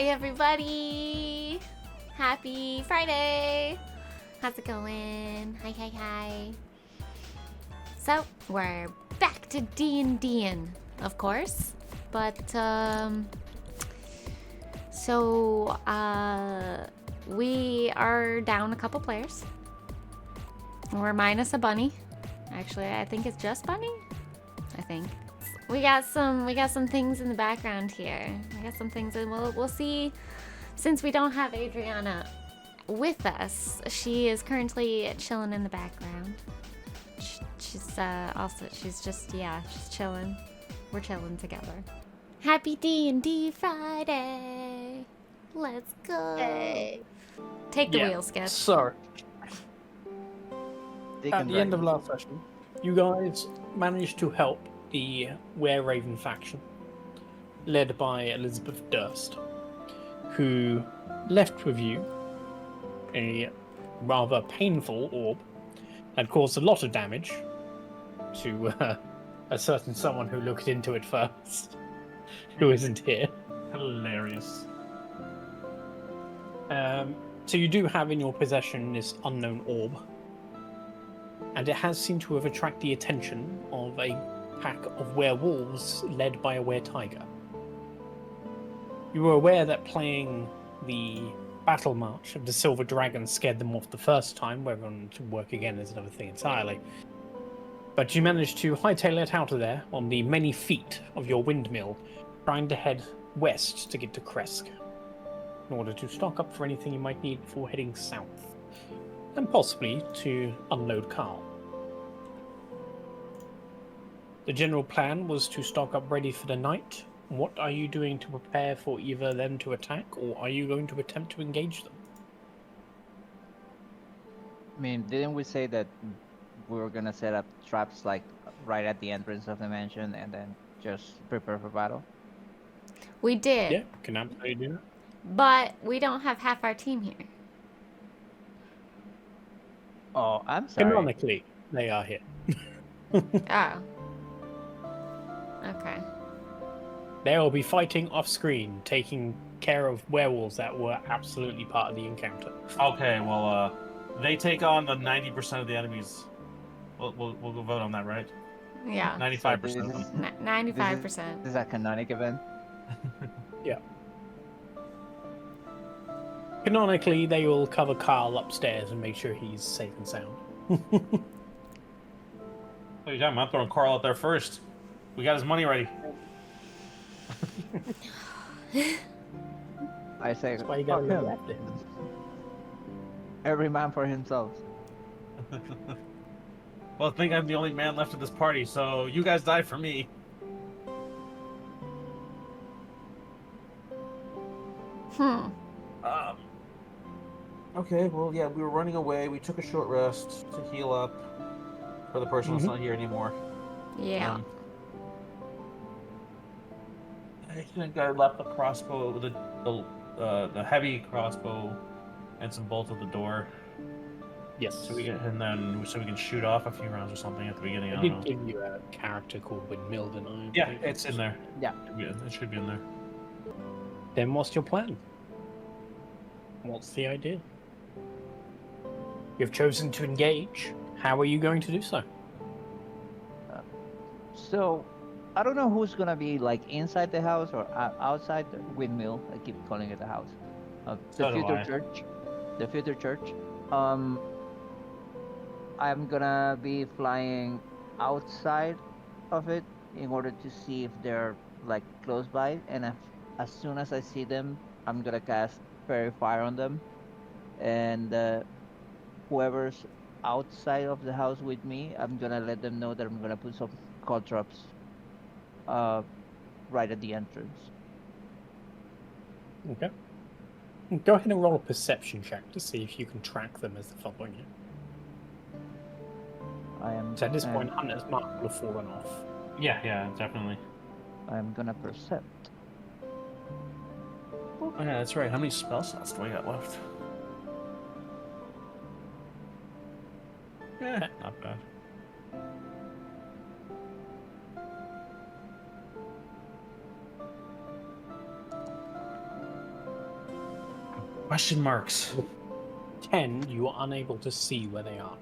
Hi everybody! Happy Friday! How's it going? Hi. So, we're back to D&D'ing, of course. But, we are down a couple players. We're minus a bunny. Actually, I think it's just bunny. I think. We got some things in the background here. We got some things, and we'll see. Since we don't have Adriana with us, she is currently chilling in the background. She's just chilling. We're chilling together. Happy D&D Friday. Let's go. Hey. Take the wheel, Skip. So, at the end of last session, you guys managed to help the Were-Raven faction, led by Elizabeth Durst, who left with you a rather painful orb that caused a lot of damage to a certain someone who looked into it first, who isn't here. Hilarious. So you do have in your possession this unknown orb, and it has seemed to have attracted the attention of a pack of werewolves led by a were-tiger. You were aware that playing the battle march of the Silver Dragon scared them off the first time, whether or not to work again is another thing entirely. But you managed to hightail it out of there on the many feet of your windmill, trying to head west to get to Kresk, in order to stock up for anything you might need before heading south, and possibly to unload Carl. The general plan was to stock up ready for the night. What are you doing to prepare for either them to attack, or are you going to attempt to engage them? I mean, didn't we say that we were gonna set up traps like right at the entrance of the mansion and then just prepare for battle? We did. Yeah, can absolutely do that. But we don't have half our team here. Oh, I'm sorry. Canonically, they are here. Oh. Okay. They will be fighting off-screen, taking care of werewolves that were absolutely part of the encounter. Okay, well, they take on the 90% of the enemies. We'll go vote on that, right? Yeah. 95% of them. 95%. This is a canonic event. Yeah. Canonically, they will cover Carl upstairs and make sure he's safe and sound. What are you talking about? I'm throwing Carl out there first. We got his money ready. I say, That's why you fuck gotta him. look after him. Every man for himself. Well, I think I'm the only man left at this party, so you guys die for me. Okay, well, yeah, we were running away. We took a short rest to heal up for the person that's not here anymore. Yeah. I think I left the crossbow, the heavy crossbow, and some bolts at the door. Yes. So we can shoot off a few rounds or something at the beginning. I did give you a character called Windmill, didn't I? Yeah, it's in there. Yeah. It should be in there. Then what's your plan? What's the idea? You've chosen to engage. How are you going to do so? So, I don't know who's gonna be like inside the house or outside the windmill. I keep calling it the house. The So do future I. church. The future church. I'm gonna be flying outside of it in order to see if they're like close by, and as soon as I see them, I'm gonna cast Fairy Fire on them, and whoever's outside of the house with me, I'm gonna let them know that I'm gonna put some call traps right at the entrance. Okay. Go ahead and roll a perception check to see if you can track them as they're following you. I am. So at this point, Hunter's mark will have fallen off. Yeah, definitely. I'm gonna percept. Oh yeah, that's right. How many spell slots do I got left? Yeah, not bad. Question marks. 10, you are unable to see where they are.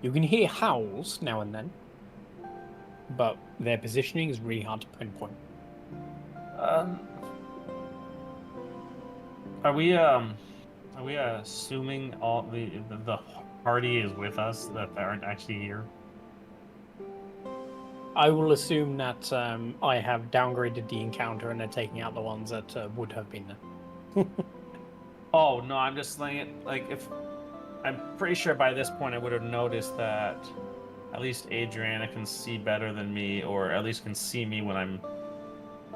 You can hear howls now and then, but their positioning is really hard to pinpoint. Are we assuming all the party is with us that they aren't actually here? I will assume that I have downgraded the encounter and they're taking out the ones that would have been there. Oh no, I'm just like if I'm pretty sure by this point I would have noticed that at least Adriana can see better than me, or at least can see me when I'm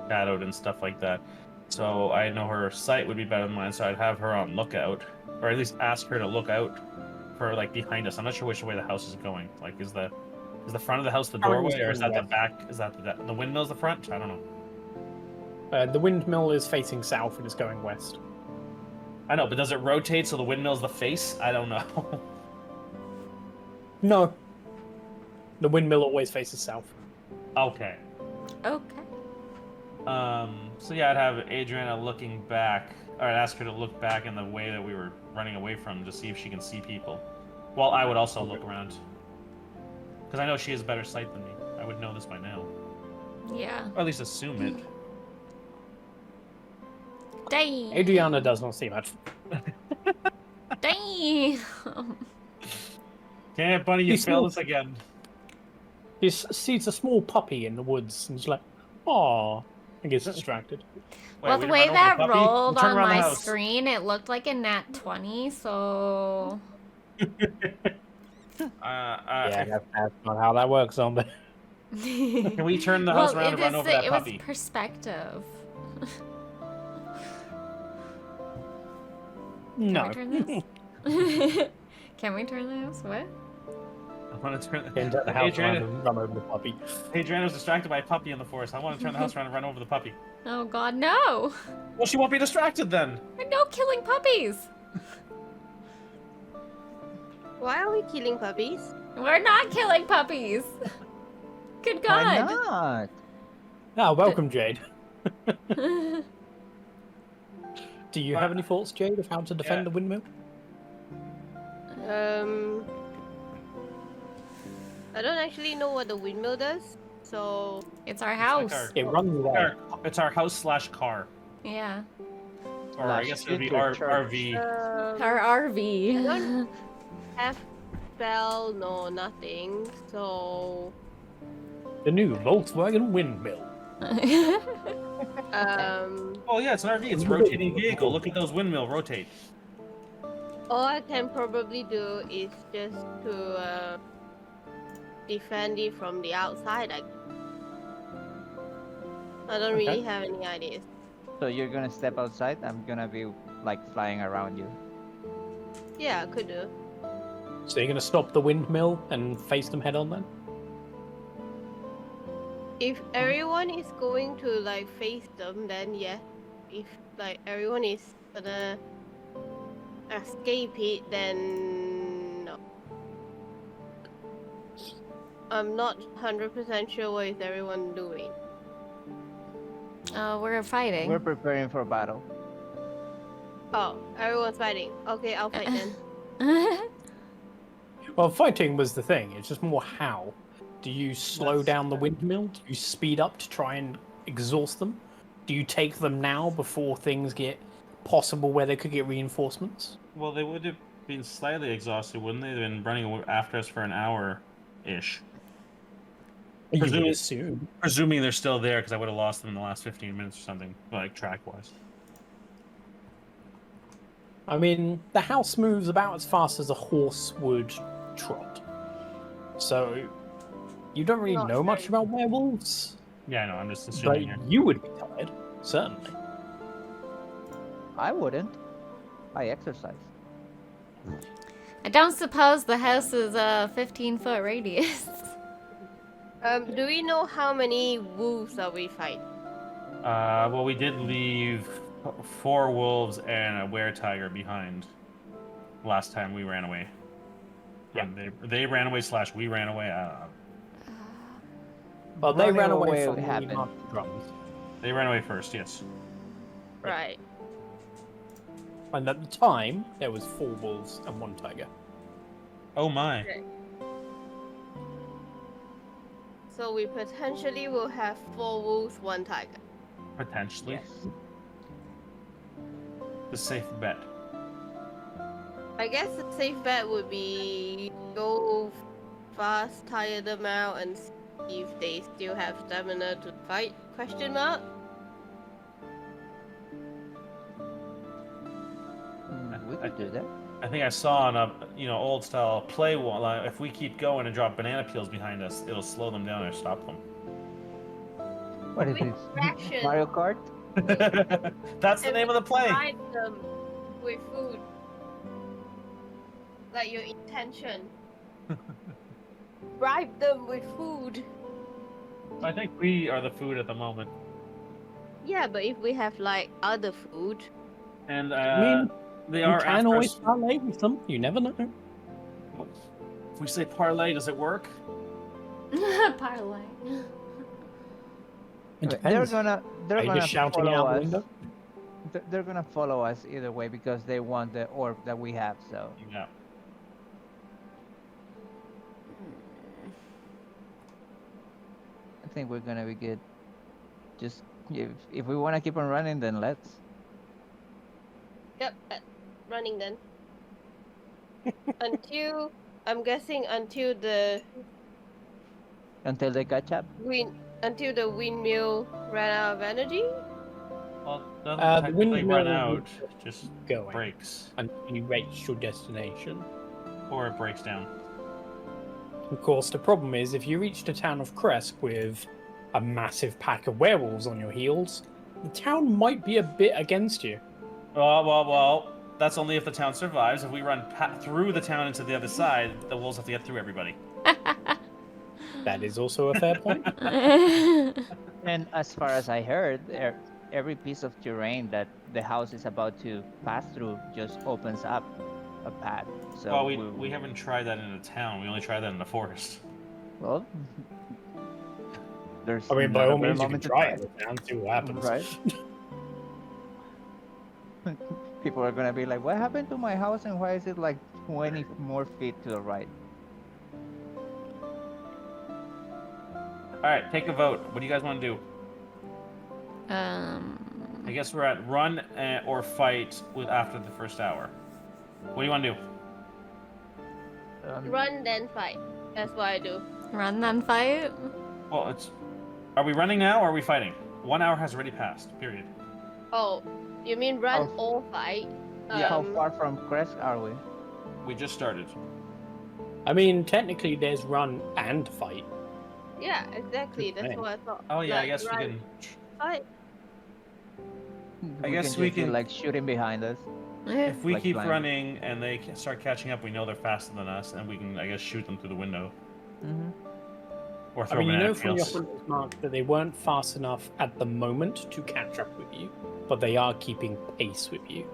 shadowed and stuff like that. So I know her sight would be better than mine, so I'd have her on lookout, or at least ask her to look out for like behind us. I'm not sure which way the house is going. Like, is the front of the house the doorway, or is that the back? Is that the windmill's the front? I don't know. The windmill is facing south and is going west. I know, but does it rotate so the windmill's the face? I don't know. No. The windmill always faces south. Okay. Okay. So yeah, I'd have Adriana looking back, or I'd ask her to look back in the way that we were running away from to see if she can see people. Well, I would also look around. Because I know she has better sight than me. I would know this by now. Yeah. Or at least assume it. Damn. Adriana does not see much. Damn. Damn it, Bunny, you He's failed not- us again. He sees a small puppy in the woods and he's like, "Aw," and gets distracted. Wait, Well, we the didn't way run over that the puppy? rolled Turn on around the my house. screen, it looked like a nat 20, so... Yeah, that's not how that works, Zombae. Can we turn the house around and run over that it puppy? was perspective. No. Can we turn this? Can we turn the house? What? I want to turn Turns out the house around Adriana, and run over the puppy. Adriana's distracted by a puppy in the forest. I want to turn the house around and run over the puppy. Oh god, no! Well, she won't be distracted then. No killing puppies! Why are we killing puppies? We're not killing puppies! Good Why god! not? Ah, welcome, Jade. Do you have any thoughts, Jade, of how to defend the windmill? I don't actually know what the windmill does, so It's our house. It runs away. It's our house / car. Yeah. Or I guess it would be Scooter our church. RV. Our RV. don't have spell, no nothing. So The new Volkswagen windmill. Oh yeah, it's an RV. It's a rotating vehicle. Look at those windmill rotate. all I can probably do is just to defend it from the outside. I don't really have any ideas. So you're gonna step outside? I'm gonna be like flying around you. Yeah, I could do. So you're going to stop the windmill and face them head on then? If everyone is going to like face them, then yeah. If like everyone is gonna escape it, then no. I'm not 100% sure what is everyone doing. We're fighting. We're preparing for battle. Oh, everyone's fighting. Okay, I'll fight then. Well, fighting was the thing. It's just more how. Do you slow down the windmill? Do you speed up to try and exhaust them? Do you take them now before things get possible where they could get reinforcements? Well, they would have been slightly exhausted, wouldn't they? They've been running after us for an hour-ish. You would Presumably- assume. Presuming they're still there, because I would have lost them in the last 15 minutes or something, like track-wise. I mean, the house moves about as fast as a horse would trot. So, you don't really Not know much very- about werewolves. Yeah, I know. I'm just But assuming here. you would be tired, certainly. I wouldn't. I exercise. I don't suppose the house is a 15-foot radius. Do we know how many wolves are we fighting? Well, we did leave 4 wolves and a were-tiger behind last time we ran away. Yeah. And they ran away / we ran away. Well, they Running ran away away from the happened. market drums. They ran away first, yes. Right. And at the time, there was 4 wolves and 1 tiger. Oh my. Okay. So we potentially will have 4 wolves, 1 tiger. Potentially. Yes. The safe bet. I guess the safe bet would be go fast, tire them out, and see if they still have stamina to fight? Question mark. We could do that. I think I saw on a old style play wall. If we keep going and drop banana peels behind us, it'll slow them down or stop them. What is Quick this? reaction. Mario Kart? That's the name of the play. Bribe them with food. Like your intention. Bribe them with food. I think we are the food at the moment. Yeah, but if we have like other food. And I mean, they you are can after always us. parlay with them. You never know. If we say parlay, does it work? Parlay. It They're depends. gonna Are you just shouting follow out the us. window? They're gonna follow us either way because they want the orb that we have. So Yeah. I think we're gonna be good. Just if we want to keep on running, then let's. Yep, running then. Until I'm guessing until the Until they catch up. until the windmill ran out of energy. Well, it doesn't The technically windmill run will out. Just going. breaks. Until you reach your destination. Or it breaks down. Of course, the problem is if you reach the town of Kresk with a massive pack of werewolves on your heels, the town might be a bit against you. Well. That's only if the town survives. If we run through the town into the other side, the wolves have to get through everybody. That is also a fair point. And as far as I heard, every piece of terrain that the house is about to pass through just opens up a path. So Well, we haven't tried that in a town. We only tried that in the forest. well, there's. I mean, by not a all better means, you can moment to try it and see what happens. Right. People are gonna be like, "What happened to my house, and why is it like 20 more feet to the right?" All right, take a vote. What do you guys want to do? I guess we're at run or fight after the first hour. What do you want to do? Run then fight. That's what I do. Run then fight. Well, are we running now or are we fighting? 1 hour has already passed. Period. Oh, you mean run Oh. or fight? How far from Kresk are we? We just started. I mean, technically, there's run and fight. Yeah, exactly. That's Okay. what I thought. Oh yeah, I Like, guess we run, can. Fight. I guess just we be, can- like shooting behind us. If we Like keep blind. running and they start catching up, we know they're faster than us, and we can, I guess, shoot them through the window Mm-hmm. or I throw mean, you banana know from your peels. hunter's mark that they weren't fast enough at the moment to catch up with you, but they are keeping pace with you.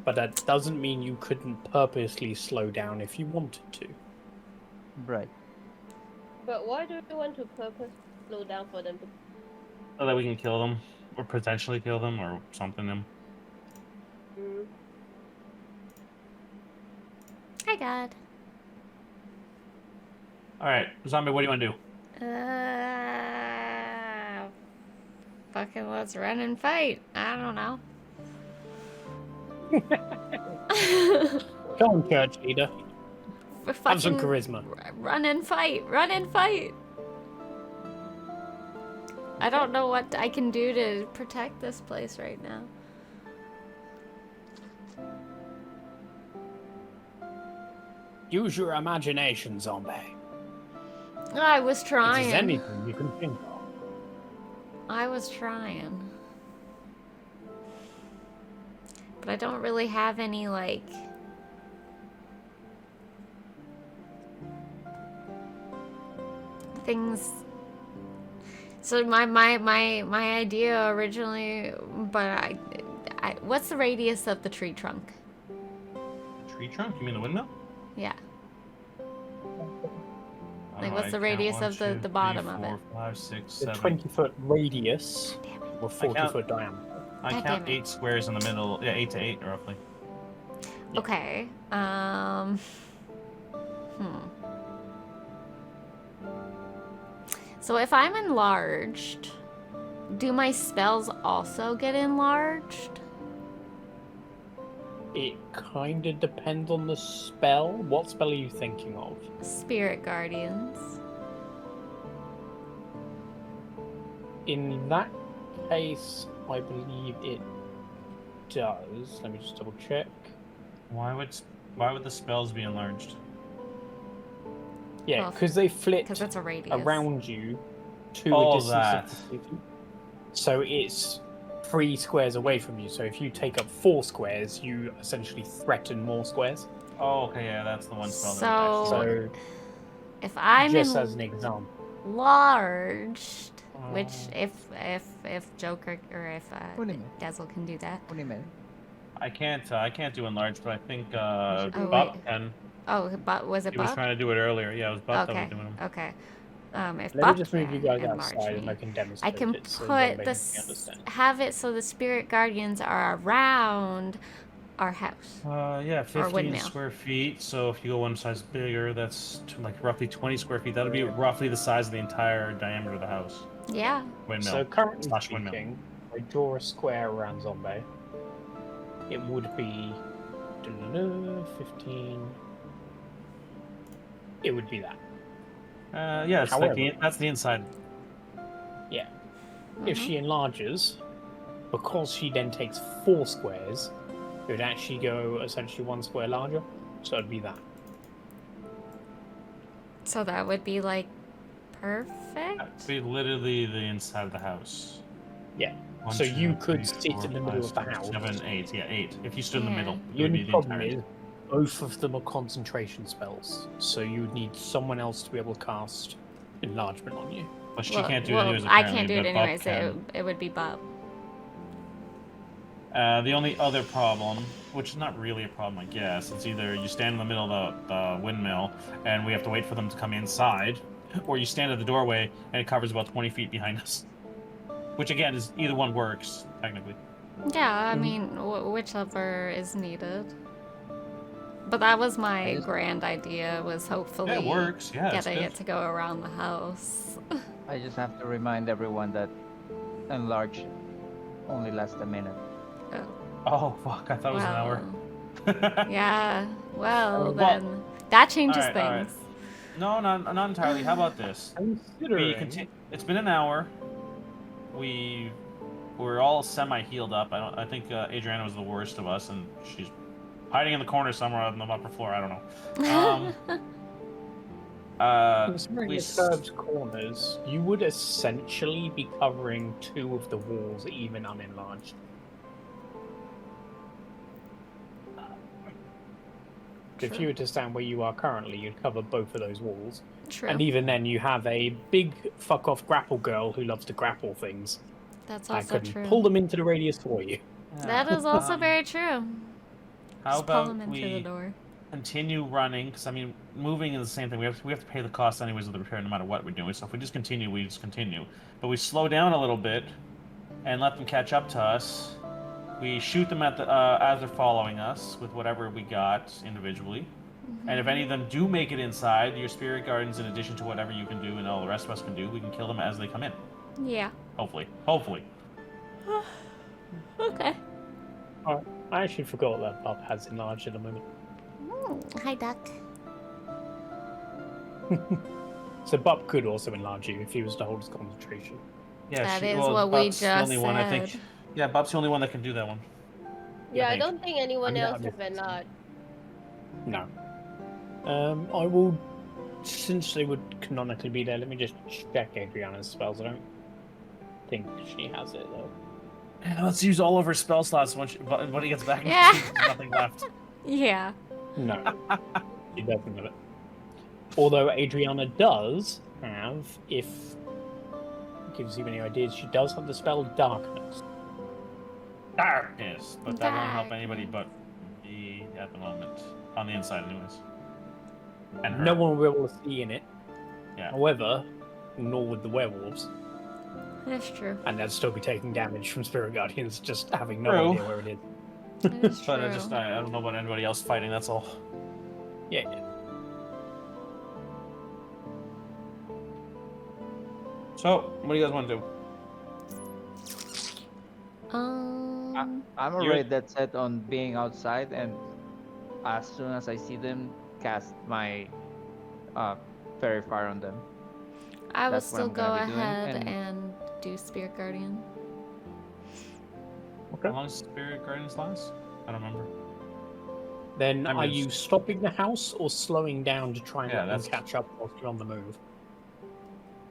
But that doesn't mean you couldn't purposely slow down if you wanted to. Right. But why do you want to purpose slow down for them? So that we can kill them, or potentially kill them, or something them. Mm. Hi, God. All right, Zombie, what do you want to do? Fucking let's run and fight. I don't know. Go on, church leader. Have some Fucking charisma. run and fight. Run and fight. I don't know what I can do to protect this place right now. Use your imagination, Zombae. I was If there's trying. anything you can think of. I was trying. But I don't really have any, like... things... So my idea originally, but I what's the radius of the tree trunk? The tree trunk? You mean the windmill? Yeah. I Like, don't what's know, the I radius count of the 1, 2, bottom 3, of 4, it? 5, 6, The 7. 20-foot radius Damn it. or 40-foot diameter. I God count damn it. 8 squares in the middle. Yeah, 8 to 8 roughly. Okay. So if I'm enlarged, do my spells also get enlarged? It kind of depends on the spell. What spell are you thinking of? Spirit Guardians. In that case, I believe it does. Let me just double check. Why would the spells be enlarged? Yeah, Well, because they flit Because it's a radius. around you to Oh, a distance that. of 50 feet. So it's 3 squares away from you. So if you take up 4 squares, you essentially threaten more squares. Oh, okay, yeah, that's the one spell. So- that would So If I'm just as an example. enlarged, which Uh, if Joker or if What do you mean? Dessel can do that. What do you mean? I can't do enlarge, but I think Oh, Bob wait. can. Oh, but was it He was Bob? trying to do it earlier. Yeah, it was Bob that Okay. was doing them. Okay. If Let Bob me just move you can guys enlarge outside and me, I can demonstrate I can it so put Zombae the can understand. have it so the spirit guardians are around our house. Yeah, 15 windmill. square feet. So if you go one size bigger, that's like roughly 20 square feet. That'll be roughly the size of the entire diameter of the house. Yeah. Windmill. So currently slash windmill. speaking, I draw a square around Zombae. It would be 15. It would be that. Yeah, it's However- that's the inside. Yeah. If she enlarges, because she then takes 4 squares, it would actually go essentially 1 square larger. So it'd be that. So that would be like perfect. That'd be literally the inside of the house. Yeah. One, So you 2, could 3, sit 4, in the middle 5, of the 6, house. 7, 8. Yeah, 8. If you stood in the Yeah. middle, The it would only be the problem entire. is both of them are concentration spells, so you would need someone else to be able to cast enlargement on you. But she Well- can't do it well, anyways. I Apparently, can't do it but Bob anyways. can. It would be Bob. The only other problem, which is not really a problem, I guess, it's either you stand in the middle of the windmill and we have to wait for them to come inside, or you stand at the doorway and it covers about 20 feet behind us. Which again is either one works technically. Yeah, I mean, whichever is needed. But that was my grand idea. Was hopefully Yeah, it works. Yeah, it's getting good. it to go around the house. I just have to remind everyone that enlarge only lasts a minute. Oh fuck! I thought it was an hour. Yeah. Well, Well, then that changes alright, alright. things. No, not entirely. How about this? Considering It's been an hour. We're all semi-healed up. I think Adriana was the worst of us, and she's hiding in the corner somewhere on the upper floor. I don't know. considering we the curved corners, you would essentially be covering 2 of the walls, even unenlarged. If you were to stand where you are currently, you'd cover both of those walls. True. And even then, you have a big fuck-off grapple girl who loves to grapple things. That's I also could true. pull them into the radius for you. That is also very true. How Just pull about them into the we door. continue running? Because I mean, moving is the same thing. We have to pay the cost anyways of the repair, no matter what we're doing. So if we just continue, we just continue. But we slow down a little bit and let them catch up to us. We shoot them at the as they're following us with whatever we got individually. And if any of them do make it inside, your spirit guardians, in addition to whatever you can do and all the rest of us can do, we can kill them as they come in. Yeah. Hopefully. Okay. Alright. I actually forgot that Bob has enlarged at the moment. Hi, Duck. So Bob could also enlarge you if he was to hold his concentration. Yeah, That is what we Bob's the just only one, I think. said. Yeah, Bob's the only one that can do that one. Yeah, I think. don't think anyone I'm else not- have enlarged. No. I will, since they would canonically be there, let me just check Adriana's spells. I don't think she has it, though. Yeah, let's use all of her spell slots when he gets back. Yeah. There's nothing left. Yeah. No. She doesn't have it. Although Adriana does have, if it gives you any ideas, she does have the spell Darkness. Darkness, but that won't help anybody but me at the moment. On the inside, anyways. And her. No one will be able to see in it. Yeah. However, nor would the werewolves. That's true. And they'd still be taking damage from Spirit Guardians, just having no True. idea where it is. That is true. But I don't know about anybody else fighting. That's all. Yeah. So, what do you guys want to do? I'm already dead set on being outside, and as soon as I see them, cast my fairy fire on them. I will That's what still I'm go gonna be doing, ahead and- and do Spirit Guardian. Okay. How long does Spirit Guardians last? I don't remember. Then I mean, are it's- you stopping the house or slowing down to try and Yeah, let them that's- catch up whilst you're on the move?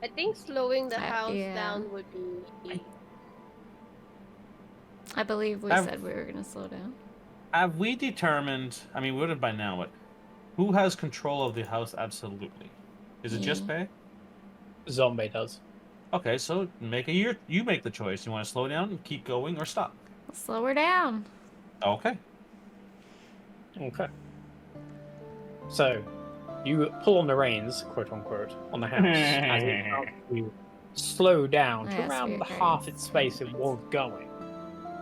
I think slowing the house yeah. down would be. I believe we I've- said we were gonna slow down. Have we determined? I mean, we would have by now, but who has control of the house? Absolutely. Is it just Bay? Zombae does. Okay, so you make the choice. You want to slow down and keep going, or stop? Let's slow her down. Okay. Okay. So, you pull on the reins, quote unquote, on the house as it starts to slow down to Yeah, around Spirit half Guardians. its space it was going.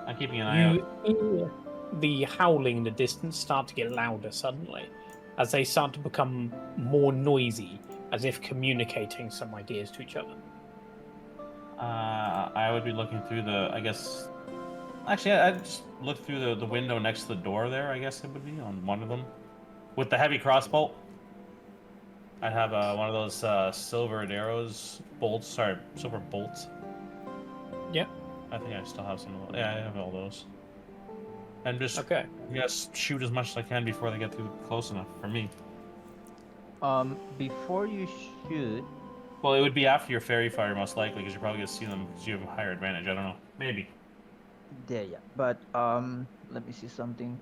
I'm keeping an eye You out. hear the howling in the distance start to get louder suddenly, as they start to become more noisy, as if communicating some ideas to each other. I would be looking through the. I guess. Actually, I'd just look through the window next to the door there. I guess it would be on one of them, with the heavy crossbow. I'd have one of those silver arrows bolts. Sorry, silver bolts. Yeah. I think I still have some of those. Yeah, I have all those. And just Okay. yes, shoot as much as I can before they get too close enough for me. Before you shoot, Well, it would be after your fairy fire, most likely, because you're probably gonna see them because you have a higher advantage. I don't know. Maybe. yeah. But let me see something.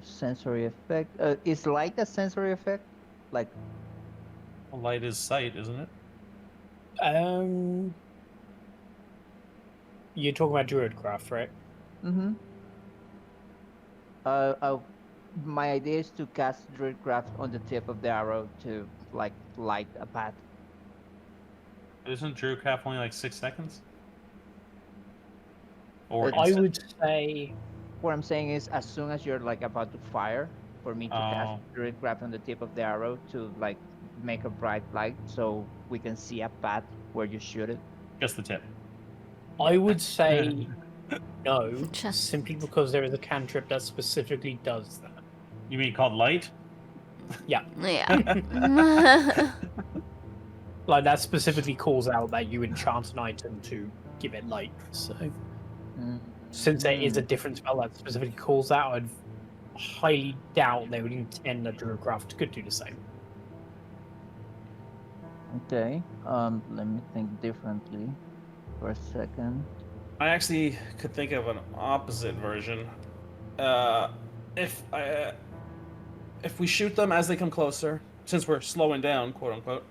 Sensory effect. Is light a sensory effect? Like, Well, light is sight, isn't it? You're talking about Druidcraft, right? mm-hmm. My idea is to cast Druidcraft on the tip of the arrow to like light a path. Isn't Druidcraft only like 6 seconds? Or It's- I instant? would say What I'm saying is, as soon as you're like about to fire, for me to cast Druidcraft on the tip of the arrow to like make a bright light, so we can see a path where you shoot it. Just the tip. I would say no, Just- simply because there is a cantrip that specifically does that. You mean called light? Yeah, Yeah. like that specifically calls out that you enchant an item to give it light. So, since there is a different spell that specifically calls out, I'd highly doubt they would intend that Druidcraft could do the same. Okay. Let me think differently for a second. I actually could think of an opposite version. If we shoot them as they come closer, since we're slowing down, quote unquote,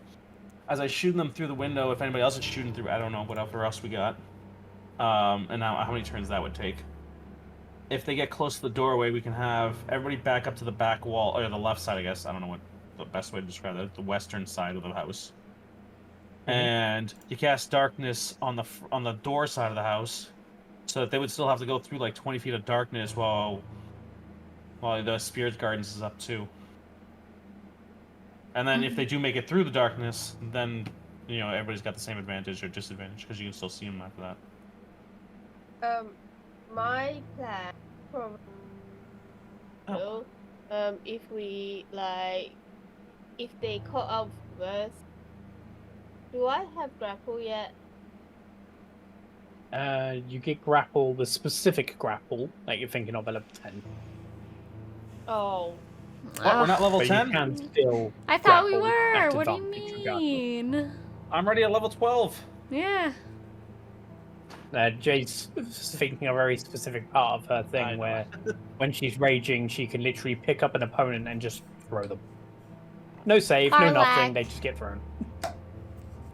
as I shoot them through the window, if anybody else is shooting through, I don't know whatever else we got. And now how many turns that would take. If they get close to the doorway, we can have everybody back up to the back wall, or the left side, I guess. I don't know what the best way to describe that. The western side of the house. And you cast darkness on the door side of the house, so that they would still have to go through like 20 feet of darkness while the Spirit Gardens is up too. And then if they do make it through the darkness, then everybody's got the same advantage or disadvantage because you can still see them after that. My plan probably. If we if they call out first. Do I have grapple yet? You get grapple, the specific grapple that you're thinking of at level 10. Oh. What, we're not level But 10? you can still I thought we grapple were. at What do you advantage regardless. mean? I'm already at level 12. Yeah. Jade's thinking a very specific part of her I thing know. where when she's raging, she can literally pick up an opponent and just throw them. No save, no Karlak. nothing, they just get thrown.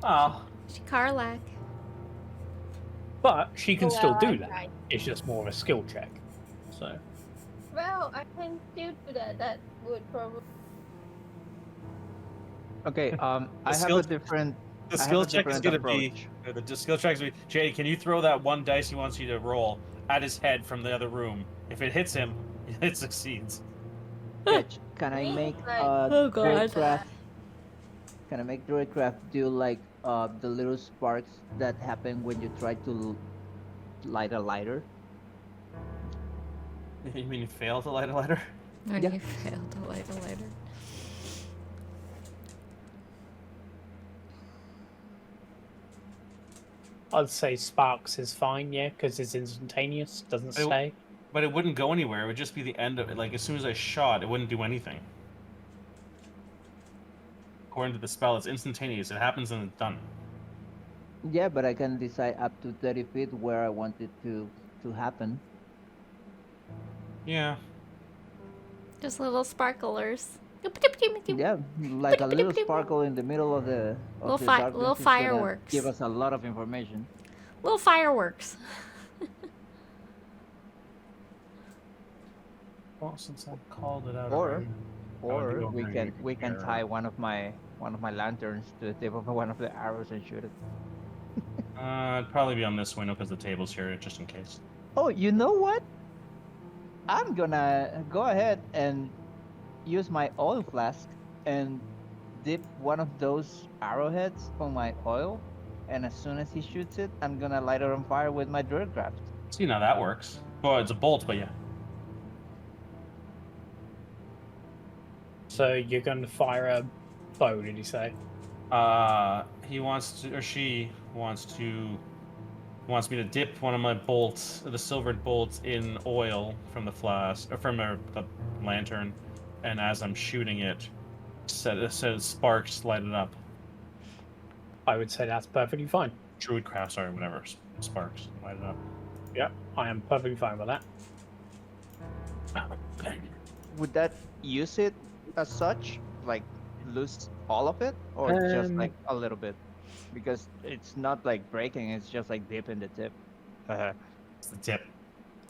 Oh. Karlak. But she can still do that. Right. It's just more of a skill check. So, Well, I can still do that. That would probably. Okay. I have skill- a different The I have skill a check is different gonna be. approach. The skill check is gonna be. Jade, can you throw that one dice he wants you to roll at his head from the other room? If it hits him, it succeeds. Fetch, can I make Oh, God. Druidcraft? Can I make Druidcraft do like the little sparks that happen when you try to light a lighter? You mean you fail to light a lighter? When Yeah. you fail to light a lighter. I'd say sparks is fine, yeah, because it's instantaneous, doesn't I- stay. But it wouldn't go anywhere. It would just be the end of it. Like as soon as I shot, it wouldn't do anything. According to the spell, it's instantaneous. It happens and it's done. Yeah, but I can decide up to 30 feet where I want it to happen. Yeah. Just little sparklers. Yeah, like a little sparkle in the middle of the Little darkness little is gonna fireworks. Give us a lot of information. Little fireworks. Well, since I called it out. Or- already, Or you we don't can really care. tie one of my lanterns to the tip of one of the arrows and shoot it. It'd probably be on this window because the table's here, just in case. Oh, you know what? I'm gonna go ahead and use my oil flask and dip one of those arrowheads on my oil, and as soon as he shoots it, I'm gonna light it on fire with my Druidcraft. See, now that works. Well, it's a bolt, but yeah. So you're going to fire a bow, did you say? He wants to, or she wants me to dip one of my bolts, the silvered bolts, in oil from the flask, or from the lantern, and as I'm shooting it, says sparks light it up. I would say that's perfectly fine. Druidcraft, sorry, whatever, sparks light it up. Yeah, I am perfectly fine with that. Would that use it as such? Like lose all of it, or just like a little bit? Because it's not like breaking; it's just like dipping the tip. It's the tip.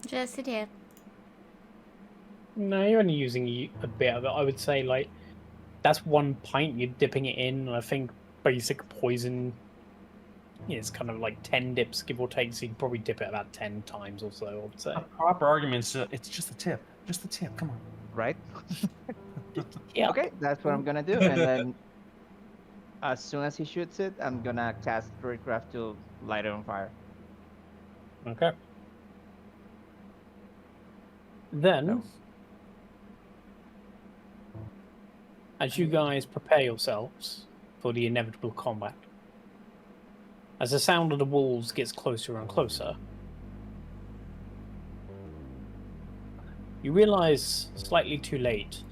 Just a tip. No, you're only using a bit of it. I would say, like, that's 1 pint you're dipping it in, and I think basic poison is kind of like 10 dips, give or take, so you can probably dip it about 10 times or so, I would say. A proper argument, it's just a tip. Just a tip, come on. Right? Yeah. Okay, that's what I'm gonna do, and then as soon as he shoots it, I'm gonna cast Druidcraft to light it on fire. Okay. Then, No. as you guys prepare yourselves for the inevitable combat, as the sound of the wolves gets closer and closer, you realize slightly too late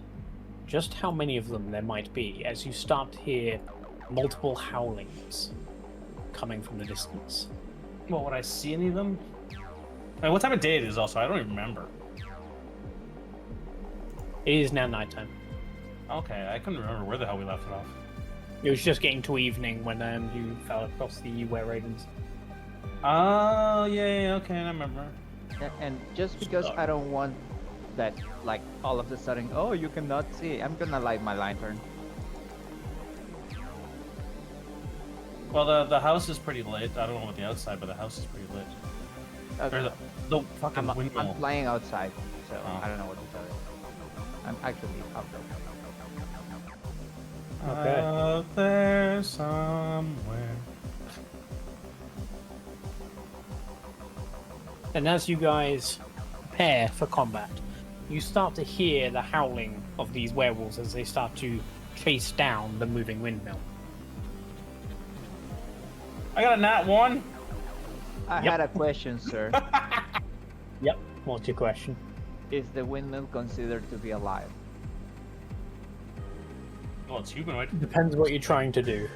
just how many of them there might be as you start to hear multiple howlings coming from the distance. Well, would I see any of them? I mean, what time of day it is also? I don't even remember. It is now nighttime. Okay, I couldn't remember where the hell we left it off. It was just getting to evening when you fell across the were-ravens. Oh, yeah, okay, I remember. And just because I don't want that, like, all of a sudden, oh, you cannot see, I'm gonna light my lantern. Well, the house is pretty lit. I don't know what the outside, but the house is pretty lit. Or the fucking window. I'm flying outside, so Oh. I don't know what to tell you. I'm actually outdoors. Okay. Out there somewhere. And as you guys prepare for combat, you start to hear the howling of these werewolves as they start to chase down the moving windmill. I got a nat 1. I Yep. had a question, sir. Yep. What's your question? Is the windmill considered to be alive? Well, it's humanoid. Depends what you're trying to do.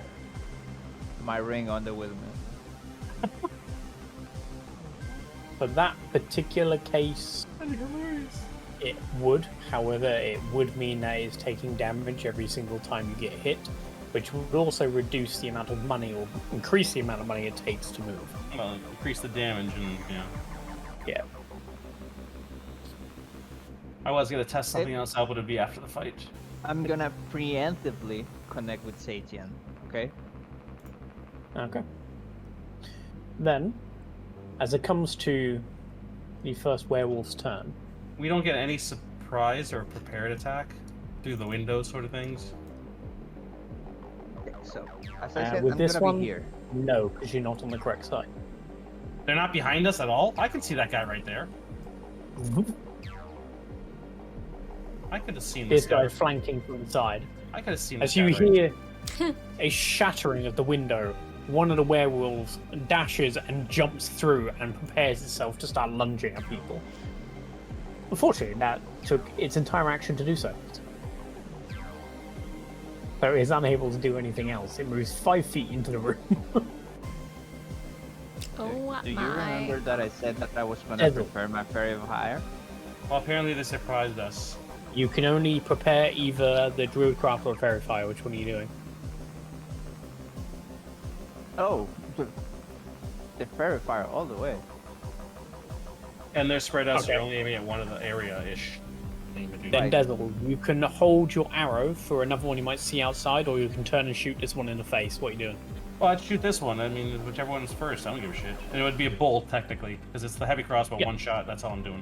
My ring on the windmill. For that particular case, it would. However, it would mean that it's taking damage every single time you get hit, which would also reduce the amount of money or increase the amount of money it takes to move. Well, increase the damage and, yeah. Yeah. I was gonna test something else out, but it'd be after the fight. I'm gonna preemptively connect with ZeTian, okay? Okay. Then, as it comes to the first werewolf's turn, We don't get any surprise or prepared attack through the window sort of things. Okay, so, as I said, with I'm this gonna one, be here. no, because you're not on the correct side. They're not behind us at all? I can see that guy right there. I could have seen This guy flanking from the side. I could have seen As this you guy right hear a shattering of the window, one of the werewolves dashes and jumps through and prepares itself to start lunging at people. Unfortunately, that took its entire action to do so. So it is unable to do anything else. It moves 5 feet into the room. Oh Do you my. remember that I said that I was gonna Dessel. prepare my fairy fire? Well, apparently they surprised us. You can only prepare either the Druidcraft or Fairy Fire. Which one are you doing? Oh, the fairy fire all the way. And they're spread out, so Okay. you're only aiming at one of the area-ish. Then Dessel, you can hold your arrow for another one you might see outside, or you can turn and shoot this one in the face. What are you doing? Well, I'd shoot this one. I mean, whichever one's first, I don't give a shit. And it would be a bolt, technically, because it's the heavy crossbow, Yep. one shot, that's all I'm doing.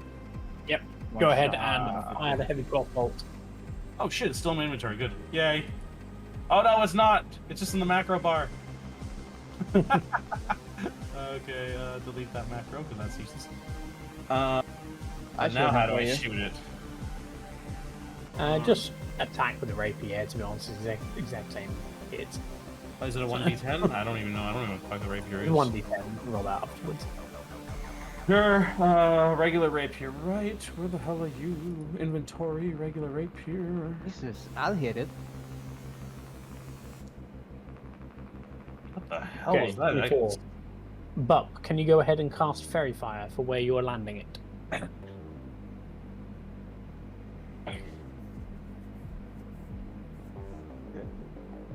Yep. One Go ahead shot. and fire the heavy crossbow. Oh shit, it's still in my inventory, good. Yay. Oh no, it's not! It's just in the macro bar. Okay, delete that macro, because that's useless. I And now how do I should shoot it? Just attack with the rapier, to be honest. It's the exact same hit. Is it a 1d10? I don't even know. I don't even know what the rapier is. 1d10, roll that afterwards. Sure, regular rapier, right? Where the hell are you? Inventory, regular rapier. Jesus, I'll hit it. What the hell was that? I- D4. Buck, can you go ahead and cast Fairy Fire for where you are landing it?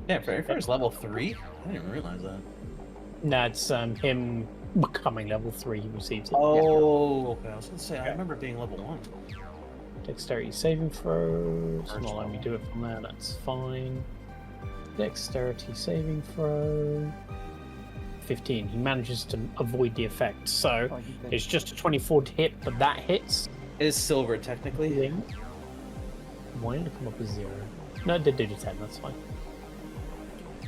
Yeah, very first level 3? I didn't even realize that. No, it's him becoming level 3, he receives it. Oh, okay. I was gonna say, I remember being level 1. Dexterity saving throws. First Not let me level. do it from there, that's fine. Dexterity saving throw. 15. He manages to avoid the effect. So Oh, you did. it's just a 24 to hit, but that hits. It is silver, technically. Why did it come up as 0? No, it did do the 10, that's fine.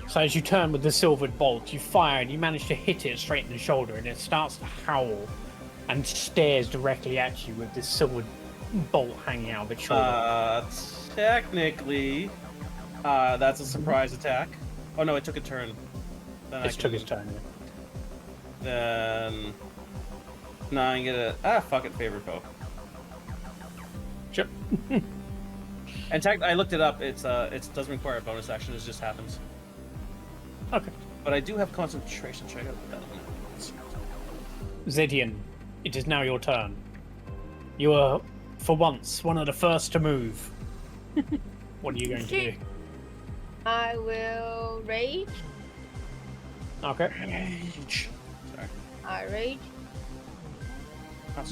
So as you turn with the silvered bolt, you fire and you manage to hit it straight in the shoulder, and it starts to howl and stares directly at you with this silvered bolt hanging out of its shoulder. Technically, that's a surprise attack. Oh no, it took a turn. Then It took his turn. Yeah. Then... No, I get a... fuck it, favorite foe. Sure. And I looked it up, it doesn't require a bonus action, it just happens. Okay. But I do have concentration, so I gotta put that on there. ZeTian, it is now your turn. You are, for once, one of the first to move. What are you going to do? I will rage. Okay. Rage. Sorry. I rage.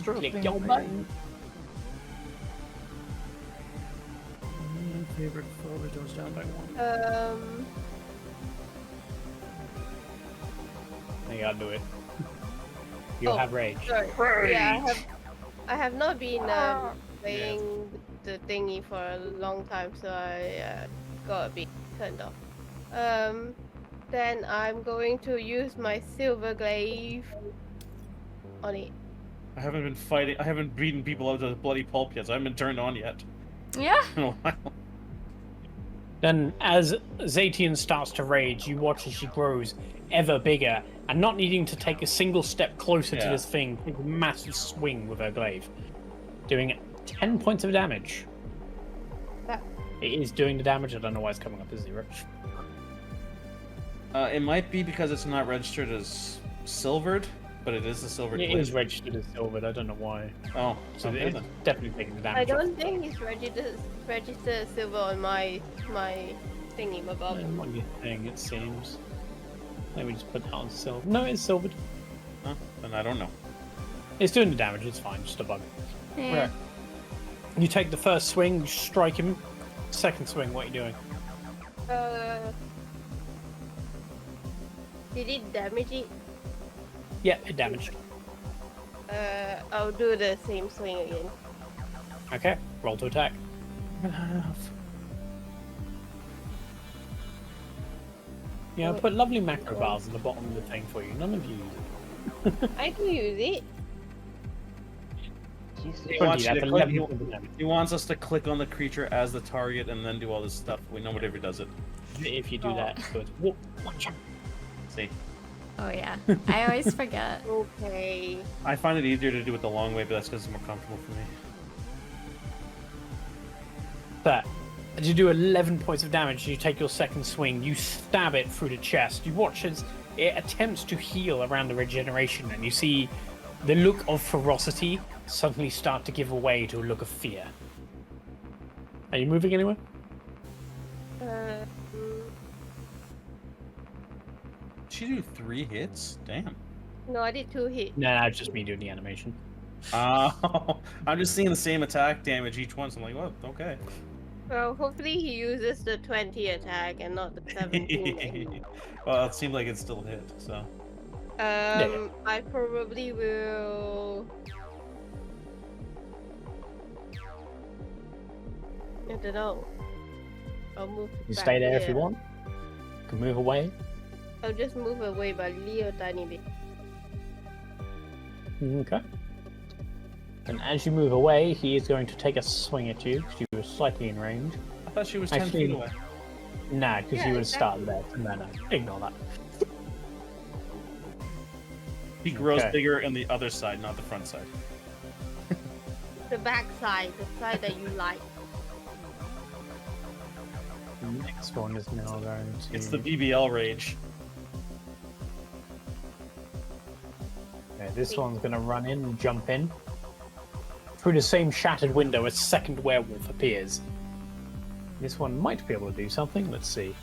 Click your button. Favorite foe goes down by 1. You gotta do it. You Oh, have rage. Sorry. Yeah, I have not been playing the thingy for a long time, so I got a bit turned off. Then I'm going to use my silver glaive on it. I haven't beaten people out of the bloody pulp yet, so I haven't been turned on yet. Yeah. In a while. Then, as ZeTian starts to rage, you watch as she grows ever bigger, and not needing to take a single step closer to Yeah. this thing, take a massive swing with her glaive, doing 10 points of damage. That- It is doing the damage. I don't know why it's coming up as 0. It might be because it's not registered as silvered, but it is a silver It glaive. is registered as silvered. I don't know why. Oh, So okay it's then. definitely taking the I damage. don't think it's registered silver on my thingy, my bob. On your thing, it seems. Let me just put that on silver. No, it's silvered. Huh? Then I don't know. It's doing the damage. It's fine. Just a bug. Yeah. You take the first swing, you strike him. Second swing, what are you doing? Did it damage it? Yeah, it damaged. I'll do the same swing again. Okay, roll to attack. Yeah, I put lovely macro bars at the bottom of the thing for you. None of you use it. I can use it. He 20, wants, you that's to click, 11 points of damage. he wants us to click on the creature as the target and then do all this stuff. We know whatever does it. If you do that, so it's watch out. See, Oh yeah. I always forget. Okay. I find it easier to do it the long way, but that's because it's more comfortable for me. But as you do 11 points of damage, you take your second swing, you stab it through the chest. You watch as it attempts to heal around the regeneration, and you see the look of ferocity suddenly start to give way to a look of fear. Are you moving anywhere? Did she do 3 hits? Damn. No, I did 2 hits. No, it's just me doing the animation. Oh, I'm just seeing the same attack damage each one, so I'm like, well, okay. Well, hopefully he uses the 20 attack and not the 17. Well, it seemed like it still hit, so. I probably will. I don't know. I'll move. You back stay there if here. you want. You can move away. I'll just move away by a little tiny bit. Okay. And as you move away, he is going to take a swing at you because you were slightly in range. I thought she was 10 Actually, feet away. Nah, because Yeah, you would have exactly. started there. No, ignore that. He grows Okay. bigger on the other side, not the front side. The back side, the side that you like. The next one is now going to... It's the BBL rage. Okay, this one's going to run in and jump in. Through the same shattered window, a second werewolf appears. This one might be able to do something. Let's see.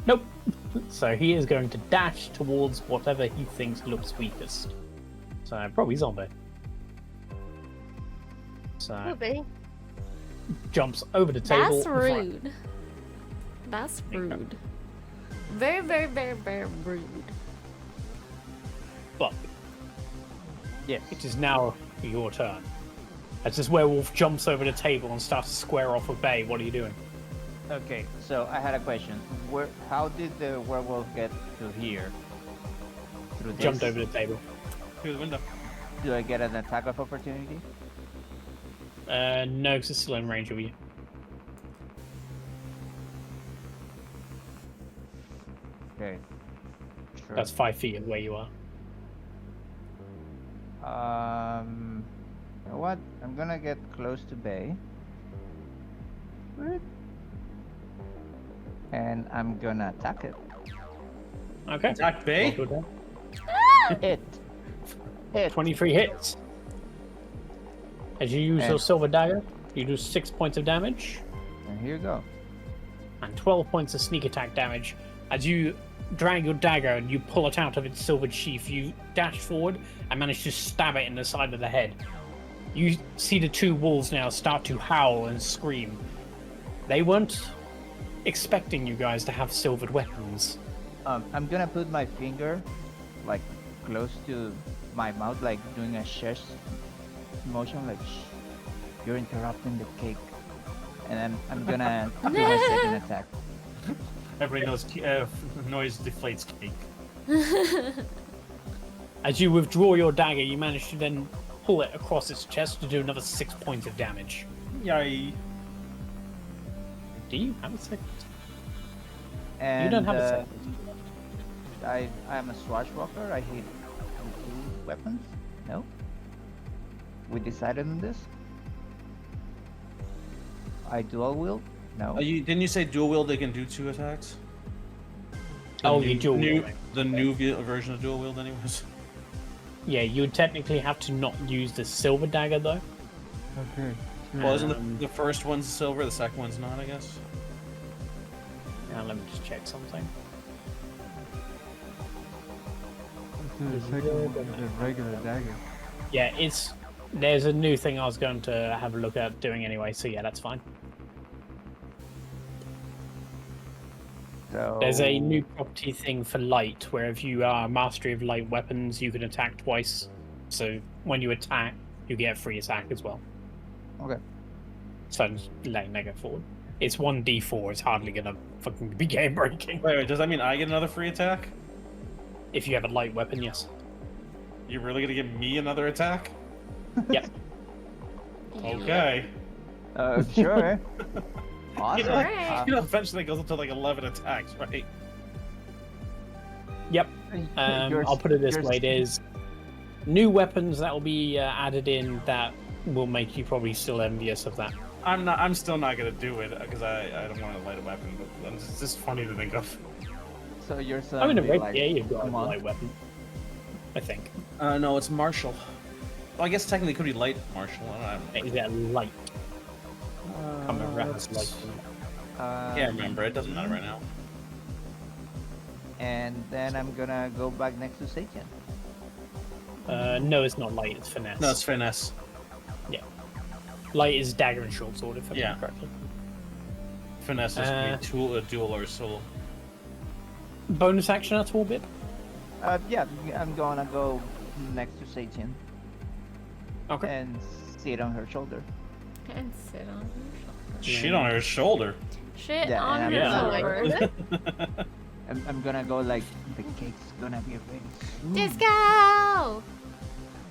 Nope. So he is going to dash towards whatever he thinks looks weakest. So probably Zombae. So Okay. jumps over the table. That's in front. rude. That's rude. Very, very, very, very rude. But Yes. it is now your turn. As this werewolf jumps over the table and starts to square off with Bay, what are you doing? Okay, so I had a question. How did the werewolf get to here? Through this? Jumped over the table. Through the window. Do I get an attack of opportunity? No, because it's still in range of you. Okay. Sure. That's 5 feet of where you are. You know what? I'm gonna get close to Bay. And I'm gonna attack it. Okay. Attack Bay? Roll to attack. Hit. Hit. 23 hits. As you use your And- silver dagger, you do 6 points of damage And here you go. and 12 points of sneak attack damage. As you drag your dagger and you pull it out of its silvered sheath, you dash forward and manage to stab it in the side of the head. You see the two wolves now start to howl and scream. They weren't expecting you guys to have silvered weapons. I'm gonna put my finger like close to my mouth, like doing a shush motion, like shh, you're interrupting the cake. And then I'm gonna do my second attack. Everybody knows noise deflates cake. As you withdraw your dagger, you manage to then pull it across its chest to do another 6 points of damage. Yay. Do you have a second? And You don't have a second. I'm a swashbuckler. I hate with 2 weapons. No. We decided on this. I dual wield. No. Didn't you say dual wield they can do 2 attacks? Oh, you dual new, wielding. The new version of dual wield, anyways. Yeah, you would technically have to not use the silver dagger though. Okay. Well, isn't Um, the first one's silver, the second one's not, I guess? Now let me just check something. The second one is a regular dagger. Yeah, there's a new thing I was going to have a look at doing anyway, so yeah, that's fine. So There's a new property thing for light, where if you are mastery of light weapons, you can attack twice. So when you attack, you get a free attack as well. Okay. So I'm just letting that go forward. It's 1d4. It's hardly gonna fucking be game breaking. Wait, does that mean I get another free attack? If you have a light weapon, yes. You're really gonna give me another attack? Yep. Okay. Sure. Awesome. Alright. Eventually it goes up to like 11 attacks, right? Yep. Yours- I'll put it this yours- way: there's new weapons that will be added in that will make you probably still envious of that. I'm still not gonna do it because I don't want to light a weapon, but it's just funny to think of. So you're I mean, a suddenly rapier, you've got a monk? light weapon. I think. No, it's martial. Well, I guess technically it could be light martial. I don't know. Is that light? I can't remember if it's light. Can't remember. It doesn't matter right now. And then I'm gonna go back next to ZeTian. No, it's not light. It's finesse. No, it's finesse. Light is dagger and short sword, if I Yeah. remember correctly. Finesse is a dual or solo. Bonus action at all, bit? Yeah, I'm gonna go next to ZeTian Okay. and sit on her shoulder. And sit on her shoulder. Shit on her shoulder. Shit Yeah, on and her I'm shoulder. I'm gonna go like, the cake's gonna be ready. Disco!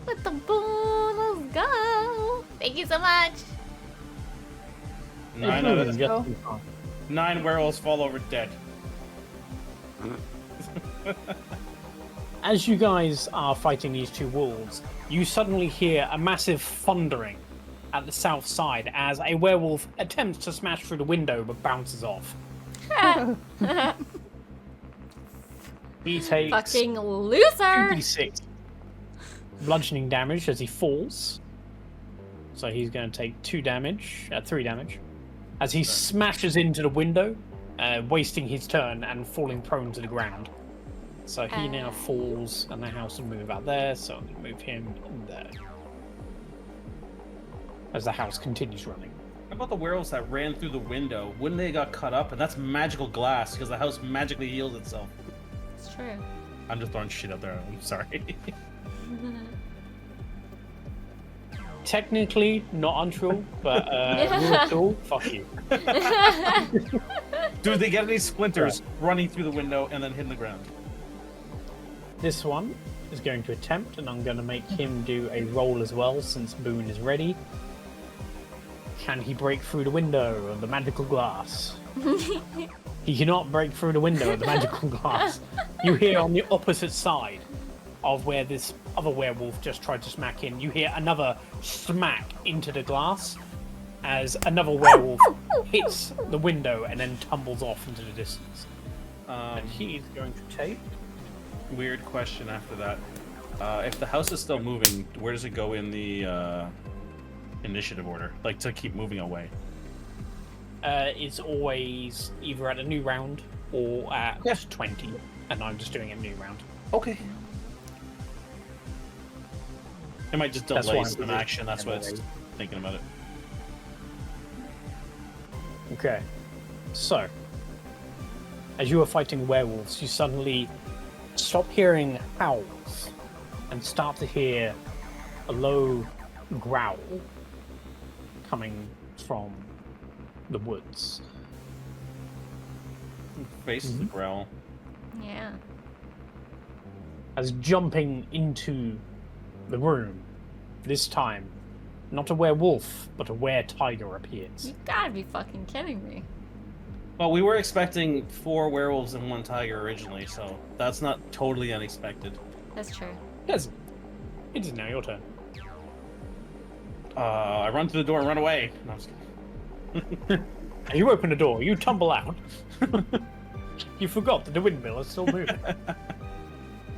With the boom, let's go! Thank you so much! 9 werewolves fall over dead. As you guys are fighting these two wolves, you suddenly hear a massive thundering at the south side as a werewolf attempts to smash through the window but bounces off. He takes Fucking loser! 2d6 bludgeoning damage as he falls. So he's going to take 3 damage as he smashes into the window, wasting his turn and falling prone to the ground. So he now falls, and the house will move out there. So I'm going to move him in there as the house continues running. How about the werewolves that ran through the window? Wouldn't they got cut up? And that's magical glass because the house magically heals itself. It's true. I'm just throwing shit out there. I'm sorry. Technically not untrue, but real tool, fuck you. Do they get any splinters running through the window and then hitting the ground? This one is going to attempt, and I'm going to make him do a roll as well, since Boone is ready. Can he break through the window of the magical glass? He cannot break through the window of the magical glass. You hear on the opposite side of where this other werewolf just tried to smack in, you hear another smack into the glass as another werewolf hits the window and then tumbles off into the distance. And he is going to take... Weird question after that. If the house is still moving, where does it go in the initiative order? Like, to keep moving away? It's always either at a new round or at 20, and I'm just doing a new round. Okay. It might just That's delay why I'm some doing action. That's what it's anyway. thinking about it. Okay. So, as you are fighting werewolves, you suddenly stop hearing howls and start to hear a low growl coming from the woods. Faces the growl. Yeah. As jumping into the room, this time, not a werewolf, but a were-tiger appears. You gotta be fucking kidding me. Well, we were expecting 4 werewolves and 1 tiger originally, so that's not totally unexpected. That's true. Yes. It is now your turn. I run through the door and run away. No, I'm just kidding. You open the door, you tumble out. You forgot that the windmill is still moving.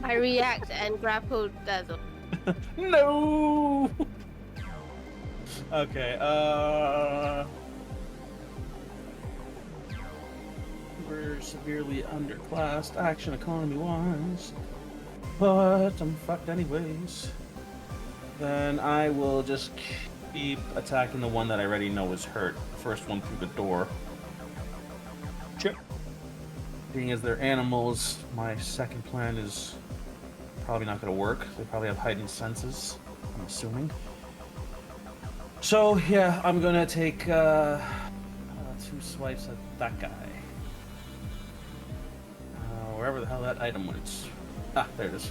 I react and grapple Dessel. No! Okay, we're severely underclassed action economy-wise, but I'm fucked anyways. Then I will just keep attacking the one that I already know is hurt. First one through the door. Sure. being as they're animals, my second plan is probably not going to work. They probably have heightened senses, I'm assuming. So, yeah, I'm going to take 2 swipes at that guy. Wherever the hell that item was. Ah, there it is.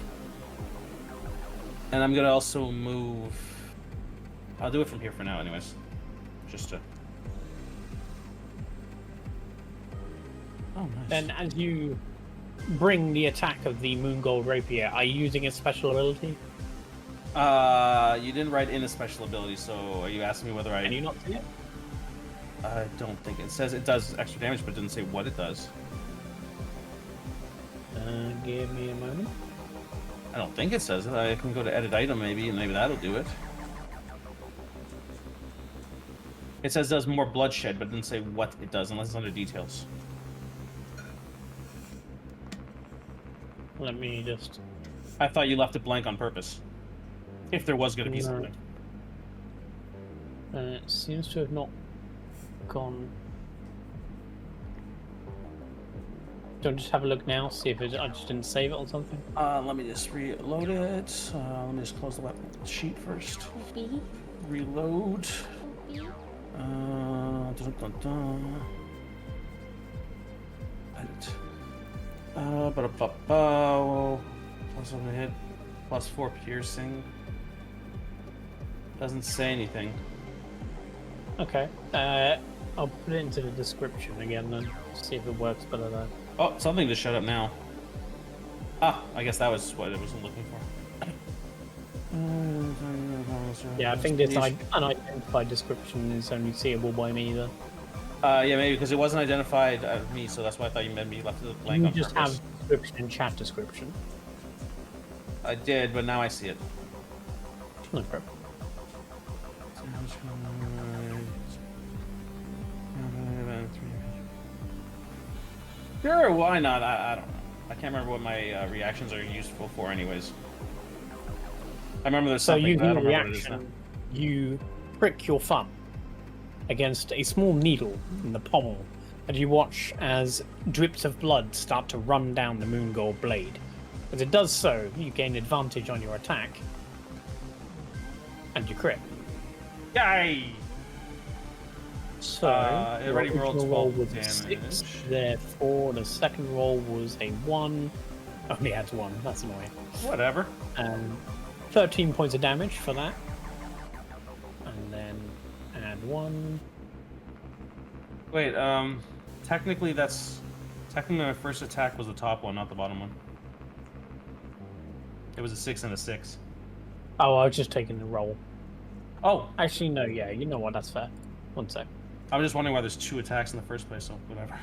And I'm going to also move... I'll do it from here for now anyways. Just to... Oh, nice. Then, as you bring the attack of the Moon Gold Rapier, are you using a special ability? You didn't write in a special ability, so are you asking me whether I... Can you not see it? I don't think it says it does extra damage, but it didn't say what it does. Give me a moment. I don't think it says it. I can go to edit item maybe, and maybe that'll do it. It says does more bloodshed, but it didn't say what it does unless it's under details. Let me just... I thought you left it blank on purpose. If there was going to be No. something. It seems to have not gone... Do you want to just have a look now, see if I just didn't save it or something? Let me just reload it. Let me just close the weapon sheet first. Poopy. Reload. Poopy. Dun, dun, dun. Edit. Plus 1 hit. Plus 4 piercing. Doesn't say anything. Okay. I'll put it into the description again then, see if it works better there. Oh, something just shut up now. Ah, I guess that was what it was looking for. Yeah, I think this unidentified description is only seeable by me then. Yeah, maybe because it wasn't identified as me, so that's why I thought you meant me left it blank You on just purpose. have description and chat description. I did, but now I see it. No problem. Sure, why not? I don't know. I can't remember what my reactions are useful for anyways. I remember there's So something, but I using don't a remember what it is now. reaction, you prick your thumb against a small needle in the pommel, and you watch as drips of blood start to run down the moon gold blade. As it does so, you gain advantage on your attack, and you crit. Yay! So, it your already rolled original roll 12 was a damage. 6, therefore the second roll was a 1. Only adds 1, that's annoying. Whatever. 13 points of damage for that. And then add 1. Wait, technically my first attack was the top one, not the bottom one. It was a 6 and a 6. Oh, I was just taking the roll. Oh, Actually, no, yeah, you know what, that's fair. 1 sec. I was just wondering why there's 2 attacks in the first place, so whatever.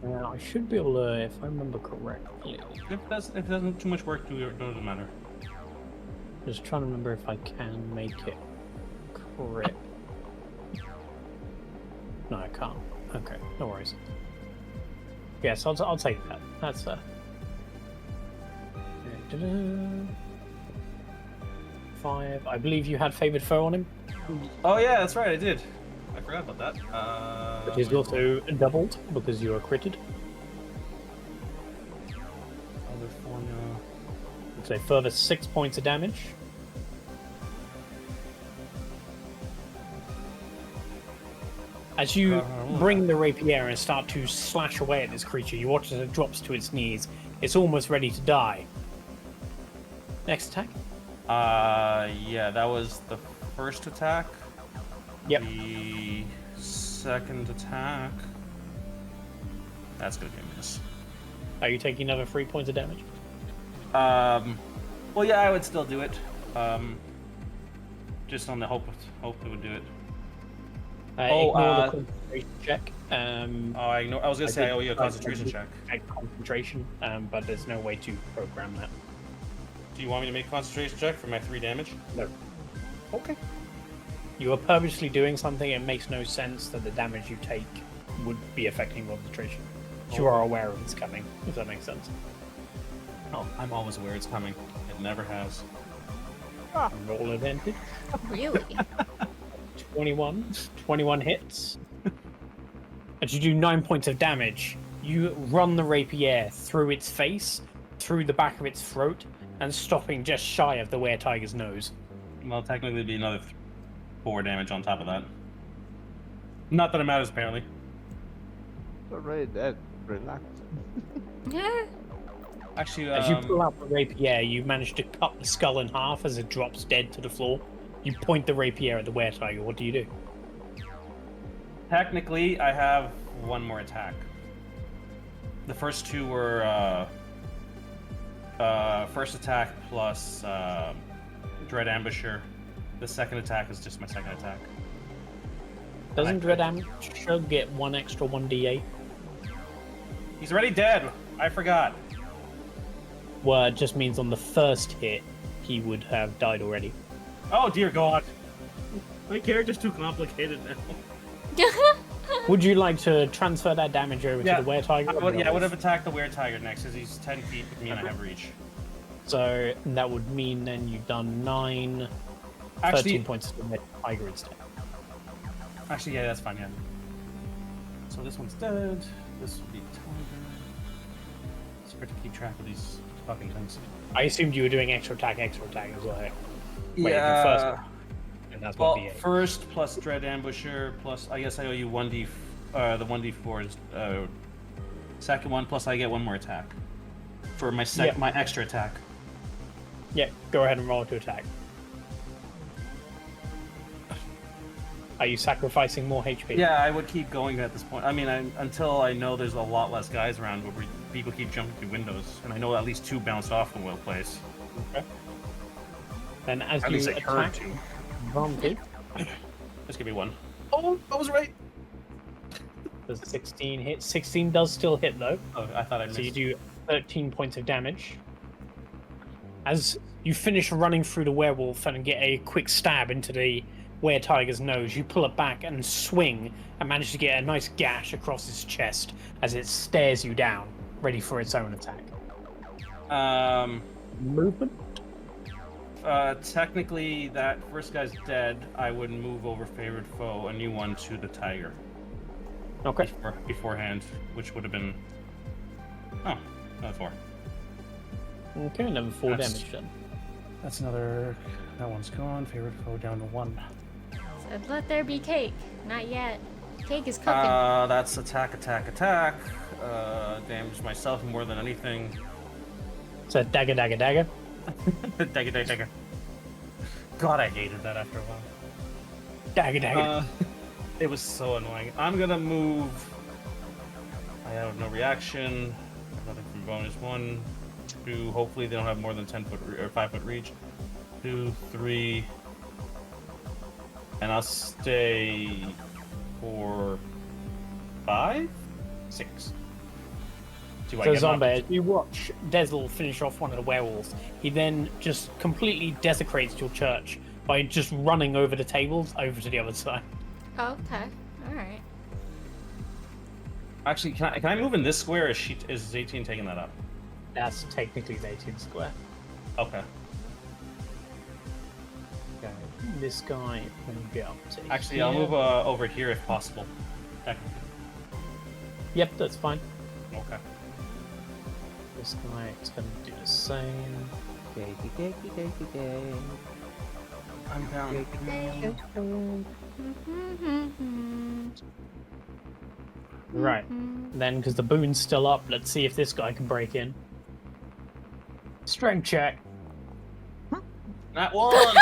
Now, I should be able to, if I remember correctly. If it doesn't too much work, it doesn't matter. Just trying to remember if I can make it crit. No, I can't. Okay, no worries. Yes, I'll take that. That's fair. 5. I believe you had favored foe on him, Oh yeah, that's right, I did. I forgot about that. but he's also doubled because you are critted. Other formula. It's a further 6 points of damage. As you bring the rapier and start to slash away at this creature, you watch as it drops to its knees. It's almost ready to die. Next attack. Yeah, that was the first attack. Yep. The second attack. That's gonna be a miss. Are you taking another 3 points of damage? Well, yeah, I would still do it. Just on the hope it would do it. Ignore the concentration check. I was gonna say I owe you a concentration check. Concentration, but there's no way to program that. Do you want me to make a concentration check for my 3 damage? No. Okay. You are purposely doing something. It makes no sense that the damage you take would be affecting concentration. You are aware of it's coming, if that makes sense. Oh, I'm always aware it's coming. It never has. Roll advantage. Really? 21 hits. As you do 9 points of damage, you run the rapier through its face, through the back of its throat, and stopping just shy of the were-tiger's nose. Well, technically, it'd be another 4 damage on top of that. Not that it matters, apparently. It's already dead. Relax. Yeah. Actually, As you pull out the rapier, you manage to cut the skull in half as it drops dead to the floor. You point the rapier at the were-tiger. What do you do? technically, I have one more attack. The first two were first attack plus Dread Ambusher. The second attack is just my second attack. Doesn't Dread Ambusher get one extra 1d8? He's already dead. I forgot. Well, it just means on the first hit, he would have died already. Oh dear God. My character's too complicated now. Would you like to transfer that damage over to the were-tiger? I would have attacked the were-tiger next, because he's 10 feet with me and I have reach. So that would mean then you've done 9, 13 points to the were-tiger instead. Actually, yeah, that's fine, yeah. So this one's dead. This would be tiger. It's hard to keep track of these fucking things. I assumed you were doing extra attack as well. Wait, Yeah. the first, and that's Well, 1d8. first plus Dread Ambusher plus I guess I owe you 1d. The 1d4 is second one plus I get one more attack for my my extra attack. Yeah, go ahead and roll to attack. Are you sacrificing more HP? Yeah, I would keep going at this point. I mean, until I know there's a lot less guys around where people keep jumping through windows, and I know at least 2 bounced off the will place. Okay. Then as At you least I heard attack, 2. advantage, Just give me 1. Oh, I was right. does 16 hit? 16 does still hit though. Oh, I thought I missed. So you do 13 points of damage. As you finish running through the werewolf and get a quick stab into the were-tiger's nose, you pull it back and swing and manage to get a nice gash across its chest as it stares you down, ready for its own attack. Movement? Technically, that first guy's dead. I would move over favored foe, a new one to the tiger. Okay. Beforehand, which would have been... Oh, another 4. Okay, another 4 That's- damage then. That's another... That one's gone. Favorite foe down to 1. Said, let there be cake. Not yet. Cake is cooking. That's attack. Damage myself more than anything. So dagger. Dagger. God, I hated that after a while. Dagger. It was so annoying. I'm gonna move. I have no reaction. Nothing from bonus 1, 2. Hopefully they don't have more than 10 foot or 5 foot reach. 2, 3, and I'll stay for 5, 6. Do I So get an Zombae, as you watch Dessel finish off one of the werewolves, he then just completely desecrates your church by just running over the tables over to the other side. Oh, okay. Alright. Actually, can I move in this square? Is ZeTian taking that up? That's technically the 18 square. Okay. Okay. This guy can get up to Actually, here. I'll move over here if possible. Technically. Yep, that's fine. Okay. This guy is going to do the same. I'm down. Right. Then, because the boon's still up, let's see if this guy can break in. Strength check. Not 1!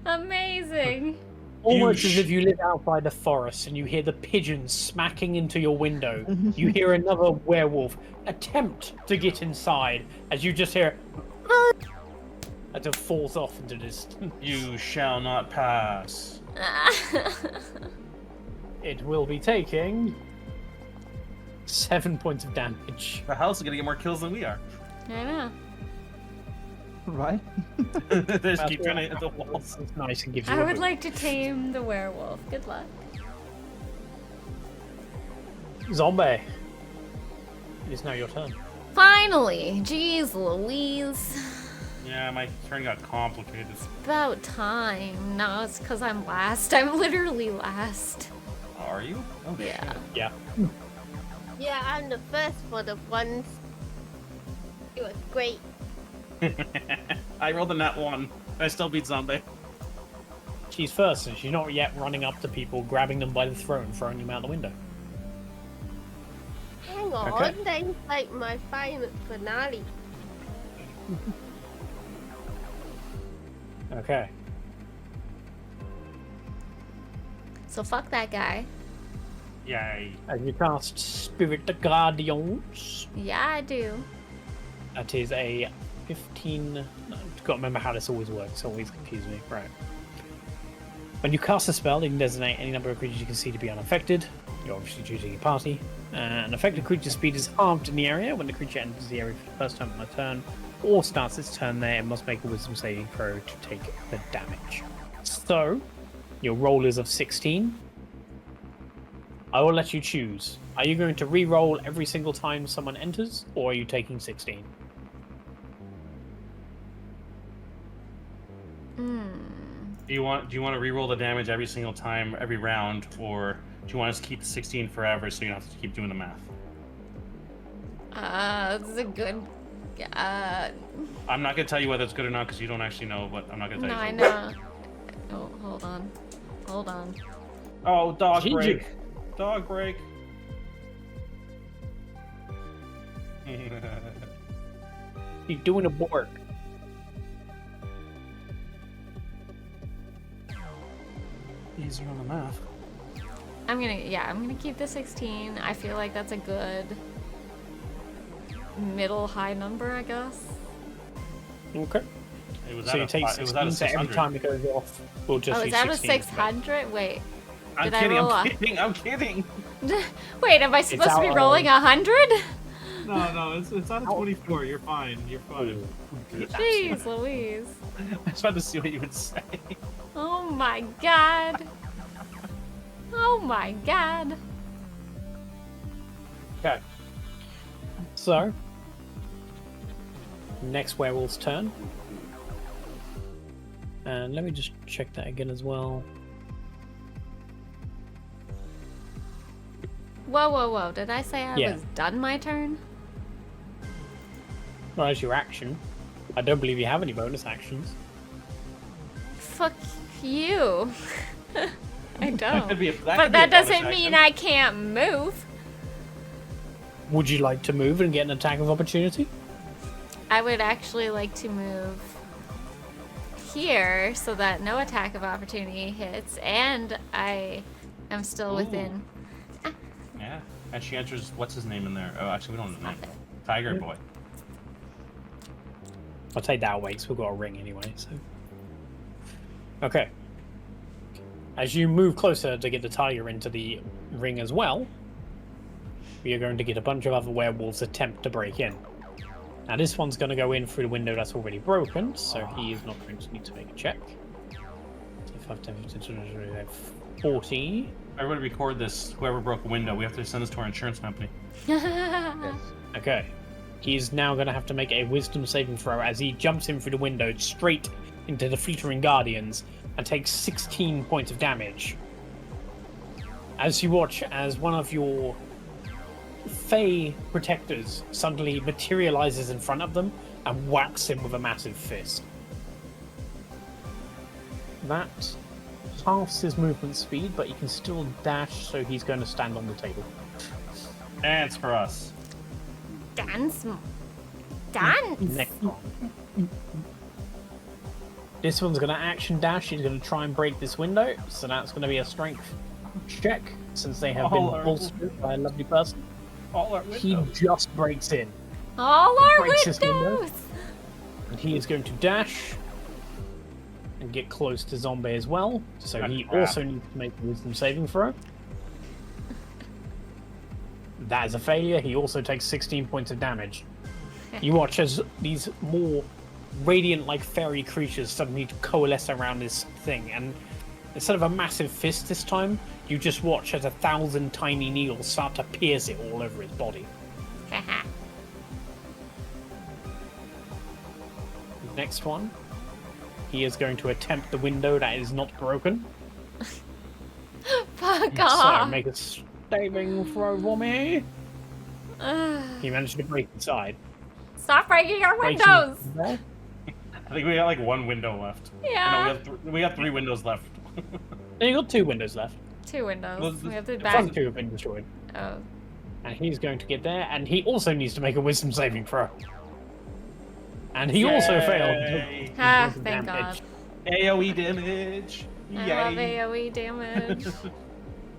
Amazing. Almost as if you live out by the forest and you hear the pigeons smacking into your window. You hear another werewolf attempt to get inside as you just hear as it falls off into distance. You shall not pass. It will be taking 7 points of damage. The house is gonna get more kills than we are. I know. Right? They just keep trying to hit the walls. It's nice and gives you I a would boost. like to tame the werewolf. Good luck. Zombae. It is now your turn. Finally! Jeez Louise. Yeah, my turn got complicated. About time. No, it's because I'm last. I'm literally last. Are you? Oh, Yeah. Yeah. Yeah, I'm the first for the ones. It was great. I rolled a nat 1. I still beat Zombae. She's first, and she's not yet running up to people, grabbing them by the throat and throwing them out the window. Hang on, Okay. that's like my final finale. Okay. So fuck that guy. Yay. As you cast Spirit the Guardians, Yeah, I do. that is a 15. No, I've got to remember how this always works. It always confuses me. Right. When you cast a spell, you can designate any number of creatures you can see to be unaffected. You're obviously choosing your party. An affected creature's speed is halved in the area. When the creature enters the area for the first time on a turn, or starts its turn there, it must make a wisdom saving throw to take the damage. So, your roll is of 16. I will let you choose. Are you going to re-roll every single time someone enters, or are you taking 16? Do you want to reroll the damage every single time, every round, or do you want us to keep 16 forever so you don't have to keep doing the math? This is a good. I'm not gonna tell you whether it's good or not because you don't actually know, but I'm not gonna tell No, you. I know. Oh, hold on. Hold on. Oh, dog GG. break. Dog break. You're doing a bork. Easier on the math. I'm gonna keep the 16. I feel like that's a good middle high number, I guess. Okay. It was So out you of take fi- it was out 16, of so every 600. time it goes off, we'll just Oh, use is that a 16 for that. 600? Wait. I'm Did I kidding. roll I'm a- kidding. I'm kidding. Wait, am I supposed to be rolling 100? No, it's out of 24. You're fine. You're fine. Jeez Louise. I was about to see what you would say. Oh my god. Oh my god. Okay. So, next werewolf's turn. And let me just check that again as well. Whoa. Did I say I Yeah. was done my turn? Well, as your action. I don't believe you have any bonus actions. Fuck you. I don't. Could be a- But could be a that bonus doesn't mean action. I can't move. Would you like to move and get an attack of opportunity? I would actually like to move here so that no attack of opportunity hits, and I am still Ooh. within. Yeah. And she enters. What's his name in there? Oh, actually, we don't know the name. Stop it. Tiger Boy. I'll take that away because we've got a ring anyway, so. Okay. As you move closer to get the tiger into the ring as well, we are going to get a bunch of other werewolves attempt to break in. Now this one's going to go in through the window that's already broken, so he is not going to need to make a check. 5, 10, 15, 20, 40. Everybody record this. Whoever broke a window, we have to send this to our insurance company. Yes. Okay. He's now going to have to make a wisdom saving throw as he jumps in through the window straight into the fleetering guardians and takes 16 points of damage. As you watch as one of your Fey protectors suddenly materializes in front of them and whacks him with a massive fist. That halves his movement speed, but he can still dash, so he's going to stand on the table. And it's for us. Dance. Dance. Next one. This one's going to action dash. He's going to try and break this window, so that's going to be a strength check, since they have been Oh, bolstered by a lovely person. All our He windows. just breaks in, All our breaks this window. windows. and he is going to dash and get close to Zombae as well, so he Crap. also needs to make a wisdom saving throw. That is a failure. He also takes 16 points of damage. You watch as these more radiant-like fairy creatures suddenly coalesce around this thing, and instead of a massive fist this time, you just watch as 1,000 tiny needles start to pierce it all over his body. Next one, he is going to attempt the window that is not broken. Fuck So off. make a saving throw for me. He managed to break inside. Stop breaking our Breaking windows! there. I think we got like one window left. Yeah. No, we got 3 windows left. And you got 2 windows left. 2 windows. Well, We have to it's back. Some 2 have been destroyed. Oh. And he's going to get there, and he also needs to make a wisdom saving throw. And he also failed. Yay. Ah, Wisdom thank damage. God. AoE damage. I love AoE damage.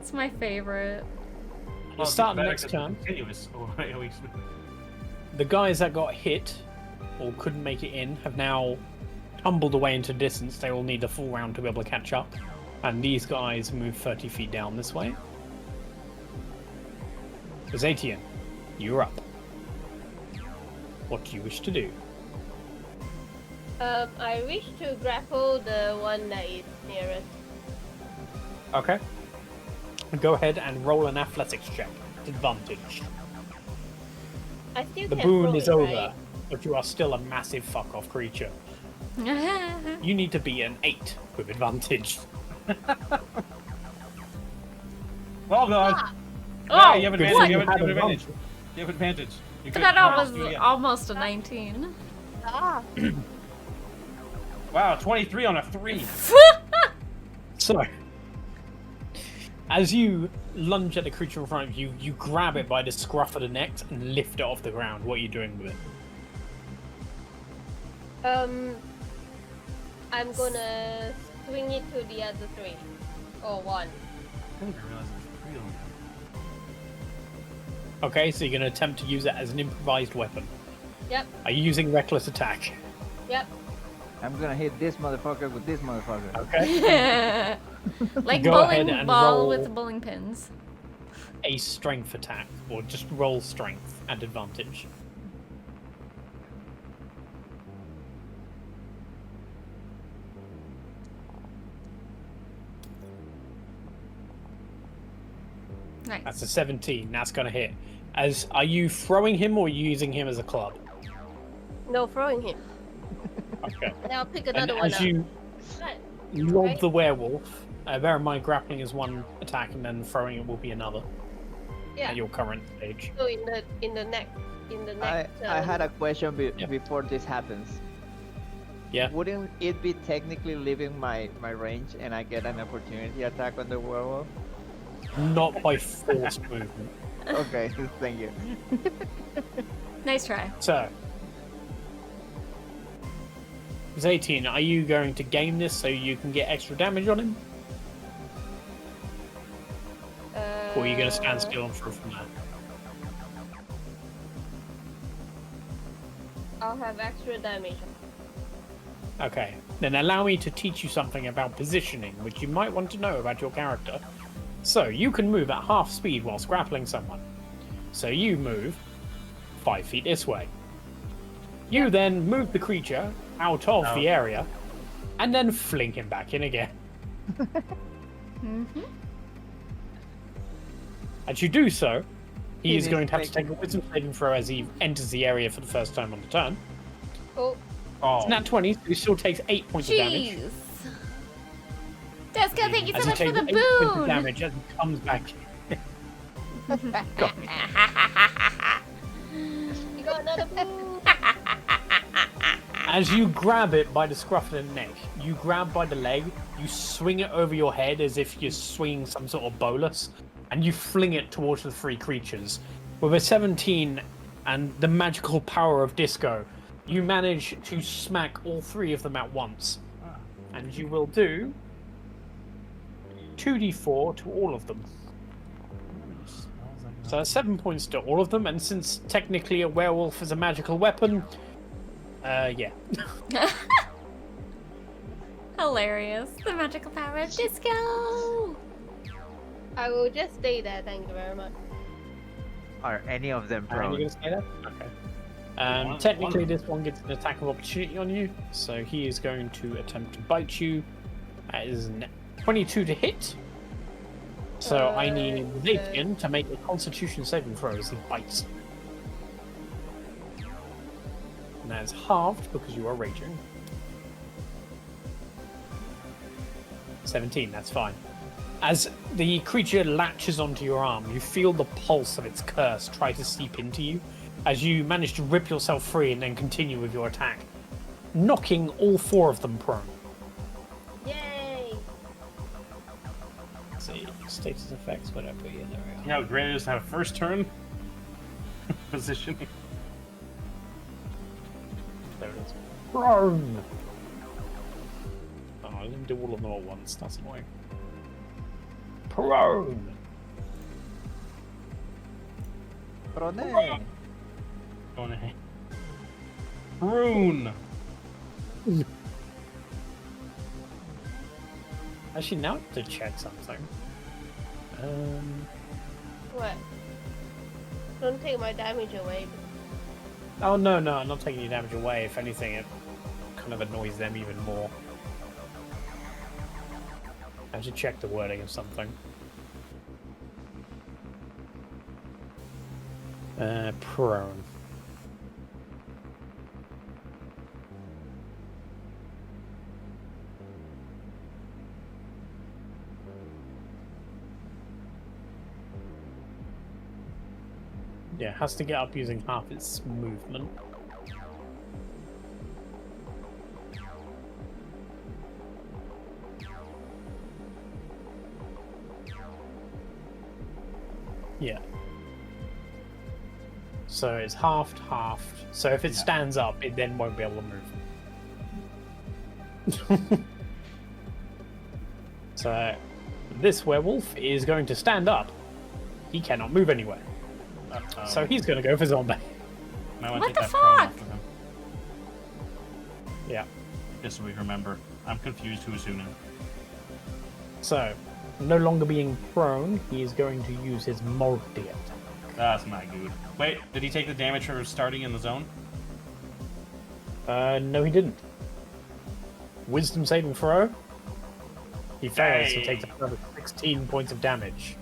It's my favorite. We'll start next turn. Continuous AoE. The guys that got hit or couldn't make it in have now tumbled away into distance. They will need a full round to be able to catch up. And these guys move 30 feet down this way. ZeTian, you're up. What do you wish to do? I wish to grapple the one that is nearest. Okay. Go ahead and roll an athletics check. Advantage. I still The can boon throw is it, over, right? but you are still a massive fuck-off creature. You need to be an 8 with advantage. Well done. Ah, Oh, you have Good advantage. what? thing You you have had advantage. You have advantage. You But could- that no, was do it again. almost a 19. ah. Wow, 23 on a 3. So, as you lunge at the creature in front of you, you grab it by the scruff of the neck and lift it off the ground. What are you doing with it? I'm gonna swing it to the other 3. Or 1. I didn't realize it was real. Okay, so you're going to attempt to use it as an improvised weapon. Yep, Are you using reckless attack? yep. I'm gonna hit this motherfucker with this motherfucker. Okay. Like Go ahead bowling and ball roll. with the bowling pins. A strength attack, or just roll strength at advantage. Nice. That's a 17. That's going to hit. Are you throwing him or are you using him as a club? No, throwing him. Okay. And I'll pick And another one as up. you Right. lob Right. the werewolf, bear in mind grappling is one attack and then throwing it will be another Yeah. at your current stage. So in the next I had a question Yeah. before this happens. Yeah. Wouldn't it be technically leaving my range and I get an opportunity attack on the werewolf? Not by forced movement. Okay, thank you. Nice try. So, ZeTian, are you going to game this so you can get extra damage on him? Or are you going to stand still and throw from there? I'll have extra damage. Okay, then allow me to teach you something about positioning, which you might want to know about your character. So, you can move at half speed whilst grappling someone. So you move 5 feet this way. You then move the creature out of the area, and then fling him back in again. Mm-hmm. As you do so, he is He going needs to have to to take a wisdom saving throw as he enters the area for the first time on the turn. Oh, Oh, It's nat 20, so he still takes 8 points of damage. Jeez. Deska, thank you As so he much for takes the 8 points of boon. damage as he comes back. you got another boon. As you grab it by the scruff of the neck, you grab by the leg, you swing it over your head as if you're swinging some sort of bolus, and you fling it towards the 3 creatures. With a 17 and the magical power of disco, you manage to smack all 3 of them at once. And you will do 2d4 to all of them. So that's 7 points to all of them, and since technically a werewolf is a magical weapon, yeah. Hilarious. The magical power of disco. I will just stay there, thank you very much. Are any of them Are you prone? going to say that? Okay. One- Technically, one- this one gets an attack of opportunity on you, so he is going to attempt to bite you. That is 22 to hit. So I need ZeTian to make a Constitution saving throw as he bites. And that is halved because you are raging. 17, that's fine. As the creature latches onto your arm, you feel the pulse of its curse try to seep into you, as you manage to rip yourself free and then continue with your attack, knocking all 4 of them prone. Yay! Let's see, status effects, whatever. Yeah, there we are. You know how great it is to have first turn positioning. There it is. Prone! Oh, I didn't do all of them at once. That's annoying. Prone! Prone. Going ahead. Prune. Actually, now I have to check something. What? Don't take my damage away. Oh, no, I'm not taking any damage away. If anything, it kind of annoys them even more. I should check the wording of something. Prone. Yeah, has to get up using half its movement. Yeah. So it's halved. So if it stands up, it then won't be able to move. So this werewolf is going to stand up. He cannot move anywhere. So he's going to go for Zombae. What the fuck? Yeah. Just so we remember. I'm confused who's who now. So, no longer being prone, he is going to use his multi attack. That's not good. Wait, did he take the damage for starting in the zone? No, he didn't. Wisdom saving throw. He fails, so Hey. takes a further 16 points of damage.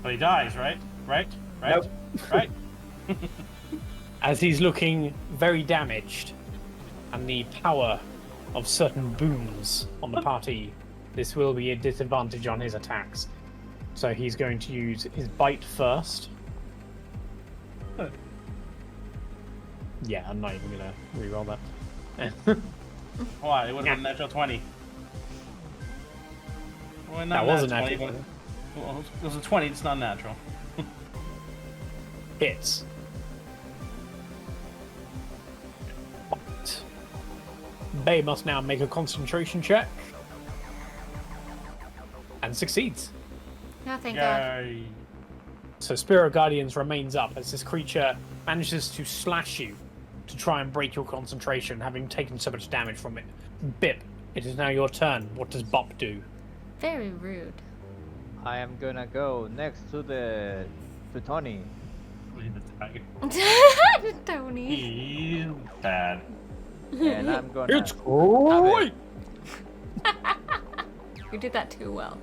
But he dies, right? Right? Nope. Right? As he's looking very damaged, and the power of certain boons on the party, this will be a disadvantage on his attacks. So he's going to use his bite first. Yeah, I'm not even gonna reroll that. Why? It would have been natural 20. Well, That wasn't nat natural. 20, well, it was a 20, it's not natural. Hits. Bay must now make a concentration check. And succeeds. No, thank God. Yay. So Spirit Guardians remains up as this creature manages to slash you to try and break your concentration, having taken so much damage from it. Bip, it is now your turn. What does Bop do? Very rude. I am gonna go next to Tony. Leave the tiger. Tony. He's bad. And I'm gonna It's great! You did that too well.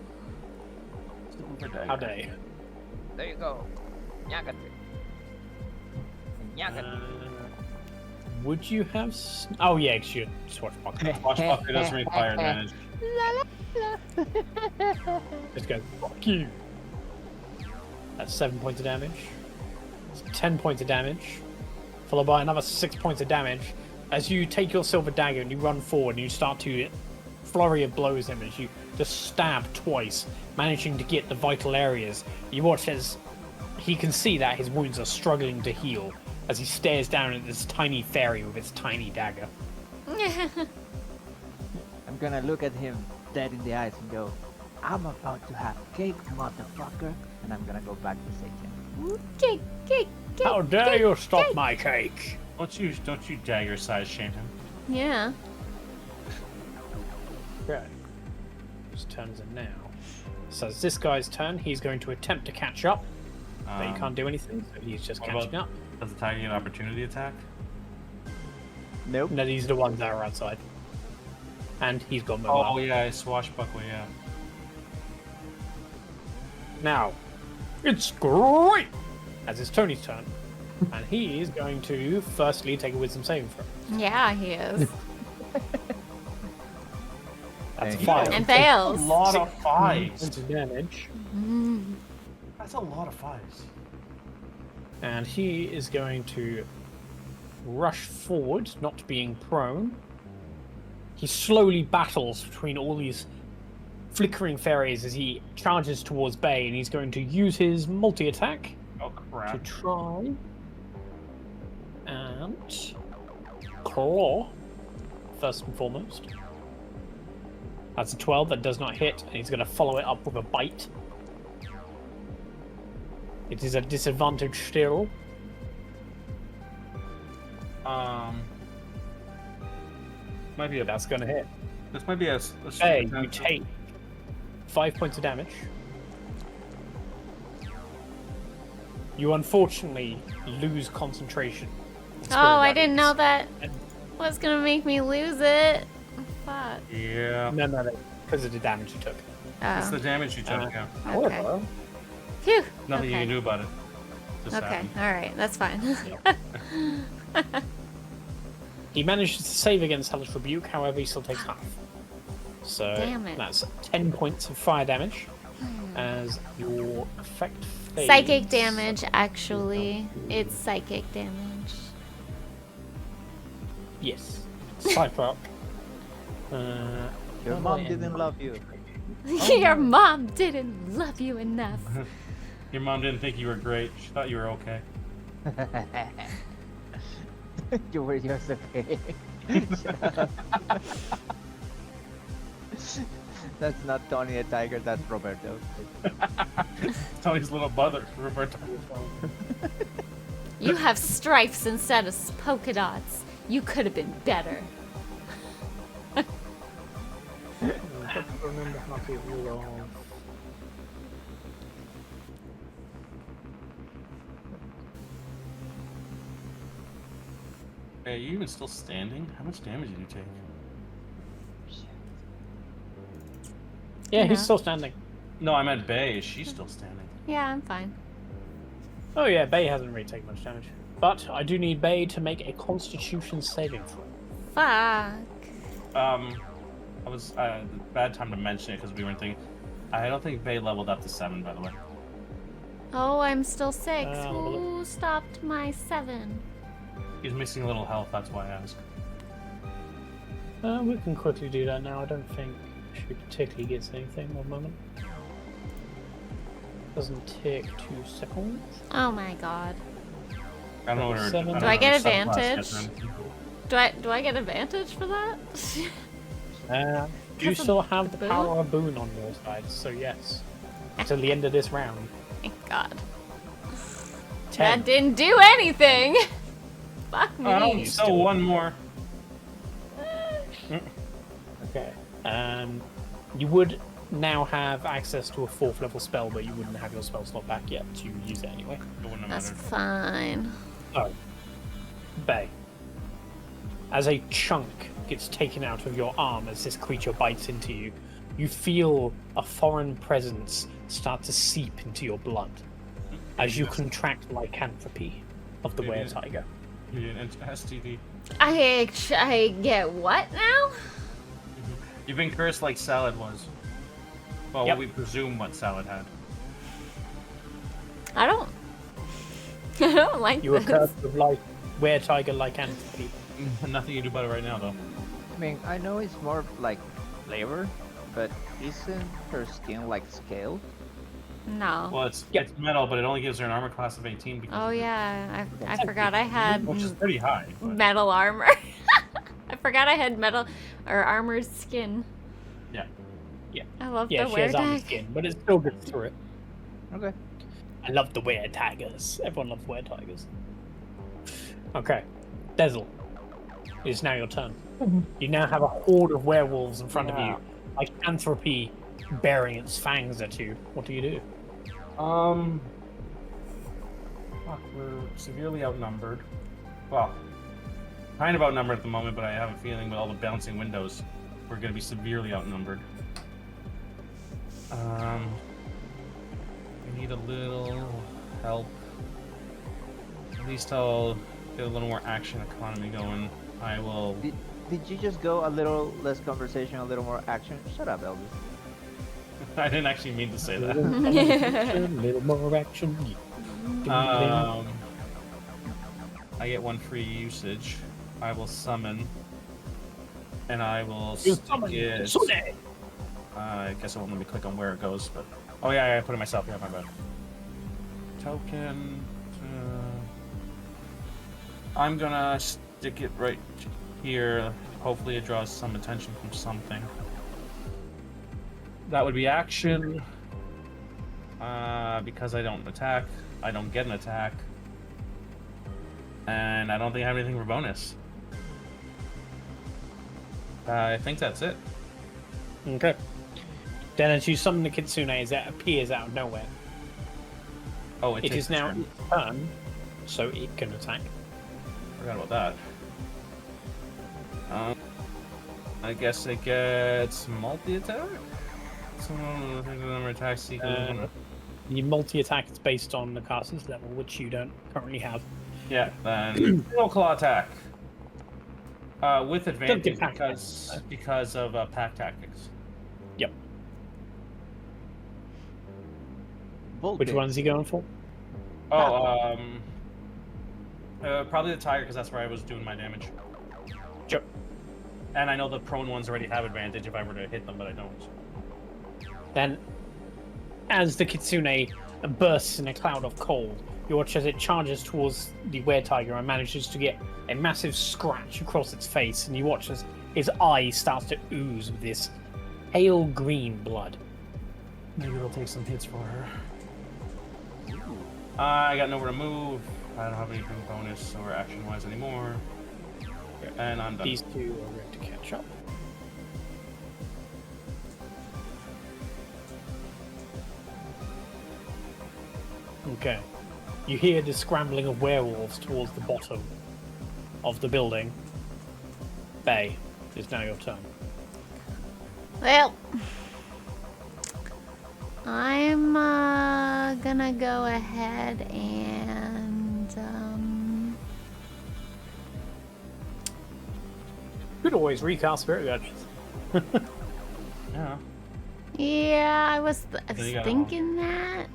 How dare you? There you go. Nyakate. Nyakate. Would you have... Oh yeah, it's your swashbuckler. Swashbuckler doesn't require advantage. Just go, fuck you. That's 7 points of damage. That's 10 points of damage. Followed by another 6 points of damage. As you take your silver dagger and you run forward and you start to flurry of blows him as you just stab twice, managing to get the vital areas. You watch as he can see that his wounds are struggling to heal as he stares down at this tiny fairy with its tiny dagger. I'm gonna look at him dead in the eyes and go, I'm about to have cake, motherfucker. And I'm gonna go back to ZeTian. Cake, cake, cake. How dare you stop my cake? Don't you dagger size shame him. Yeah. Okay. Whose turn is it now? So it's this guy's turn. He's going to attempt to catch up, but he can't do anything, so he's just what catching about- up. Does the tiger get an opportunity attack? Nope. No, these are the ones that are outside. And he's got mobile. Oh yeah, swashbuckler, yeah. Now, it's great! As it's Tony's turn. And he is going to firstly take a wisdom saving throw. Yeah, he is. That's a And 5. And That's fails. a lot of 5s. Points of damage. Mm. That's a lot of 5s. And he is going to rush forward, not being prone. He slowly battles between all these flickering fairies as he charges towards Bay, and he's going to use his multi-attack Oh to crap. try and claw, first and foremost. That's a 12, that does not hit, and he's going to follow it up with a bite. It is a disadvantage still. Might be a. That's going to hit. This might be a. Hey, you take 5 points of damage. You unfortunately lose concentration. Oh, I didn't know that was gonna make me lose it. Fuck. Yeah. No, because of the damage you took. It's the Oh. damage you took. Yeah. However, Phew. Nothing you Okay. can do about it. Just Okay. happened. All right. That's fine. he manages to save against Hellish Rebuke, however, he still takes half. So Damn it. that's 10 points of fire damage as your effect fades. Psychic damage, actually. It's psychic damage. Yes. Cypher up. Your mom didn't love you. Your mom didn't love you enough. Your mom didn't think you were great. She thought you were okay. You were just okay. That's not Tony a tiger, that's Roberto. Tony's little brother, Roberto. You have stripes instead of polka dots. You could have been better. Remember how to roll. Hey, are you even still standing? How much damage did you take? Yeah, he's Yeah. still standing. No, I meant Bay. Is she still standing? Yeah, I'm fine. Oh yeah, Bay hasn't really taken much damage. But I do need Bay to make a Constitution saving throw. Fuck. I was bad time to mention it because we weren't thinking. I don't think Bay leveled up to 7, by the way. Oh, I'm still 6. I'll have a Who stopped my 7? He's missing a little health. That's why I asked. We can quickly do that now. I don't think she particularly gets anything at the moment. Doesn't take 2 seconds. Oh my god. I don't know what her. Seven. don't Do know I get what her subclass advantage? gets or anything. Do I get advantage for that? You Because of still have the boon? power of boon on your side, so yes. Until the end of this round. Thank god. 10. That didn't do anything. Fuck me. Oh, so one more. Okay. You would now have access to a 4th level spell, but you wouldn't have your spell slot back yet to use it anyway. It wouldn't have That's mattered. fine. Oh. Bay. As a chunk gets taken out of your arm as this creature bites into you, you feel a foreign presence start to seep into your blood as you contract lycanthropy of the Maybe- were-tiger. You didn't STD. I get what now? You've been cursed like Salad was. Well, Yep. what we presume what Salad had. I don't. I don't like You were this. cursed with like were-tiger lycanthropy. Nothing you can do about it right now, though. I mean, I know it's more like flavor, but isn't her skin like scale? No. Well, it's Yep. it's metal, but it only gives her an armor class of 18. Because Oh yeah, I forgot I had which is pretty high. But metal armor. I forgot I had metal or armored skin. yeah. I love Yeah, the she has armor were-tag. skin, but it still gets through it. Okay. I love the were-tigers. Everyone loves were-tigers. Okay. Dessel. It's now your turn. You now have a horde of werewolves in front of you. Lycanthropy bearing its fangs at you. What do you do? Fuck, we're severely outnumbered. Well, kind of outnumbered at the moment, but I have a feeling with all the bouncing windows, we're going to be severely outnumbered. We need a little help. At least I'll get a little more action economy going. I will. Did you just go a little less conversation, a little more action? Shut up, Elvis. I didn't actually mean to say that. Little more action. I get 1 free usage. I will summon. And I will You stick summon it. Zombae. I guess it won't let me click on where it goes, but... Oh yeah, I put it myself. Yeah, my bad. Token... I'm gonna stick it right here. Hopefully it draws some attention from something. That would be action. Because I don't attack, I don't get an attack. And I don't think I have anything for bonus. I think that's it. Okay. Then as you summon the Kitsune as it appears out of nowhere, Oh, it takes is now turn. its turn, so it can attack. Forgot about that. I guess it gets multi-attack? Someone with a number of attacks equals... The multi-attack is based on the caster's level, which you don't currently have. Yeah, then no claw attack. With advantage pack because of pack tactics. Yep. Voltage. Which one is he going for? Oh, probably the tiger because that's where I was doing my damage. Sure. And I know the prone ones already have advantage if I were to hit them, but I don't. Then, as the Kitsune bursts in a cloud of coal, you watch as it charges towards the were-tiger and manages to get a massive scratch across its face, and you watch as his eye starts to ooze with this pale green blood. Maybe we'll take some hits for her. I got nowhere to move. I don't have anything bonus or action-wise anymore. And I'm done. These two are ready to catch up. Okay. You hear the scrambling of werewolves towards the bottom of the building. Bay, it's now your turn. Well, I'm gonna go ahead and Could always recast Spirit Guardians. Yeah. yeah, I was you got thinking that.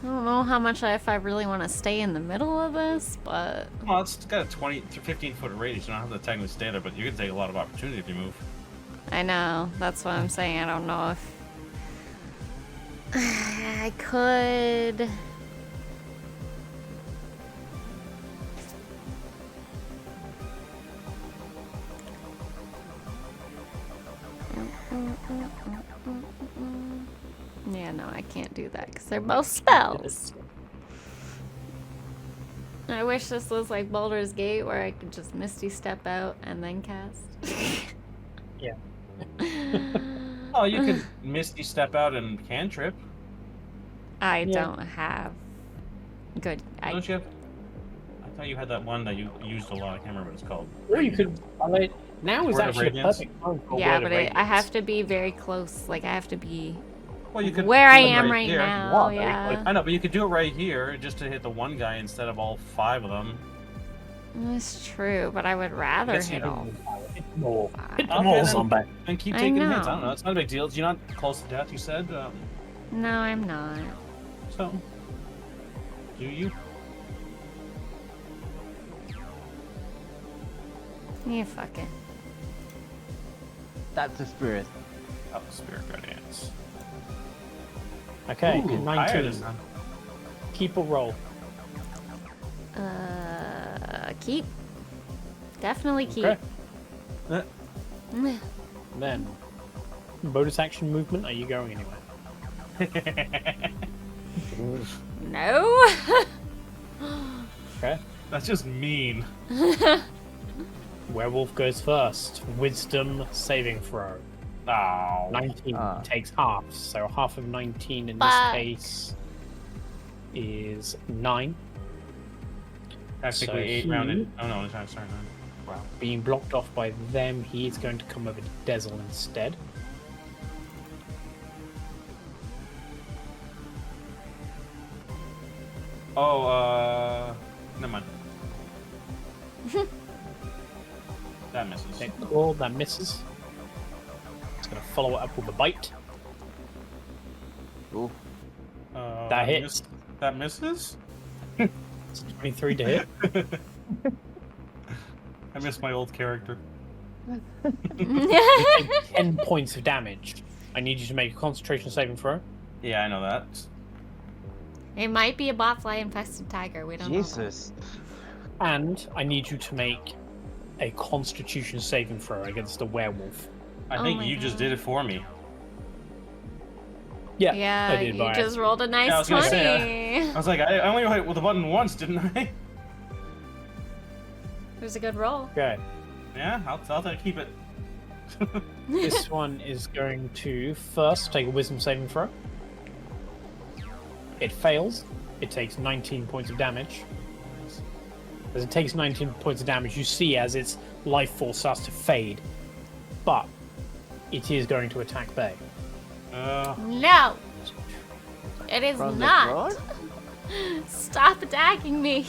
I don't know how much if I really want to stay in the middle of this, but Well, it's got a 20 to 15-foot radius. You don't have to technically stay there, but you can take a lot of opportunity if you move. I know. That's what I'm saying. I don't know if I could. Yeah, no, I can't do that because they're both spells. I wish this was like Baldur's Gate where I could just Misty Step out and then cast. Yeah. Oh, you can Misty Step out and cantrip. I Yeah. don't have good. Don't you have? I thought you had that one that you used a lot. I can't remember what it's called. Or you could. Now is Word of actually a Radiance? perfect time for Yeah, Word of but I Radiance. have to be very close. Like I have to be Well, you could where I do it am right here. now. want, Yeah, I know, but you could do it right here just to hit the one guy instead of all 5 of them. that's true. But I would rather Guess you hit all. Hit more. Hit Okay, more, then- Zombae. And keep I taking hits. I know. don't know. It's not a big deal. You're not close to death, you said. No, I'm not. So, do you? Yeah, fuck it. That's the spirit. Oh, Spirit Guardians. Okay, Ooh, higher this 19. time. Keep or roll. Keep. Definitely keep. Okay. Then, bonus action movement. Are you going anywhere? No. Okay. That's just mean. Werewolf goes first. Wisdom saving throw. Oh. 19 Ah. takes half, so half of 19 in this Fuck. case is 9. Technically So 8 he- rounded. Oh no, sorry, 9. Wow. Being blocked off by them, he is going to come over to Dessel instead. Oh, never mind. That misses. Okay, cool, that misses. It's gonna follow it up with a bite. Ooh. That hits. That misses? It's 23 to hit. I miss my old character. You take 10 points of damage. I need you to make a concentration saving throw. Yeah, I know that. It might be a botfly infested tiger. We don't know. Jesus. And I need you to make a constitution saving throw against a werewolf. I Oh think my you just God. did it for me. Yeah, Yeah, I did you by just accident. rolled a nice Yeah, I was 20. gonna say, I was like, I only hit with the button once, didn't I? It was a good roll. Okay. Yeah, I'll keep it. This one is going to first take a wisdom saving throw. It fails. It takes 19 points of damage. As it takes 19 points of damage, you see as its life force starts to fade. But it is going to attack Bay. No! It is From the not! floor? Stop attacking me!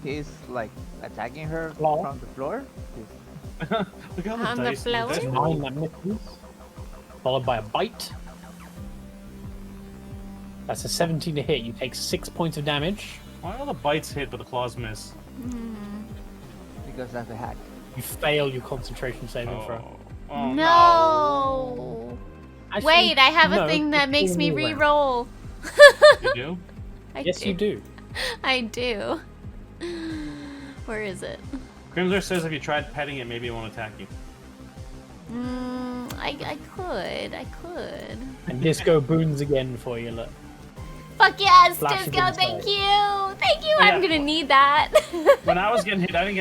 He's like attacking her Claw. from the floor. Look how On the dice, floor? dice 9 roll. that misses. Followed by a bite. That's a 17 to hit. You take 6 points of damage. Why all the bites hit but the claws miss? Because that's a hack. You fail your concentration saving throw. Oh, No! Actually, Wait, I have a no, thing that it's makes all me around. re-roll. You do? Yes, you do. I do. Where is it? Grimzer says if you tried petting it, maybe it won't attack you. I could. And Disco boons again for you, look. Fuck yes, Flash Disco, of thank insight. you! Thank you, Yeah. I'm gonna need that. When I was getting hit, I didn't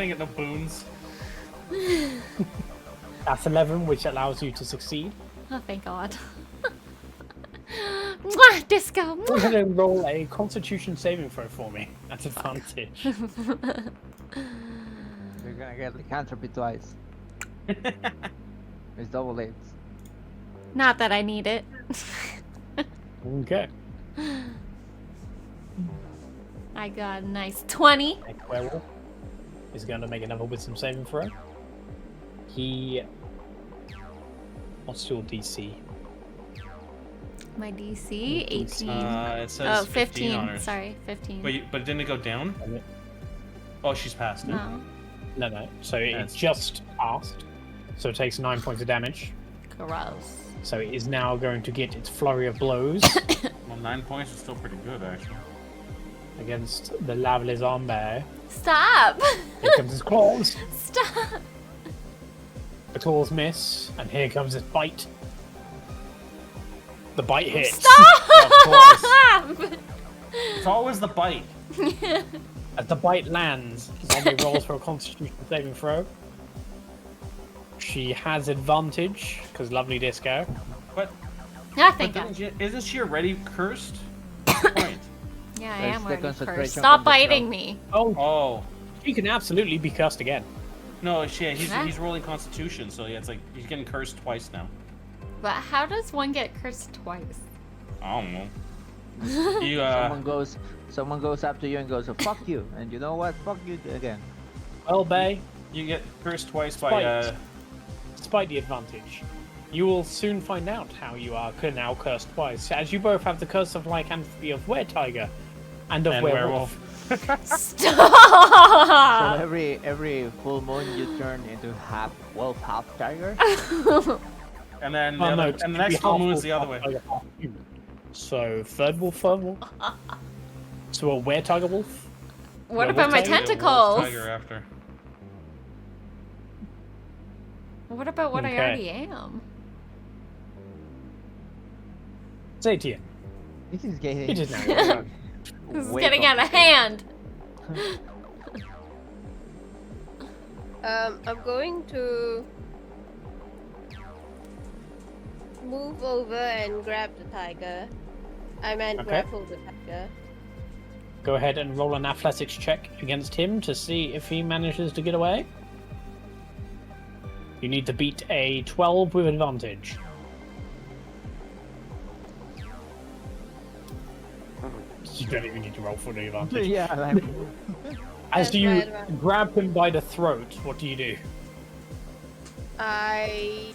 get no boons. That's 11, which allows you to succeed. Oh, thank God. Mwah, Disco! Go Mwah. ahead and roll a constitution saving throw for me. That's advantage. You're gonna get lycanthropy twice. It's double eights. Not that I need it. Okay. I got a nice 20. Next werewolf is going to make another wisdom saving throw. What's your DC? My DC, 18. It says Oh, 15 on 15. hers. Sorry, 15. Wait, but didn't it go down? Oh, she's passed it. No. No. So it Yes. just passed. So it takes 9 points of damage. Gross. So it is now going to get its flurry of blows Well, 9 points is still pretty good, actually. against the lovely Zombae. Stop! Here comes his claws. Stop! The claws miss, and here comes his bite. The bite hits. Stop! It's always the bite. As the bite lands, Zombie rolls for a constitution saving throw. She has advantage, because lovely Disco. But, Ah, thank but God. isn't she already cursed? Point. Yeah, I There's am the already concentration cursed. from Stop the biting spell. me. Oh, Oh. she can absolutely be cursed again. No, shit, Huh? he's rolling Constitution, so yeah, it's like he's getting cursed twice now. But how does one get cursed twice? I don't know. You, Someone goes up to you and goes, oh, "Fuck you," and you know what? Fuck you again. Well, Bay, you get cursed twice by, despite the advantage, you will soon find out how you are now cursed twice, as you both have the curse of lycanthropy of were-tiger and of and werewolf. So Stop! every full moon you turn into half wolf, half tiger. And then Oh, no, and the next full moon's the other way. half human. So third wolf, third wolf. So a were-tiger wolf. What Werewolf about my tiger? Wolf tentacles? tiger after. What about what I Okay. already am? ZeTian. This is getting. It is now. This is way getting out of complicated. hand. I'm going to move over and grab the tiger. I meant Okay. grapple the tiger. Go ahead and roll an athletics check against him to see if he manages to get away. You need to beat a 12 with advantage. You don't even need to roll for the advantage. Yeah, like, As That's you my advice. grab him by the throat, what do you do? I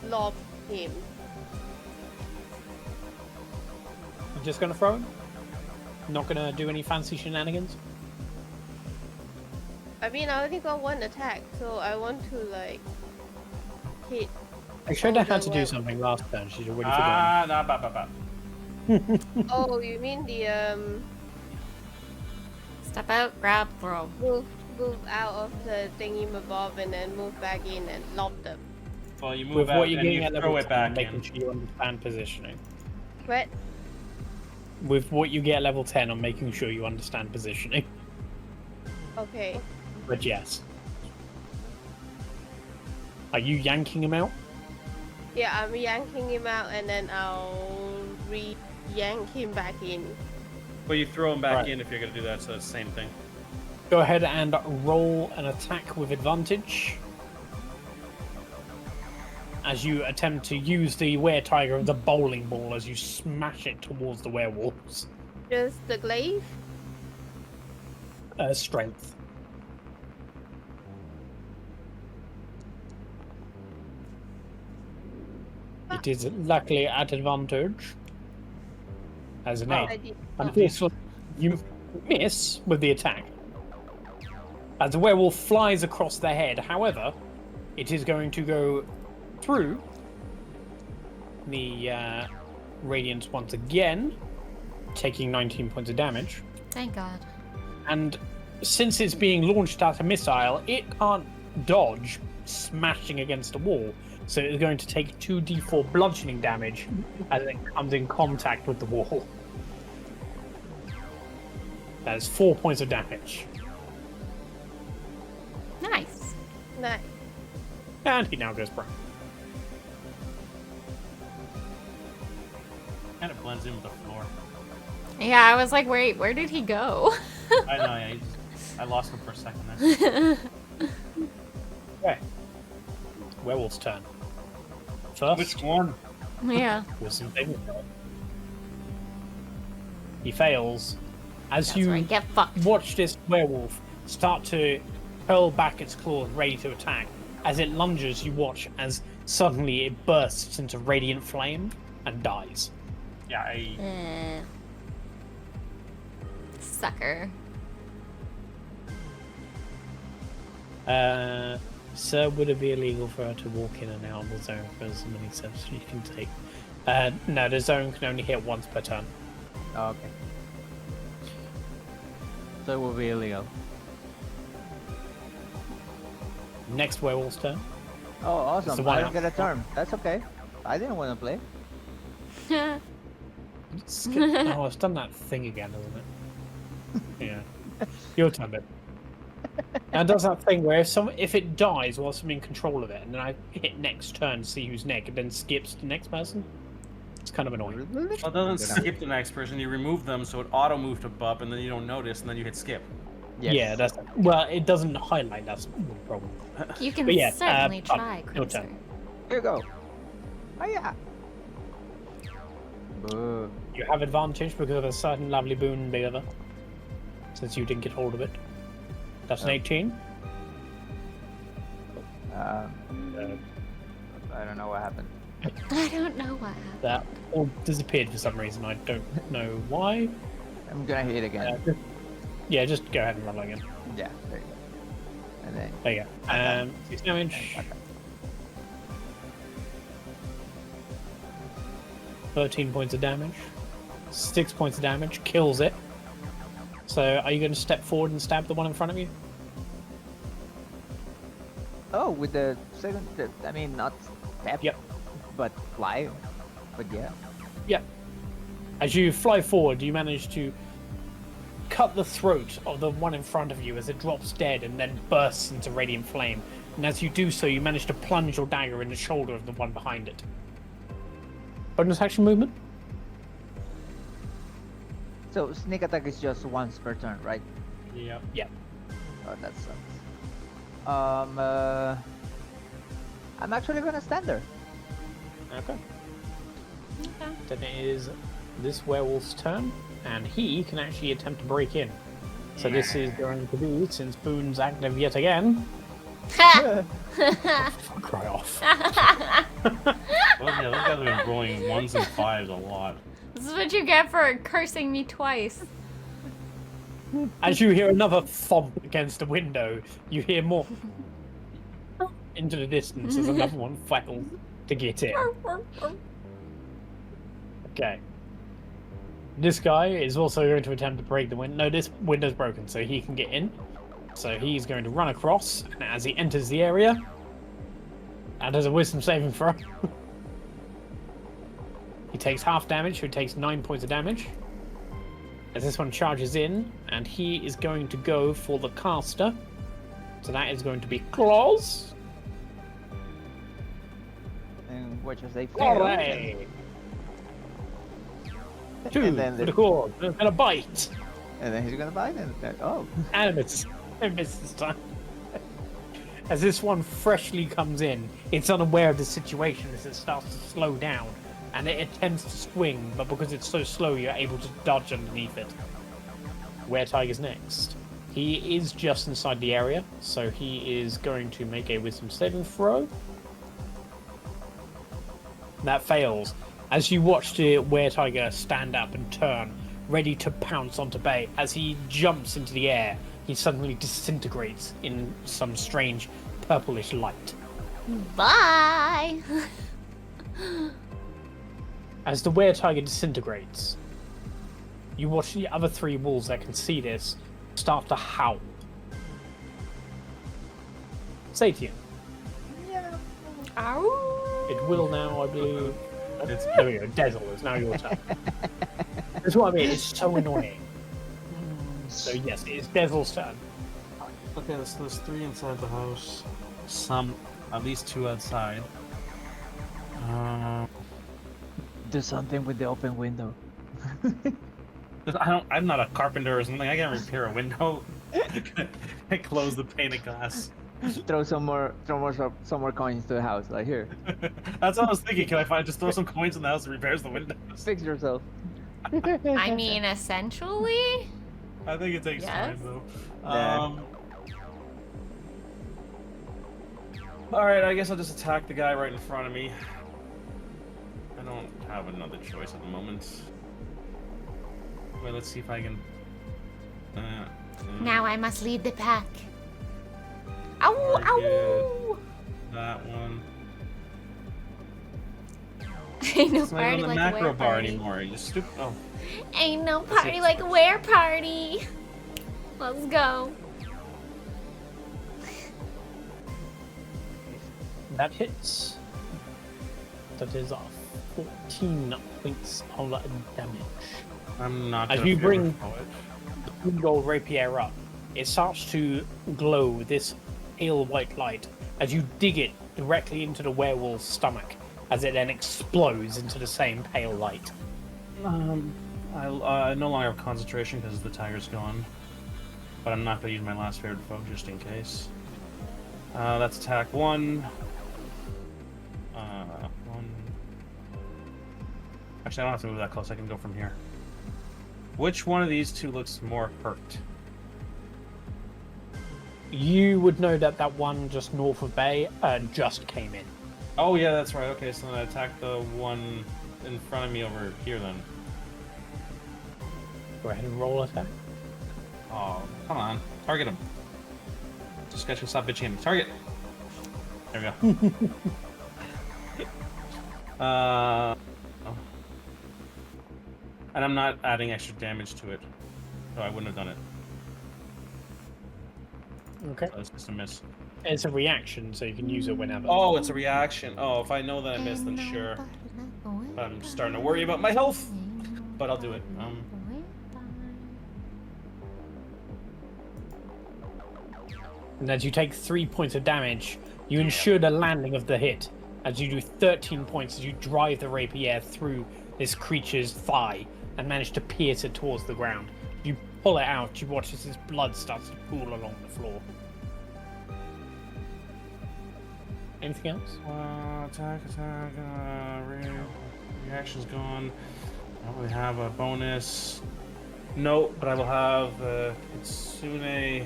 lob him. You just gonna throw him? Not gonna do any fancy shenanigans? I mean, I only got one attack, so I want to like hit. I showed her Oh, how the to do web. something last turn. She's already forgotten. Nah, ba. Oh, you mean the Step out, grab, throw. move out of the thingy-mabob and then move back in and lob them. Well, you move With out what you're and getting you at throw level it 10, back making in. sure you understand positioning. What? With what you get at level 10 on making sure you understand positioning. Okay. But yes. Are you yanking him out? Yeah, I'm yanking him out and then I'll re-yank him back in. Well, you throw him back Right. in if you're gonna do that, so it's the same thing. Go ahead and roll an attack with advantage. As you attempt to use the were-tiger as a bowling ball as you smash it towards the werewolves. Just the glaive? Strength. It is luckily at advantage. As an I 8. did. Unfortunately, you miss with the attack. As the werewolf flies across their head, however, it is going to go through the radiance once again, taking 19 points of damage. Thank God. And since it's being launched at a missile, it can't dodge smashing against a wall. So it's going to take 2d4 bludgeoning damage as it comes in contact with the wall. That is 4 points of damage. Nice. Nice. And he now goes prone. Kind of blends in with the floor. Yeah, I was like, wait, where did he go? I know, yeah. I lost him for a second there. Okay. Werewolf's turn. First, Which one? Yeah. Wisdom saving throw. He fails. As That's you right. Get fucked. watch this werewolf start to hurl back its claws, ready to attack. As it lunges, you watch as suddenly it bursts into radiant flame and dies. Yeah, Sucker. Sir, would it be illegal for her to walk in and out of the zone for as many steps she can take? No, the zone can only hit once per turn. Oh, okay. So it will be illegal. Next werewolf's turn. Oh, It's the awesome. one I out. don't get a turn. That's okay. I didn't want to play. Oh, it's done that thing again, hasn't it? Yeah. Your turn, then. Now it does that thing where if it dies whilst I'm in control of it, and then I hit next turn to see who's next, and then skips to the next person. It's kind of annoying. well, it doesn't skip the next person. You remove them, so it auto moved to Bub, and then you don't notice, and then you hit skip. Yes. Yeah, that's well. It doesn't highlight. That's the problem. You can But yeah, certainly Bub, try, your Cruiser. turn. Here you go. Oh yeah. Boo. You have advantage because of a certain lovely boon bearer, since you didn't get hold of it. That's an Oh. 18. I don't know what happened. I don't know what happened. That all disappeared for some reason. I don't know why. I'm gonna hit again. Yeah, just go ahead and roll again. Yeah, there you go. And then There you go. 6 damage. 13 points of damage. 6 points of damage. Kills it. So, are you going to step forward and stab the one in front of you? oh, with the second, I mean not step, Yep. but fly. But yeah. Yep. As you fly forward, you manage to cut the throat of the one in front of you as it drops dead and then bursts into radiant flame. And as you do so, you manage to plunge your dagger in the shoulder of the one behind it. Bonus action movement? So sneak attack is just once per turn, right? Yep. Yeah. Oh, that sucks. I'm actually gonna stand there. Okay. Then it is this werewolf's turn, and he can actually attempt to break in. So this is going to be, since Boone's active yet again. Cry off. Well, yeah, those guys have been rolling 1s and 5s a lot. This is what you get for cursing me twice. As you hear another thump against the window, you hear more into the distance as another one fails to get in. Okay. This guy is also going to attempt to break the window. No, this window's broken, so he can get in. So he's going to run across, and as he enters the area, and does a wisdom saving throw. He takes half damage, so he takes 9 points of damage. As this one charges in, and he is going to go for the caster. So that is going to be Claws. And which is a fail. Alright. 2 And then for the core. And a bite. And then he's gonna bite and oh. And it misses. It misses this time. As this one freshly comes in, it's unaware of the situation as it starts to slow down. And it attempts to swing, but because it's so slow, you're able to dodge underneath it. Where Tiger's next? He is just inside the area, so he is going to make a wisdom saving throw. That fails. As you watch the Were Tiger stand up and turn, ready to pounce onto Bay, as he jumps into the air, he suddenly disintegrates in some strange purplish light. Bye. As the Were Tiger disintegrates, you watch the other 3 wolves that can see this start to howl. ZeTian. Ow. It will now, I believe. It's- There we go. Dessel, it's now your turn. That's what I mean. It's so annoying. So yes, it is Dessel's turn. Okay, so there's 3 inside the house. At least 2 outside. Do something with the open window. I'm not a carpenter or something. I can't repair a window. I close the pane of glass. throw some more coins to the house. Like here, That's what I was thinking. Can I just throw some coins in the house that repairs the windows? fix yourself. I mean, essentially. I think it takes Yes. time though. Yeah. Alright, I guess I'll just attack the guy right in front of me. I don't have another choice at the moment. Wait, let's see if I can... Now I must lead the pack. Ow! Ow! That one. Ain't no It's not party even the like a macro were bar party. anymore. You stupid. Oh. Ain't no That's party it. like a were party. Let's go. That hits. That is off 14 points of damage. I'm not As gonna you be able to bring throw it. the gold rapier up, it starts to glow with this pale white light as you dig it directly into the werewolf's stomach, as it then explodes into the same pale light. I no longer have concentration because the tiger's gone. But I'm not going to use my last favorite foe just in case. That's attack 1. 1. Actually, I don't have to move that close. I can go from here. Which one of these 2 looks more hurt? You would know that that one just north of Bay just came in. Oh, yeah, that's right. Okay, so then I attack the one in front of me over here then. Go ahead and roll attack. Oh, come on. Target him. This guy should stop bitching at me. Target! There we go. Oh. And I'm not adding extra damage to it. So I wouldn't have done it. Okay. So it's just a miss. It's a reaction, so you can use it whenever. Oh, it's a reaction. Oh, if I know that I missed, then sure. I'm starting to worry about my health. But I'll do it. And as you take 3 points of damage, you ensure the landing of the hit. As you do 13 points as you drive the rapier through this creature's thigh and manage to pierce it towards the ground. You pull it out, you watch as his blood starts to pool along the floor. Anything else? Attack, reaction's gone. I don't really have a bonus. No, but I will have Kitsune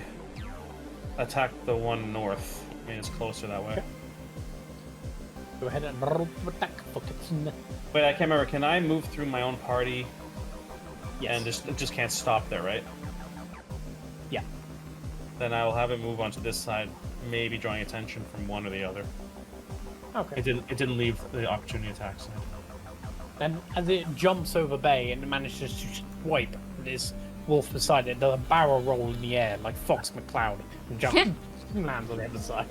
attack the one north. I mean, it's closer that way. Go ahead and roll to attack for Kitsune. Wait, I can't remember. Can I move through my own party? Yes. And just can't stop there, right? Yeah. Then I will have it move onto this side, maybe drawing attention from one or the other. Okay. It didn't leave the opportunity attack side. And as it jumps over Bay and manages to swipe this wolf beside it, does a barrel roll in the air like Fox McCloud and jumps and lands on the other side.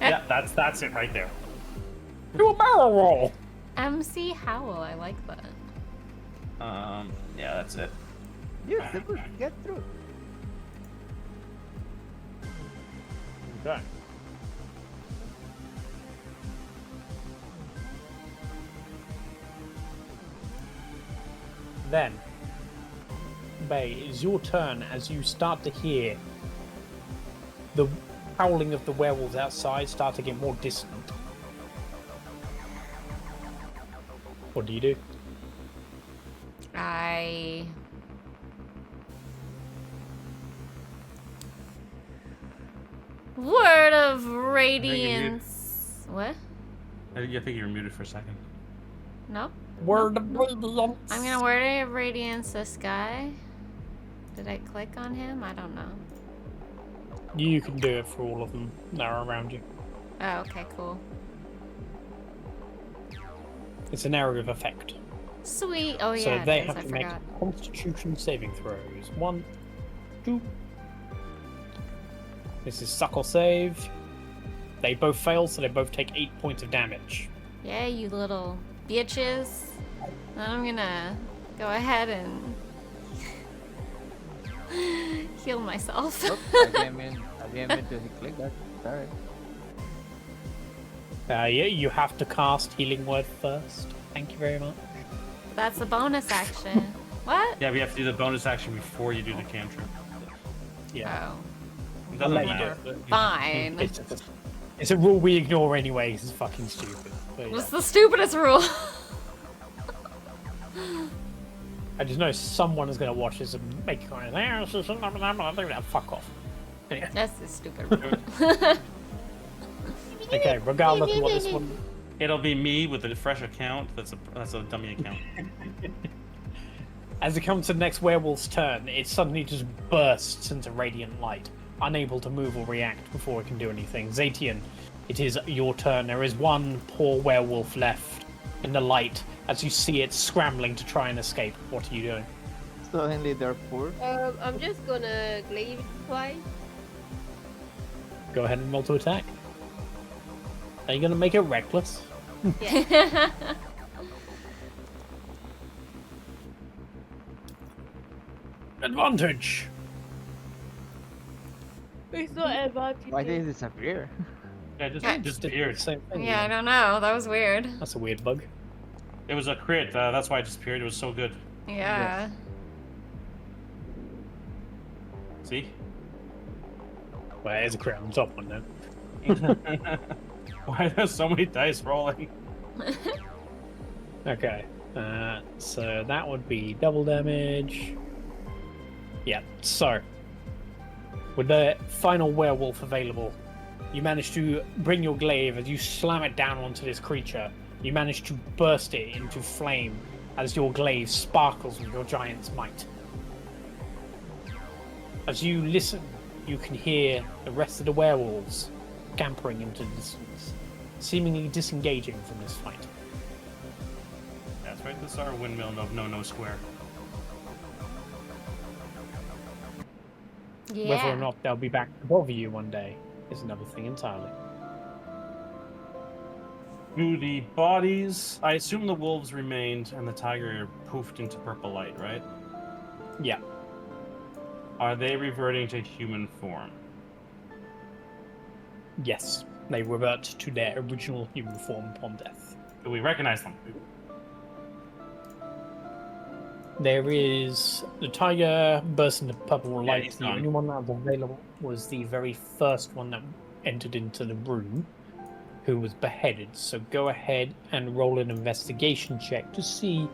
Yeah, that's it right there. Do a barrel roll! MC Howl, I like that. Yeah, that's it. Yes, get through. Okay. Then, Bay, it is your turn as you start to hear the howling of the werewolves outside start to get more distant. What do you do? Word of Radiance. What? I think you were muted for a second. No? Word of Radiance. I'm gonna Word of Radiance this guy. Did I click on him? I don't know. You can do it for all of them that are around you. Oh, okay, cool. It's an area of effect. Sweet. Oh, So yeah, they it is. have I to make forgot. Constitution saving throws. 1, 2. This is suckle save. They both fail, so they both take 8 points of damage. Yeah, you little bitches. Then I'm gonna go ahead and heal myself. Oops, I didn't mean to click that. Sorry. Yeah, you have to cast Healing Word first. Thank you very much. That's a bonus action. What? Yeah, we have to do the bonus action before you do the cantrip. Yeah. Oh. It I'll doesn't let you do matter. it. but- Fine. It's a rule we ignore anyway. It's fucking stupid. But yeah. What's the stupidest rule? I just know someone is going to watch this and make a comment. Fuck off. Anyway. That's a stupid rule. Okay, regardless of what this one. It'll be me with a fresh account. That's a dummy account. As it comes to the next werewolf's turn, it suddenly just bursts into radiant light, unable to move or react before it can do anything. ZeTian, it is your turn. There is one poor werewolf left in the light as you see it scrambling to try and escape. What are you doing? Suddenly they're poor. I'm just gonna glaive it twice. Go ahead and roll to attack. Are you going to make it reckless? Yeah. Advantage! It's not advantage. Why did it disappear? Yeah, just disappeared. Same thing. Yeah, I don't know. That was weird. That's a weird bug. It was a crit. That's why it disappeared. It was so good. Yeah. See? Well, there's a crit on the top one then. Why are there so many dice rolling? Okay, so that would be double damage. Yeah, so with the final werewolf available, you manage to bring your glaive as you slam it down onto this creature. You manage to burst it into flame as your glaive sparkles with your giant's might. As you listen, you can hear the rest of the werewolves scampering into the distance, seemingly disengaging from this fight. That's right. This is our windmill. No square. Yeah. Whether or not they'll be back to bother you one day is another thing entirely. Do the bodies? I assume the wolves remained and the tiger poofed into purple light, right? Yeah. Are they reverting to human form? Yes, they revert to their original human form upon death. Do we recognize them? There is the tiger burst into purple light. he's The gone. only one that was available was the very first one that entered into the room, who was beheaded. So go ahead and roll an investigation check to see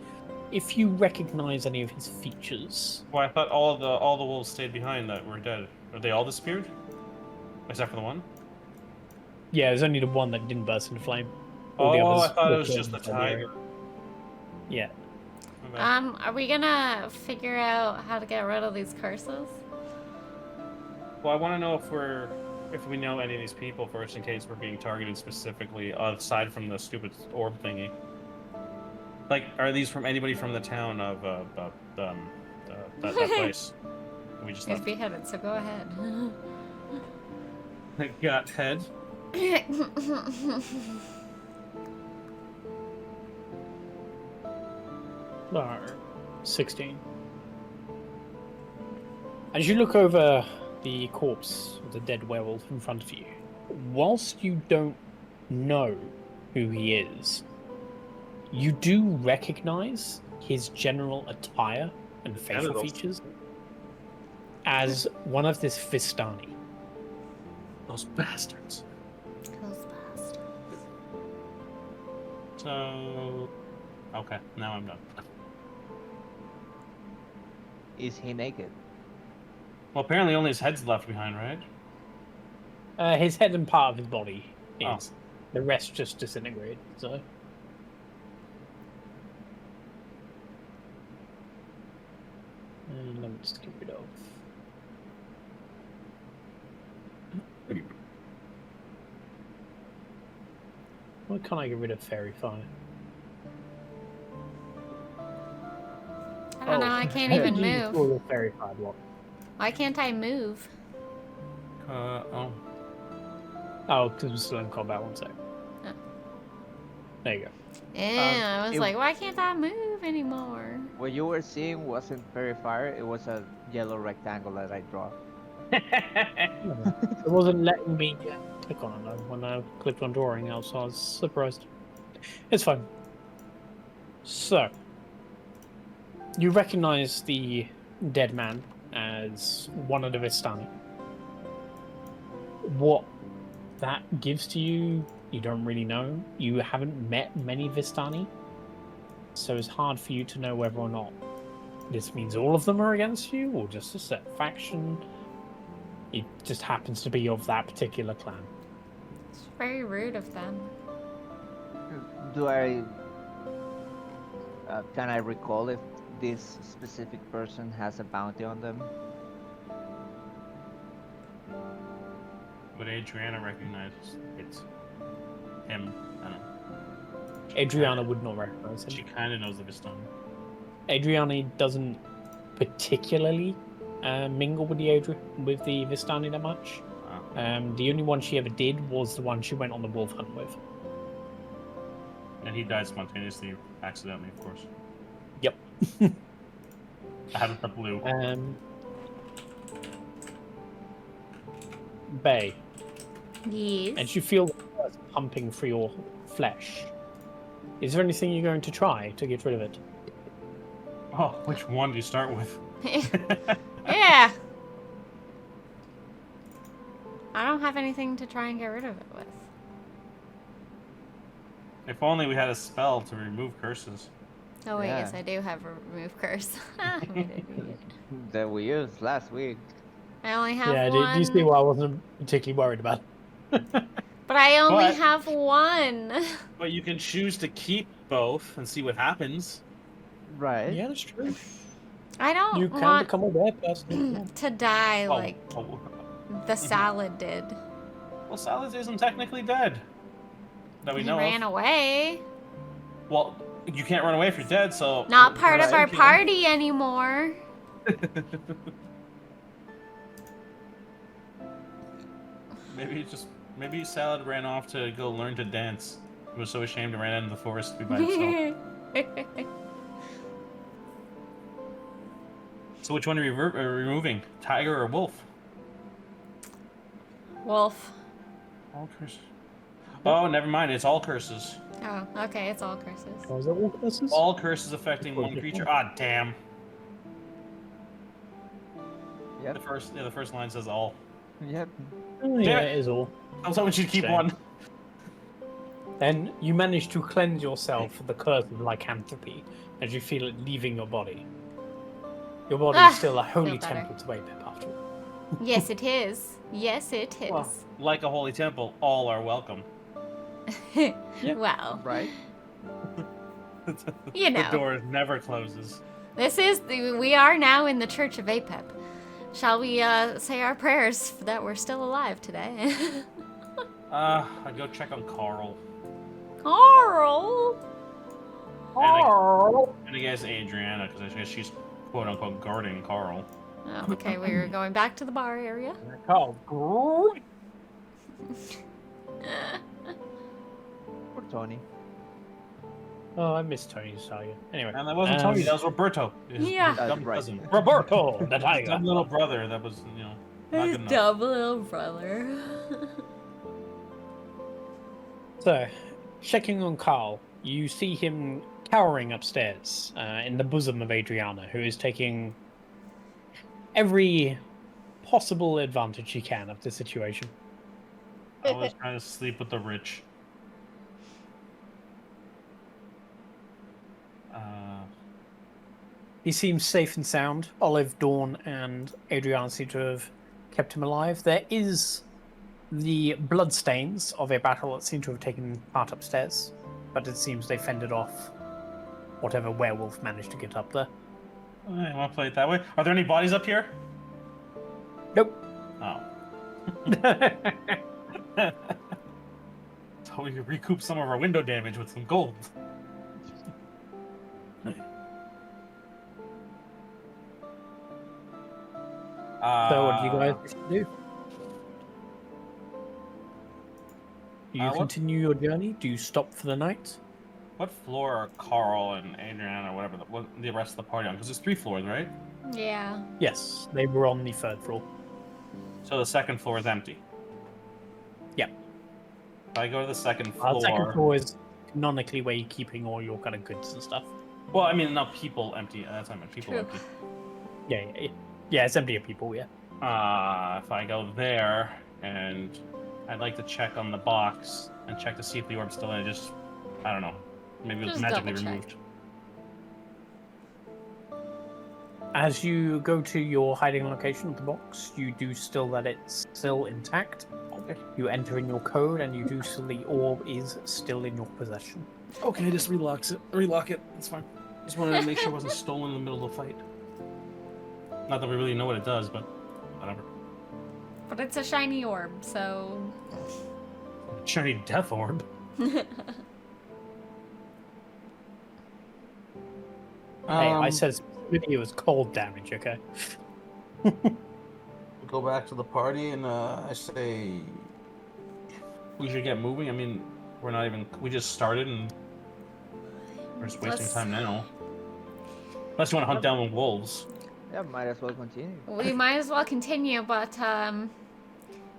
if you recognize any of his features, Well, I thought all the wolves stayed behind that were dead. Are they all disappeared? Except for the one? yeah, there's only the one that didn't burst into flame. All the Oh, others I thought were it was killed just the inside the area. tiger. Yeah. Okay. Are we gonna figure out how to get rid of these curses? Well, I want to know if we know any of these people first, in case we're being targeted specifically, aside from the stupid orb thingy. Like, are these from anybody from the town of that place? We just You're left. beheaded, so go ahead. Got head. 16. As you look over the corpse of the dead werewolf in front of you, whilst you don't know who he is, you do recognize his general attire and facial Genitals. features as one of this Vistani. Those bastards. Those bastards. So, okay, now I'm done. Is he naked? Well, apparently only his head's left behind, right? His head and part of his body Oh. is. The rest just disintegrated, so... And let me just get rid of... Why can't I get rid of Fairy Fire? I don't know, I can't even You move. destroy the Fairy Fire block. Why can't I move? Oh. Oh, because we're still in combat, one sec. Oh. There you go. Yeah, I was it- like, why can't I move anymore? What you were seeing wasn't fairy fire, it was a yellow rectangle that I draw. It wasn't letting me click on it though when I clicked on drawing else, so I was surprised. It's fine. So, you recognize the dead man as one of the Vistani. What that gives to you, you don't really know. You haven't met many Vistani, so it's hard for you to know whether or not this means all of them are against you, or just a set faction. It just happens to be of that particular clan. It's very rude of them. Do I... can I recall if this specific person has a bounty on them? But Adriana recognizes it's him. I don't know. Adriana would not recognize him. She kind of knows the Vistani. Adriana doesn't particularly mingle with the Vistani that much. The only one she ever did was the one she went on the wolf hunt with. And he died spontaneously, accidentally, of course. Yep. Out of the blue. Bay, Yes. and you feel the blood pumping through your flesh. Is there anything you're going to try to get rid of it? Oh, which one do you start with? Yeah. I don't have anything to try and get rid of it with. If only we had a spell to remove curses. Oh wait, Yeah. yes, I do have a remove curse. I'm an idiot. That we used last week. I only have Yeah, one. do you see what I wasn't particularly worried about? But I only But- have one. But you can choose to keep both and see what happens. Right. Yeah, that's true. I don't You can want become a bear person. to die Oh, like oh. the salad did. Well, Salad isn't technically dead. That we He know ran of. away. Well, you can't run away if you're dead, so... Not part of Right. our party anymore. Maybe Salad ran off to go learn to dance. He was so ashamed and ran into the forest to be by himself. So which one are you removing? Tiger or wolf? Wolf. All curses. Oh, never mind. It's all curses. Oh, okay, it's all curses. Was it all curses? All curses affecting one creature. Ah, damn. Yep. The first line says all. Yep. Oh, yeah, Damn it. it is all. I was hoping she'd keep Shame. one. Then you manage to cleanse yourself of the curse of lycanthropy as you feel it leaving your body. Your body is still a holy better. temple to Apep after all. Yes, it is. Yes, it is. Well, like a holy temple, all are welcome. Well, Right? you know. The door never closes. We are now in the Church of Apep. Shall we say our prayers that we're still alive today? I'd go check on Carl. Carl! And I guess Adriana, because I guess she's quote-unquote guarding Carl. Oh, okay, we're going back to the bar area. Carl. Poor Tony. Oh, I miss Tony Saga. Anyway. And that wasn't Tony, that was Roberto. His Yeah. dumb That's right. cousin. Roberto, the His tiger. dumb little brother that was, not His good enough. dumb little brother. So, checking on Carl, you see him cowering upstairs in the bosom of Adriana, who is taking every possible advantage she can of the situation. I was trying to sleep with the rich. He seems safe and sound. Olive, Dawn, and Adriana seem to have kept him alive. There is the bloodstains of a battle that seem to have taken part upstairs, but it seems they fended off whatever werewolf managed to get up there. I want to play it that way. Are there any bodies up here? Nope. Oh. So we could recoup some of our window damage with some gold. So what do you guys wish to do? Do you what- continue your journey? Do you stop for the night? What floor are Carl and Adriana, or whatever, the rest of the party on? Because there's 3 floors, right? Yeah. Yes, they were on the 3rd floor. So the 2nd floor is empty. Yep. If I go to the 2nd floor... The 2nd floor is canonically where you're keeping all your kind of goods and stuff. Well, I mean, not people empty. That's what I meant, people True. empty. Yeah, it's empty of people, yeah. If I go there, and I'd like to check on the box, and check to see if the orb's still in it, just, I don't know. Maybe it was Just magically double check. removed. As you go to your hiding location of the box, you do still that it's still intact. Okay. You enter in your code, and you do still the orb is still in your possession. Okay, just relock it. It's fine. Just wanted to make sure it wasn't stolen in the middle of the fight. Not that we really know what it does, but whatever. But it's a shiny orb, so... Shiny death orb. Hey, I said specifically it was cold damage, okay? We go back to the party and I say, We should get moving. I mean, we just started and we're just wasting Let's- time now. Unless you want to hunt down wolves. Yeah, might as well continue. We might as well continue, but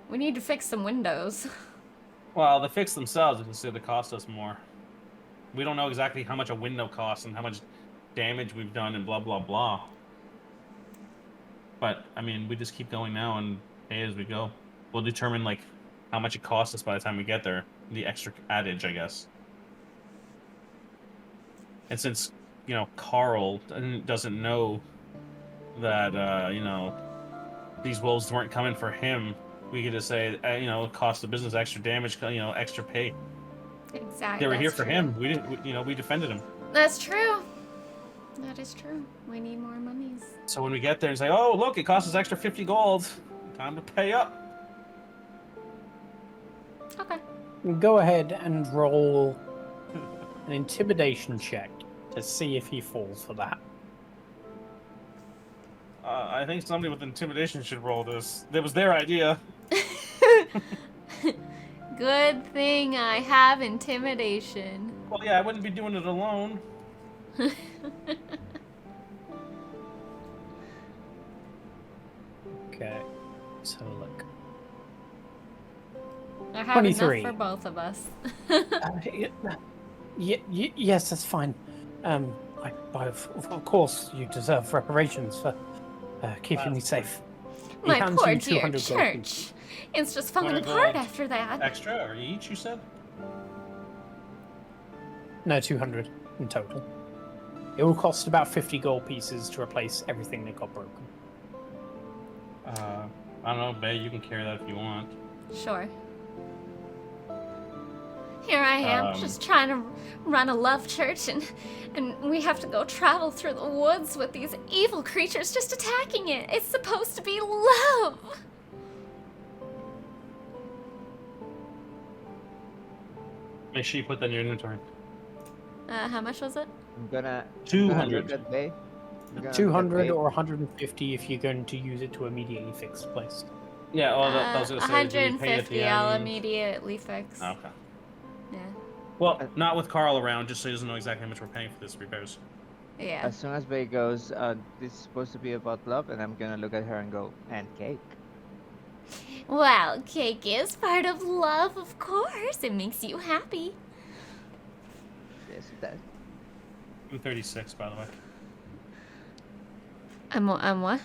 we need to fix some windows. Well, the fix themselves is going to cost us more. We don't know exactly how much a window costs and how much damage we've done and blah, blah, blah. But, I mean, we just keep going now and pay as we go. We'll determine, like, how much it costs us by the time we get there. The extra adage, I guess. And since, Carl doesn't know that, these wolves weren't coming for him, we could just say, it cost the business extra damage, extra pay. Exactly. They were here that's for true. him. We didn't, we defended him. That's true. That is true. We need more monies. So when we get there and say, oh, look, it cost us extra 50 gold. Time to pay up. Okay. Go ahead and roll an intimidation check to see if he falls for that. I think somebody with intimidation should roll this. It was their idea. Good thing I have intimidation. Well, yeah, I wouldn't be doing it alone. Okay, let's have a look. I have 23. enough for both of us. Yes, that's fine. Of course, you deserve reparations for keeping me safe. He My hands poor you dear 200 gold pieces. church. It's just falling 200 apart gold. after that. Extra or each, you said? No, 200 in total. It will cost about 50 gold pieces to replace everything that got broken. I don't know, Bay, you can carry that if you want. Sure. Here I am, just trying to run a love church, and we have to go travel through the woods with these evil creatures just attacking it. It's supposed to be love. Make sure you put that in your inventory. How much was it? I'm gonna 200. look at Bay. I'm gonna look at 200 Bay. or 150 if you're going to use it to immediately fix the place. Yeah, well, that was gonna say, do we pay at the 150, I'll end? immediately fix. Okay. Yeah. Well, not with Carl around, just so he doesn't know exactly how much we're paying for this repairs. Yeah. As soon as Bay goes, this is supposed to be about love, and I'm gonna look at her and go, and cake. Well, cake is part of love, of course. It makes you happy. Yes, it does. 236, by the way. I'm what?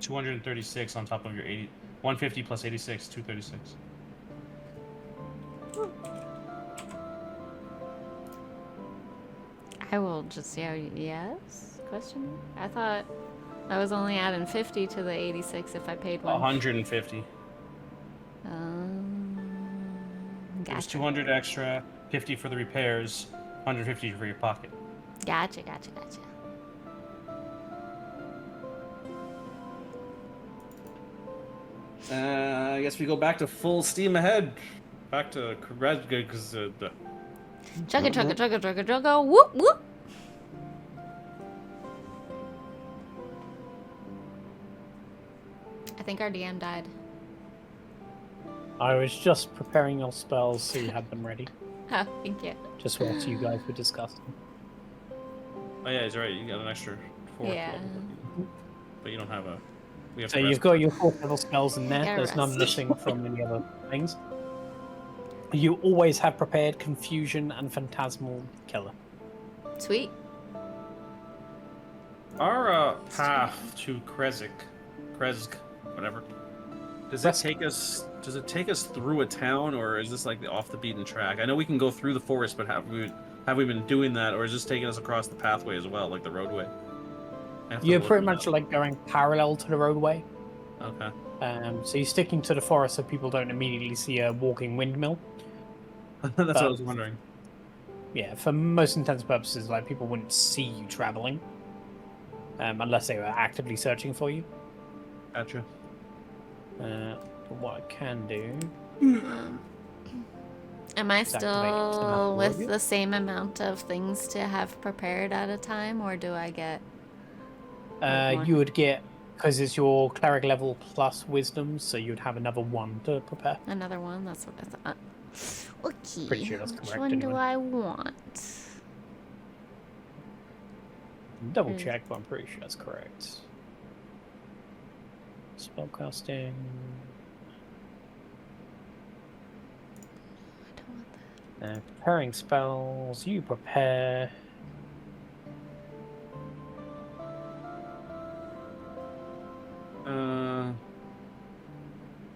236 on top of your 80. 150 plus 86, 236. I will just yes? Question? I thought I was only adding 50 to the 86 if I paid one. 150. There's Gotcha. 200 extra, 50 for the repairs, 150 for your pocket. Gotcha. I guess we go back to full steam ahead. Back to Kresga, because the... Chugga, whoop, whoop. I think our DM died. I was just preparing your spells so you had them ready. Oh, thank you. Just what you guys were discussing. Oh yeah, he's right. You got an extra 4. Yeah. But you don't have a... We have So to you've rest. got your 4th level spells in there. Yeah, There's none rest. missing from any other things. You always have prepared Confusion and Phantasmal Killer. Sweet. Our path to Kresk, whatever. Does it take us? Does it take us through a town, or is this like the off the beaten track? I know we can go through the forest, but have we been doing that, or is this taking us across the pathway as well, like the roadway? I have to You're look pretty it much up. like going parallel to the roadway. Okay. So you're sticking to the forest so people don't immediately see a walking windmill. That's what I was wondering. Yeah, for most intents and purposes, like people wouldn't see you traveling, unless they were actively searching for you. Gotcha. What I can do. Am I Deactivate still it. with the same amount of things to have prepared at a time, or do I get... more? You would get, because it's your cleric level plus wisdom, so you'd have another 1 to prepare. Another one? That's what I thought. Okay. Pretty sure that's Which correct one do anyway. I want? Double check, but I'm pretty sure that's correct. Spellcasting. I don't want that. Preparing spells. You prepare.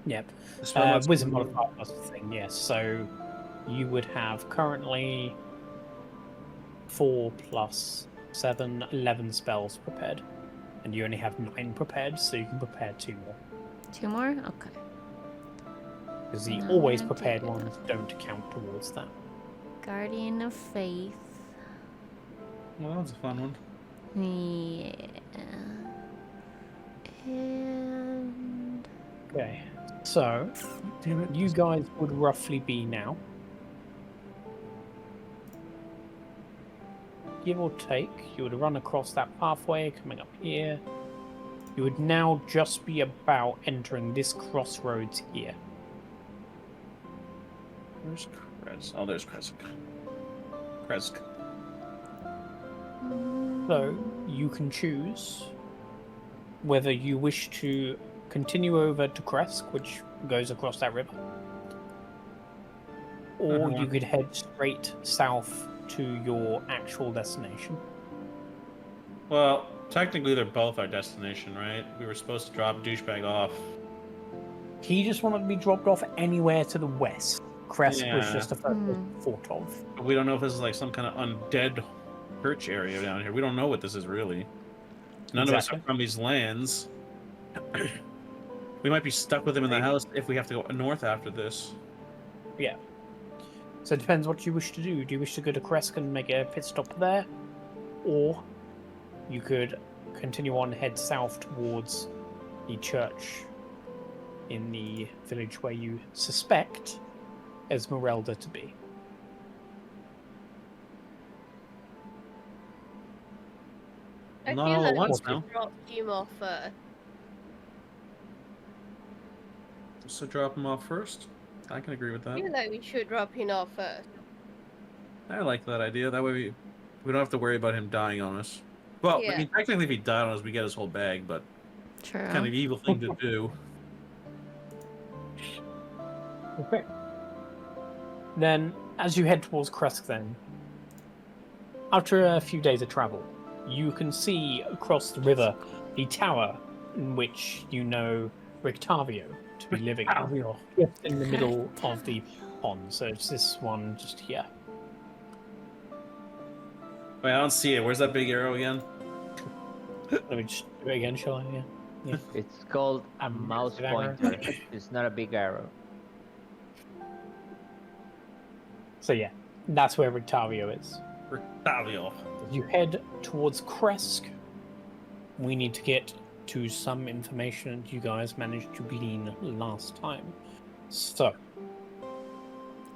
Yep. The spell mods- Wisdom modifier plus the thing, yes. So you would have currently 4 plus 7, 11 spells prepared. And you only have 9 prepared, so you can prepare 2 more. 2 more? Okay. Because the No, always I prepared take it. ones don't count towards that. Guardian of Faith. Well, that was a fun one. Yeah. And... Okay. So, Damn it. you guys would roughly be now, give or take, you would run across that pathway coming up here. You would now just be about entering this crossroads here. Where's Kresk? Oh, there's Kresk. Kresk. So, you can choose whether you wish to continue over to Kresk, which goes across that river, or you could head straight south to your actual destination. Well, technically they're both our destination, right? We were supposed to drop douchebag off. He just wanted to be dropped off anywhere to the west. Kresk was Yeah. just the first thought of. We don't know if this is like some kind of undead church area down here. We don't know what this is really. None of us are Exactly. from these lands. We might be stuck with him in the house if we have to go north after this. Yeah. So it depends what you wish to do. Do you wish to go to Kresk and make a pit stop there? Or you could continue on, head south towards the church in the village where you suspect Esmeralda to be. I Not feel all at like once we now. should drop him off first. So drop him off first. I can agree with I that. feel like we should drop him off first. I like that idea. That way we don't have to worry about him dying on us. Well, I Yeah. mean, technically, if he died on us, we get his whole bag, but True. kind of evil thing to do. Okay. Then, as you head towards Kresk, then, after a few days of travel, you can see across the river the tower in which you know Rictavio to be living Rictavio. just in the middle of the pond. So it's this one just here. Wait, I don't see it. Where's that big arrow again? Let me just do it again, shall I? Yeah. It's called a mouse Big arrow. pointer. It's not a big arrow. So yeah, that's where Rictavio is. Rictavio. As you head towards Kresk, we need to get to some information that you guys managed to glean last time. So,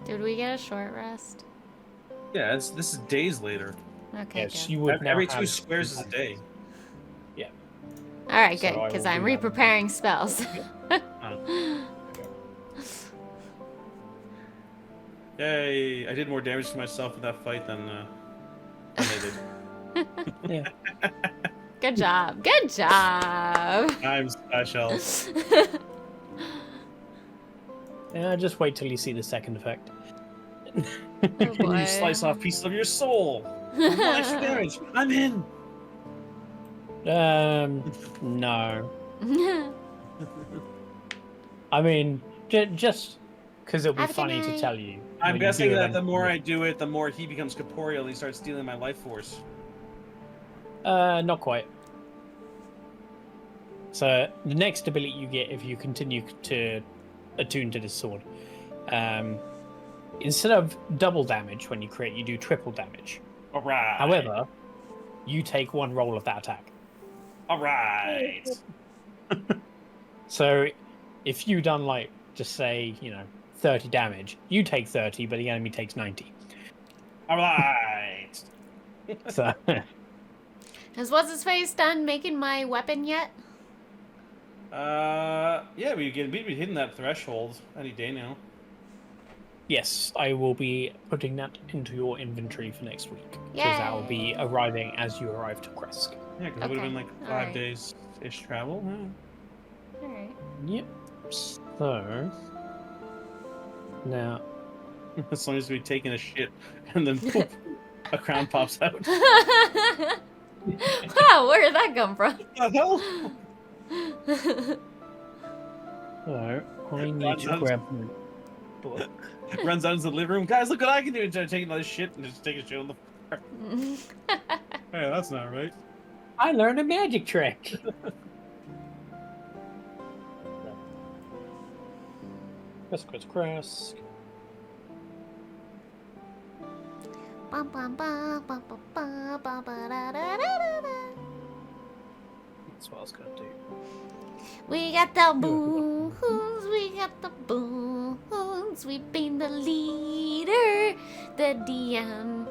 Did we get a short rest? Yeah, this is days later. Okay, yes, good. you would now Every 2 have- squares is a day. All right, So good, I because will I'm do that. re-preparing spells. Yay! I did more damage to myself in that fight than they did. Yeah. Good job. Good job. I'm special. Yeah, just wait till you see the second effect. Oh, And boy. you slice off pieces of your soul. One extra damage. I'm in. No. I mean, just because it'll be Have a good funny to night. tell you. I'm when you guessing do that the eventually. more I do it, the more he becomes corporeal and he starts stealing my life force. Not quite. So the next ability you get if you continue to attune to this sword, instead of double damage when you crit, you do triple damage. Alright. However, you take one roll of that attack. Alright. So if you done like, just say, 30 damage, you take 30, but the enemy takes 90. Alright. So Has what's his face done making my weapon yet? Yeah, we can be hitting that threshold any day now. yes, I will be putting that into your inventory for next week. Because that will be Yay. arriving as you arrive to Kresk. Yeah, because it would have Okay, been like 5 alright. days-ish travel. All right. Yep. So now As long as we taking a shit and then poof, a crown pops out. Wow, where did that come from? What the hell? So I need to grab my book. Runs out into the living room. Guys, look what I can do. Instead of taking another shit and just take a shit on the. Hey, that's not right. I learned a magic trick. Kresk. Bum, bum, bum, bum, bum, bum, bum, ba, da, da, da, da, da. That's what I was gonna do. We got the boons, we got the boons. We've been the leader, the DM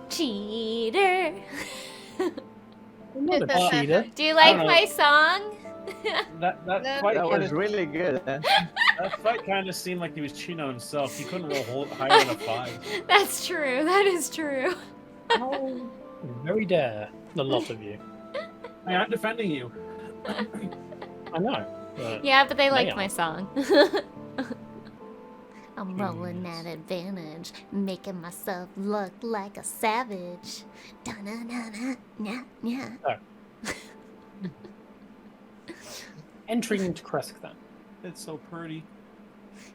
cheater. I'm not a cheater. Do you like know. my song? That No. fight That kinda, was really good. Huh? that fight kind of seemed like he was cheating on himself. He couldn't roll higher than a 5. That's true. That is true. Oh, very dare, the lot of you. Hey, I'm defending you. I know. But Yeah, but they liked are. my song. I'm rolling at advantage, making myself look like a savage. Da-na-na-na-na-na. entering into Kresk then. It's so pretty.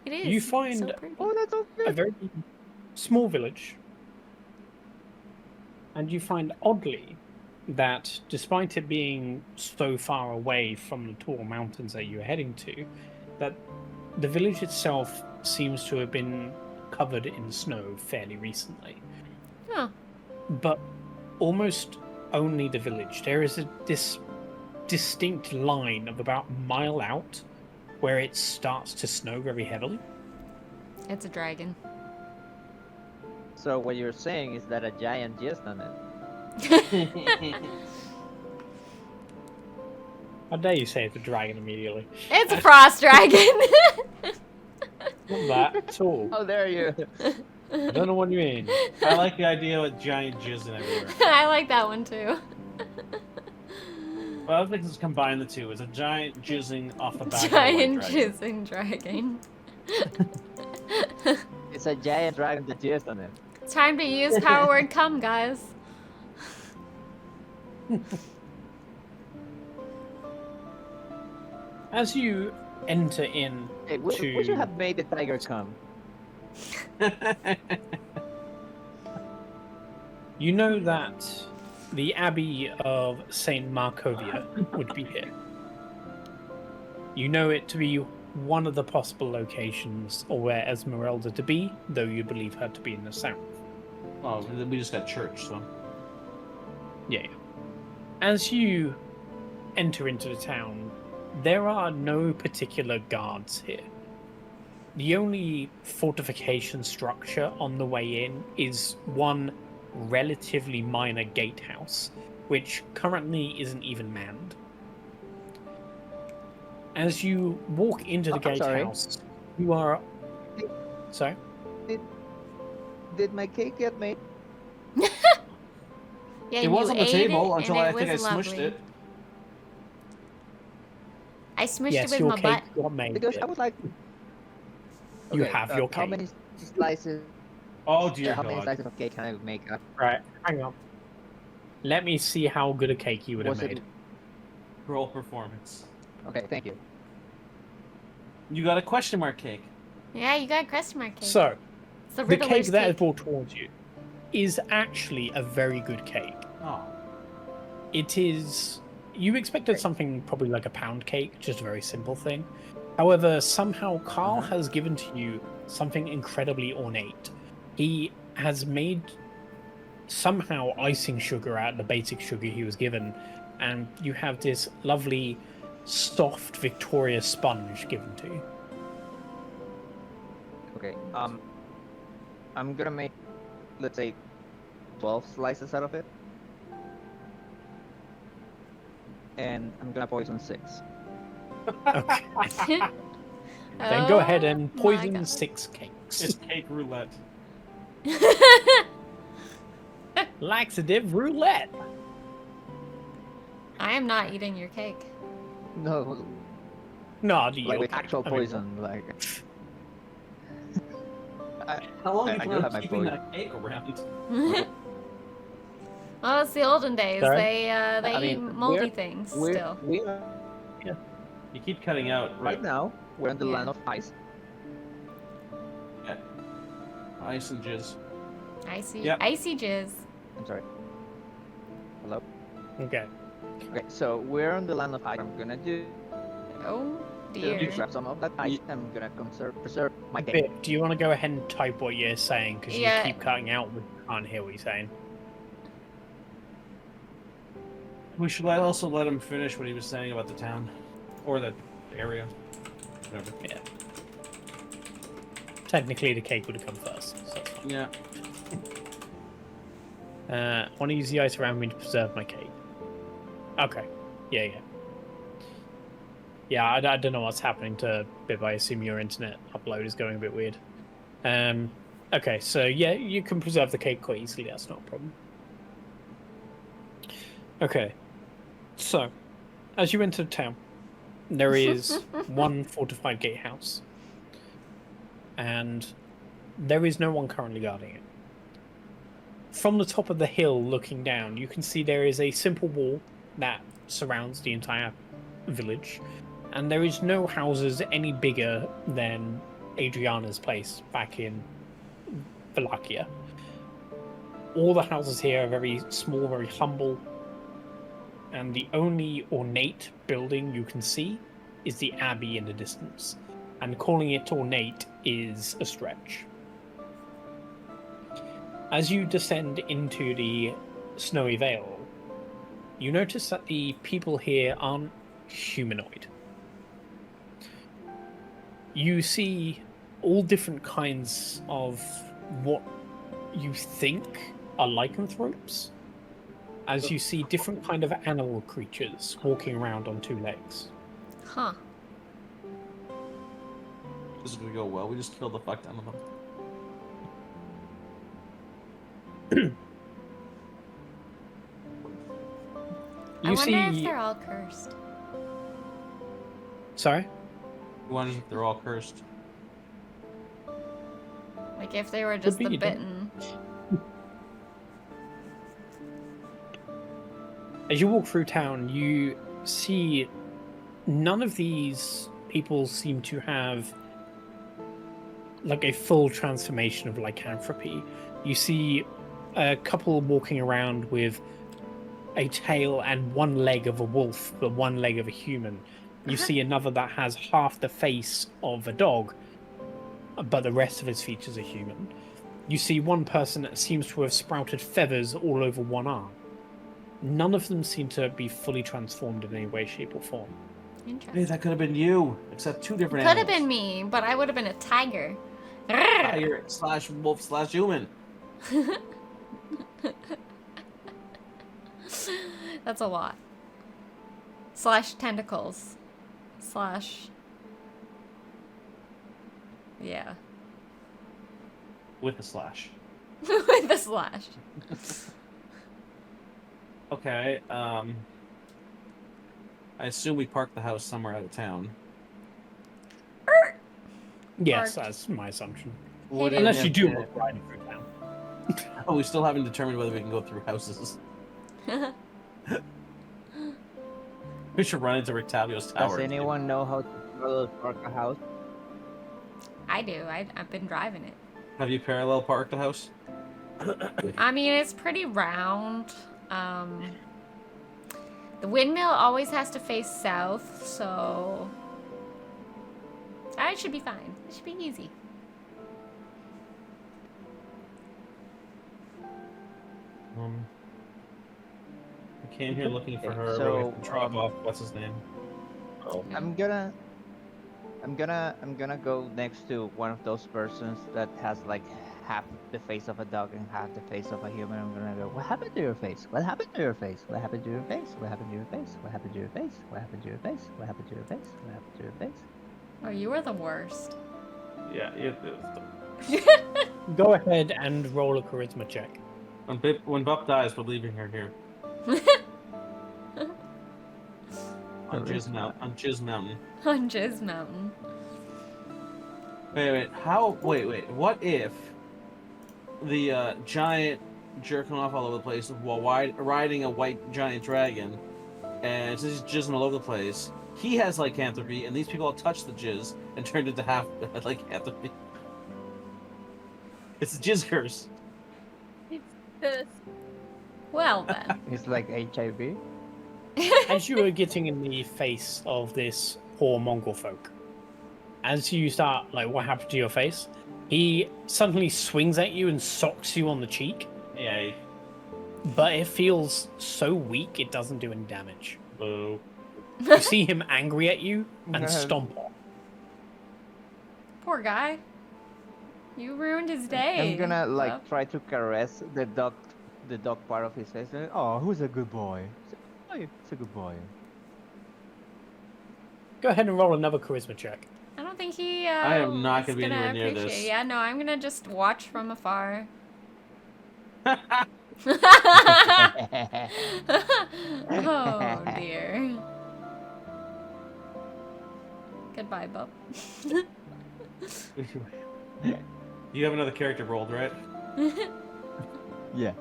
It is. You it's find so pretty. Oh, that's so a good. very small village, and you find oddly that despite it being so far away from the tall mountains that you're heading to, that the village itself seems to have been covered in snow fairly recently. Oh, But almost only the village. There is this distinct line of about a mile out where it starts to snow very heavily. it's a dragon. So what you're saying is that a giant jizzed on it. How dare you say it's a dragon immediately? It's a frost dragon. Not that at all. Oh, there you. I don't know what you mean. I like the idea of giant jizzing everywhere. I like that one too. Well, I think let's combine the two. It's a giant jizzing off the back Giant of a white dragon. jizzing dragon. It's a giant dragon that jizzed on it. Time to use power word come, guys. As you enter in Hey, we should have made the tiger come. you know that the Abbey of Saint Markovia would be here. You know it to be one of the possible locations, or where Esmeralda to be, though you believe her to be in the south. Oh, we just got church, so. Yeah. As you enter into the town, there are no particular guards here. The only fortification structure on the way in is one relatively minor gatehouse, which currently isn't even manned. As you walk into the I'm sorry. gatehouse, you are... Sorry? Did my cake get made? Yeah, It was you on the ate table it, until and I it think I was smushed lovely. it. I smushed Yes, it with your my cake butt. got made. Because I would like. You Okay, have your How cake. many slices? Oh dear How many God. slices of cake can I make up? Right, hang on. Let me see how good a cake you would have Was made. it? Roll performance. Okay, thank you. You got a question mark cake. Yeah, you got a question mark cake. So, It's the the cake Riddler's that is cake. brought towards you is actually a very good cake. Oh. It is... You expected something probably like a pound cake, just a very simple thing. However, somehow Carl has given to you something incredibly ornate. He has made somehow icing sugar out of the basic sugar he was given, and you have this lovely, soft Victoria sponge given to you. Okay. I'm gonna make, let's say, 12 slices out of it, and I'm gonna poison 6. Okay. Then go ahead and Oh my poison God. 6 cakes. It's cake roulette. Laxative roulette. I am not eating your cake. No, No, do you? like with actual I mean, poison, like. How long I have you do been have my keeping poison. that cake around? Well, it's the olden days. Sorry? They I eat mean, moldy we're- things we still. are You keep cutting out right now. We're in the Yeah. land of ice. ice and jizz. Icy, Yep. icy jizz. I'm sorry. Hello. Okay. Okay, so we're on the land of ice. I'm gonna Oh dear. grab some of that ice. I'm gonna preserve my cake. Bip, do you want to go ahead and type what you're saying? Because Yeah. you keep cutting out. We can't hear what you're saying. We should also let him finish what he was saying about the town. Or the area. Whatever. Yeah. Technically, the cake would have come first. So that's fine. Yeah. I want to use the ice around me to preserve my cake. Okay. Yeah. Yeah, I don't know what's happening to Bib. I assume your internet upload is going a bit weird. Okay, so yeah, you can preserve the cake quite easily. That's not a problem. Okay. So, as you enter town, there is one fortified gatehouse. And there is no one currently guarding it. From the top of the hill looking down, you can see there is a simple wall that surrounds the entire village. And there is no houses any bigger than Adriana's place back in Wallachia. All the houses here are very small, very humble, and the only ornate building you can see is the Abbey in the distance, and calling it ornate is a stretch. As you descend into the Snowy Vale, you notice that the people here aren't humanoid. You see all different kinds of what you think are lycanthropes, as you see different kind of animal creatures walking around on two legs. Huh. This is gonna go well. We just killed the fuck out of them. I wonder if they're all cursed. Sorry? We wonder if they're all cursed. Like if they were just be, the you don't- bitten. As you walk through town, you see none of these people seem to have like a full transformation of lycanthropy. You see a couple walking around with a tail and one leg of a wolf, but one leg of a human. You see another that has half the face of a dog, but the rest of his features are human. You see one person that seems to have sprouted feathers all over one arm. None of them seem to be fully transformed in any way, shape, or form. Hey, Interesting. that could have been you, except two different Could have animals. been me, but I would have been a tiger. Tiger slash wolf slash human. That's a lot. Slash tentacles. Slash. Yeah. With a slash. With a slash. Okay, I assume we parked the house somewhere out of town. Yes, Parked. that's my assumption. Would Hey, Unless Yeah, you do yeah. look riding through town. Oh, we still haven't determined whether we can go through houses. We should run into Rictavio's tower. Does anyone know how to parallel park a house? I do. I've been driving it. Have you parallel parked a house? I mean, it's pretty round. The windmill always has to face south, so it should be fine. It should be easy. I came here looking for her. So, we have to drop off. What's his name? I'm gonna go next to one of those persons that has like half the face of a dog and half the face of a human. I'm gonna go, what happened to your face? What happened to your face? What happened to your face? What happened to your face? What happened to your face? What happened to your face? What happened to your face? What happened to your face? Oh, you were the worst. Yeah, Go ahead and roll a charisma check. when Bup dies, we're leaving her here. On Jizz Mountain. On Jizz Mountain. Wait. What if the giant jerking off all over the place while riding a white giant dragon, and since he's jizzing all over the place, he has lycanthropy, and these people all touched the jizz and turned into half lycanthropy. It's a jizz curse. Well then. It's like HIV. As you are getting in the face of this poor Mongol folk, as you start, like, what happened to your face? He suddenly swings at you and socks you on the cheek, Yeah. but it feels so weak it doesn't do any damage. Boo. You see him angry at you and stomp off. Poor guy. You ruined his day. I'm gonna like Well, try to caress the dog part of his face. Oh, who's a good boy? It's a good boy. Go ahead and roll another charisma check. I don't think he. I am not gonna is be anywhere near appreciate- this. Yeah, no, I'm gonna just watch from afar. Oh dear. Goodbye, Bub. You have another character rolled, right? Yeah.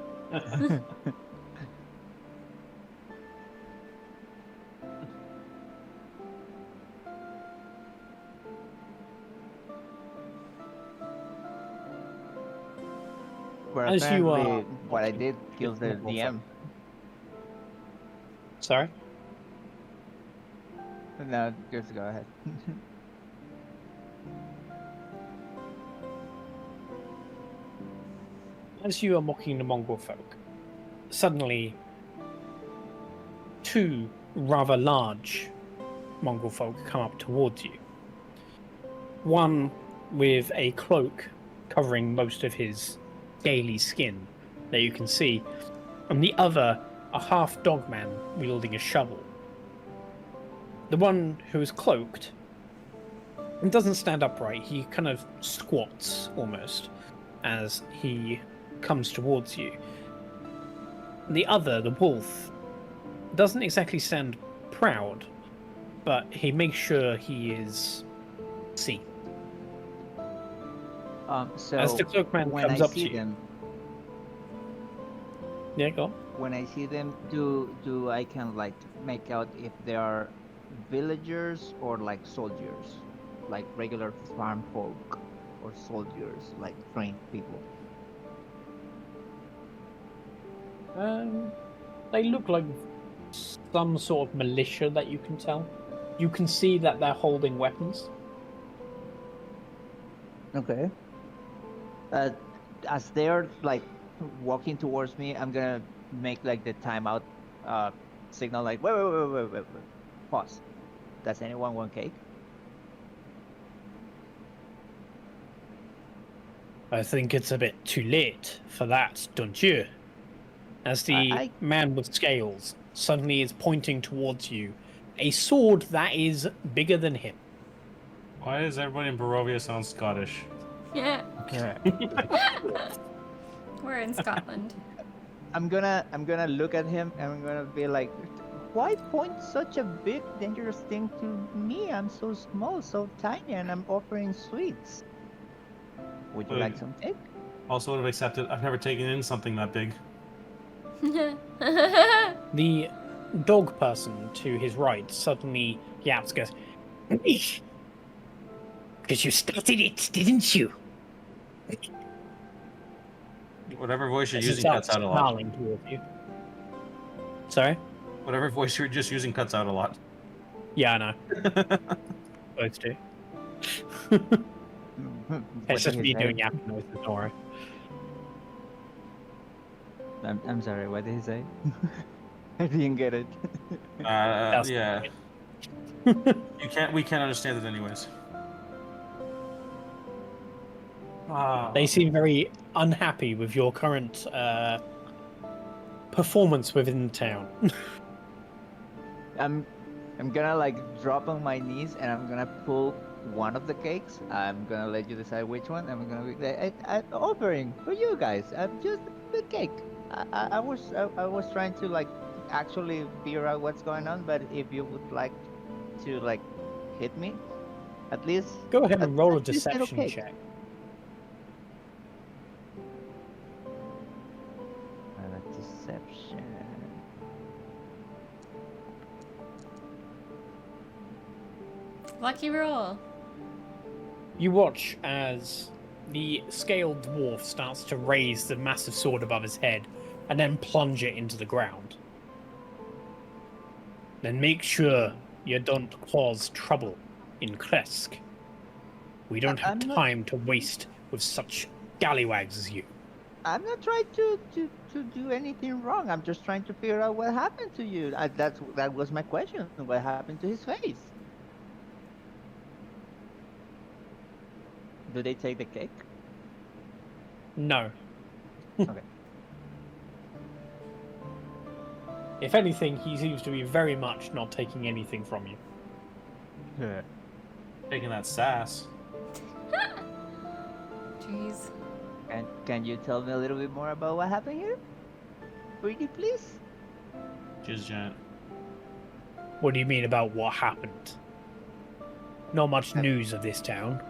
As you are apparently what I walking did kills the with Mongrel DM. folk. Sorry? No, just go ahead. As you are mocking the mongrel folk, suddenly two rather large mongrel folk come up towards you. One with a cloak covering most of his scaly skin that you can see, and the other a half dogman wielding a shovel. The one who is cloaked and doesn't stand upright, he kind of squats almost as he comes towards you. The other, the wolf, doesn't exactly stand proud, but he makes sure he is seen. So As the cloakman when comes I up to see you. them, Yeah, go on. when I see them, do I can like make out if they are villagers or like soldiers, like regular farm folk, or soldiers, like trained people? They look like some sort of militia that you can tell. You can see that they're holding weapons. Okay. As they're like walking towards me, I'm gonna make like the timeout signal, like wait, pause. Does anyone want cake? I think it's a bit too late for that, don't you? As the I- man with scales suddenly is pointing towards you, a sword that is bigger than him. Why does everybody in Barovia sound Scottish? Yeah, Yeah. we're in Scotland. I'm gonna look at him and I'm gonna be like, why point such a big dangerous thing to me? I'm so small, so tiny, and I'm offering sweets. Would you Wait. like some cake? Also would have accepted. I've never taken in something that big. The dog person to his right suddenly yaps, goes, because you started it, didn't you? Whatever voice you're As he using starts cuts out a lot. snarling towards you. Sorry? Whatever voice you're just using cuts out a lot. Yeah, I know. Both do. What It's just did me he say? doing yapping noises, don't worry. I'm sorry. What did he say? I didn't get it. That's Yeah. fine. We can't understand it anyways. They seem very unhappy with your current performance within the town. I'm gonna like drop on my knees and I'm gonna pull one of the cakes. I'm gonna let you decide which one. I'm gonna be I'm offering for you guys. I'm just the cake. I was trying to like actually figure out what's going on, but if you would like to like hit me, at least Go ahead and roll a at least little deception cake. check. Deception. Lucky roll. You watch as the scaled dwarf starts to raise the massive sword above his head and then plunge it into the ground. Then make sure you don't cause trouble in Kresk. We don't have I'm not- time to waste with such scallywags as you. I'm not trying to do anything wrong. I'm just trying to figure out what happened to you. That was my question. What happened to his face? Do they take the cake? No. Okay. If anything, he seems to be very much not taking anything from you. Yeah. Taking that sass. Jeez. And can you tell me a little bit more about what happened here? Pretty please? Jizz giant. What do you mean about what happened? Not much news of this town.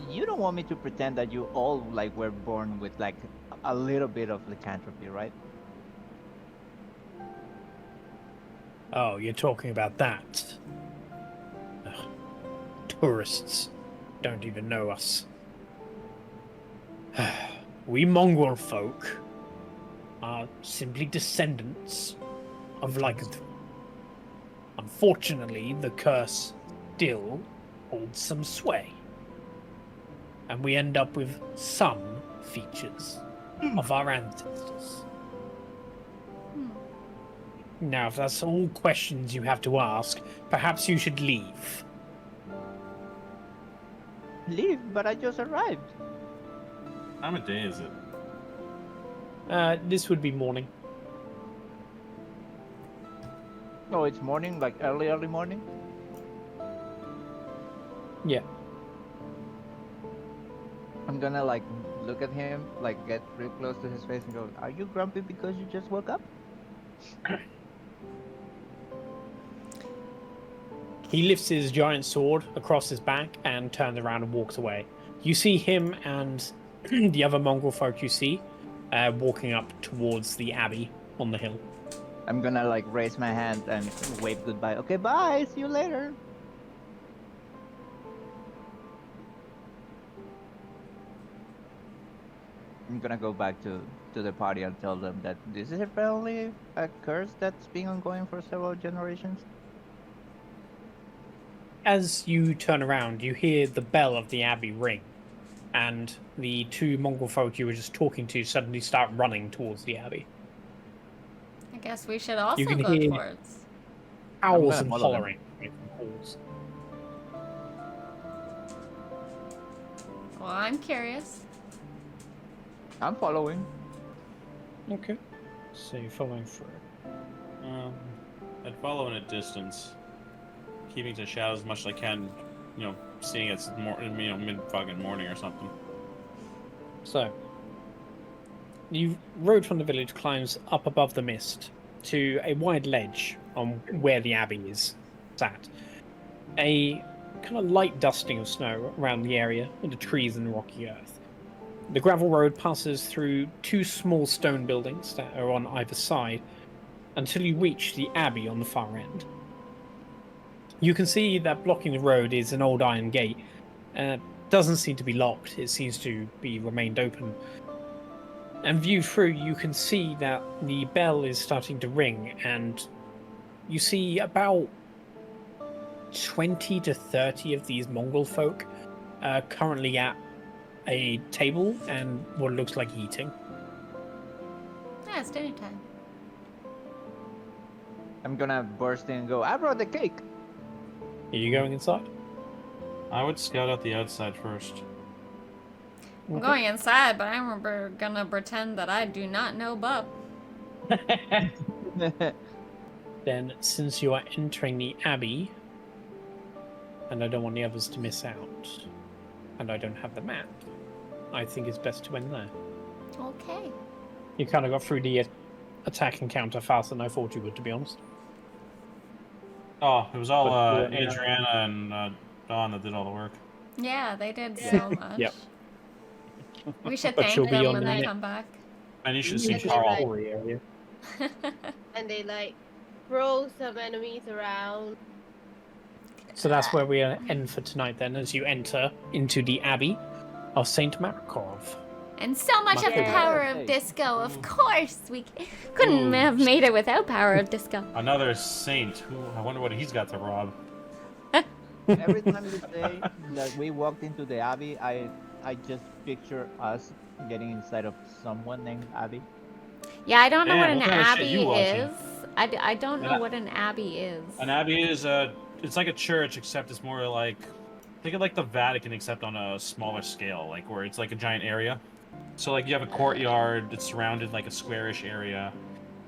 You don't want me to pretend that you all like were born with like a little bit of lycanthropy, right? Oh, you're talking about that. Ugh. Tourists don't even know us. We mongrel folk are simply descendants of Lycanthrope. Unfortunately, the curse still holds some sway. And we end up with some features of our ancestors. Now, if that's all questions you have to ask, perhaps you should leave. Leave, but I just arrived. What time of day is it? This would be morning. Oh, it's morning, like early morning? Yeah. I'm gonna like look at him, like get real close to his face and go, "Are you grumpy because you just woke up?" He lifts his giant sword across his back and turns around and walks away. You see him and the other mongrel folk you see walking up towards the abbey on the hill. I'm gonna like raise my hand and wave goodbye. Okay, bye. See you later. I'm gonna go back to the party and tell them that this is apparently a curse that's been ongoing for several generations. As you turn around, you hear the bell of the abbey ring, and the two mongrel folk you were just talking to suddenly start running towards the abbey. I guess we should also can go hear- towards. Owls gonna and follow them. hollering coming from halls. Well, I'm curious. I'm following. Okay. So you're following through. I'd follow in a distance, keeping to shadows as much as I can. Seeing it's mid fucking morning or something. So, you road from the village climbs up above the mist to a wide ledge on where the abbey is sat. A kind of light dusting of snow around the area with the trees and rocky earth. The gravel road passes through two small stone buildings that are on either side until you reach the abbey on the far end. You can see that blocking the road is an old iron gate. Doesn't seem to be locked. It seems to be remained open. And viewed through, you can see that the bell is starting to ring, and you see about 20 to 30 of these mongrel folk currently at a table and what looks like eating. Yeah, it's dinner time. I'm gonna burst in and go, "I brought the cake." Are you going inside? I would scout out the outside first. I'm going inside, but I'm gonna pretend that I do not know Bub. Then, since you are entering the abbey, and I don't want the others to miss out, and I don't have the map, I think it's best to end there. Okay. You kind of got through the attack and counter faster than I thought you would, to be honest. Oh, it was all But, yeah. Adriana and Dawn that did all the work. Yeah, they did so much. Yep. We should But thank she'll be them on when the they ne- come back. And you should have Yeah, seen just Carl. like- Story area. And they like throw some enemies around. So that's where we end for tonight then, as you enter into the abbey of Saint Makarov. And so much of the Yeah. power of disco, of course. We couldn't Ooh. have made it without power of disco. Another saint. Who I wonder what he's got to rob. Every time you say that we walked into the abbey, I just picture us getting inside of someone named Abby. Yeah, I don't know Man, what an what kind of shit abbey you watching? is. I don't know Yeah. what an abbey is. An abbey is it's like a church, except it's more like, think of like the Vatican, except on a smaller scale, like where it's like a giant area. So like you have a courtyard that's surrounded like a squarish area.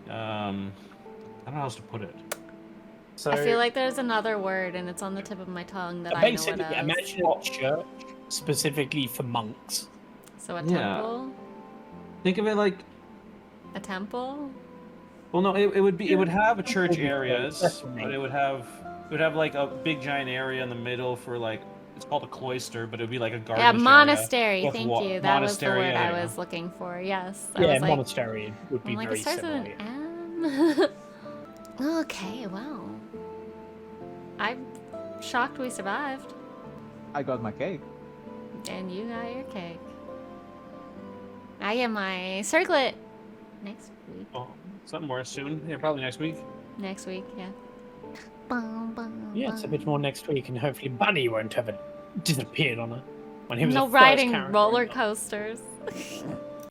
I don't know how else to put it. So I feel like there's another word, and it's on the tip of my tongue that I know basically, it as. imagine a church specifically for monks. So a Yeah. temple? Think of it like, A temple? well, no, it would have a church Would be areas, close, but it would have like a big giant area in the middle for like, it's called a cloister, but it would be like a garden. Yeah, monastery. with Thank wa- you. That was the monastery, word there you I go. was looking for. Yes. I Yeah, was like, monastery would be I'm like, very it starts with similar. an M. Okay, well. I'm shocked we survived. I got my cake. And you got your cake. I get my circlet next week. Oh, something more soon. Yeah, probably next week. Next week, yeah. Bum, bum, Yeah, it's a bit bum. more next week, and hopefully Bunny won't have disappeared on her when he was No the first riding character roller in the- coasters.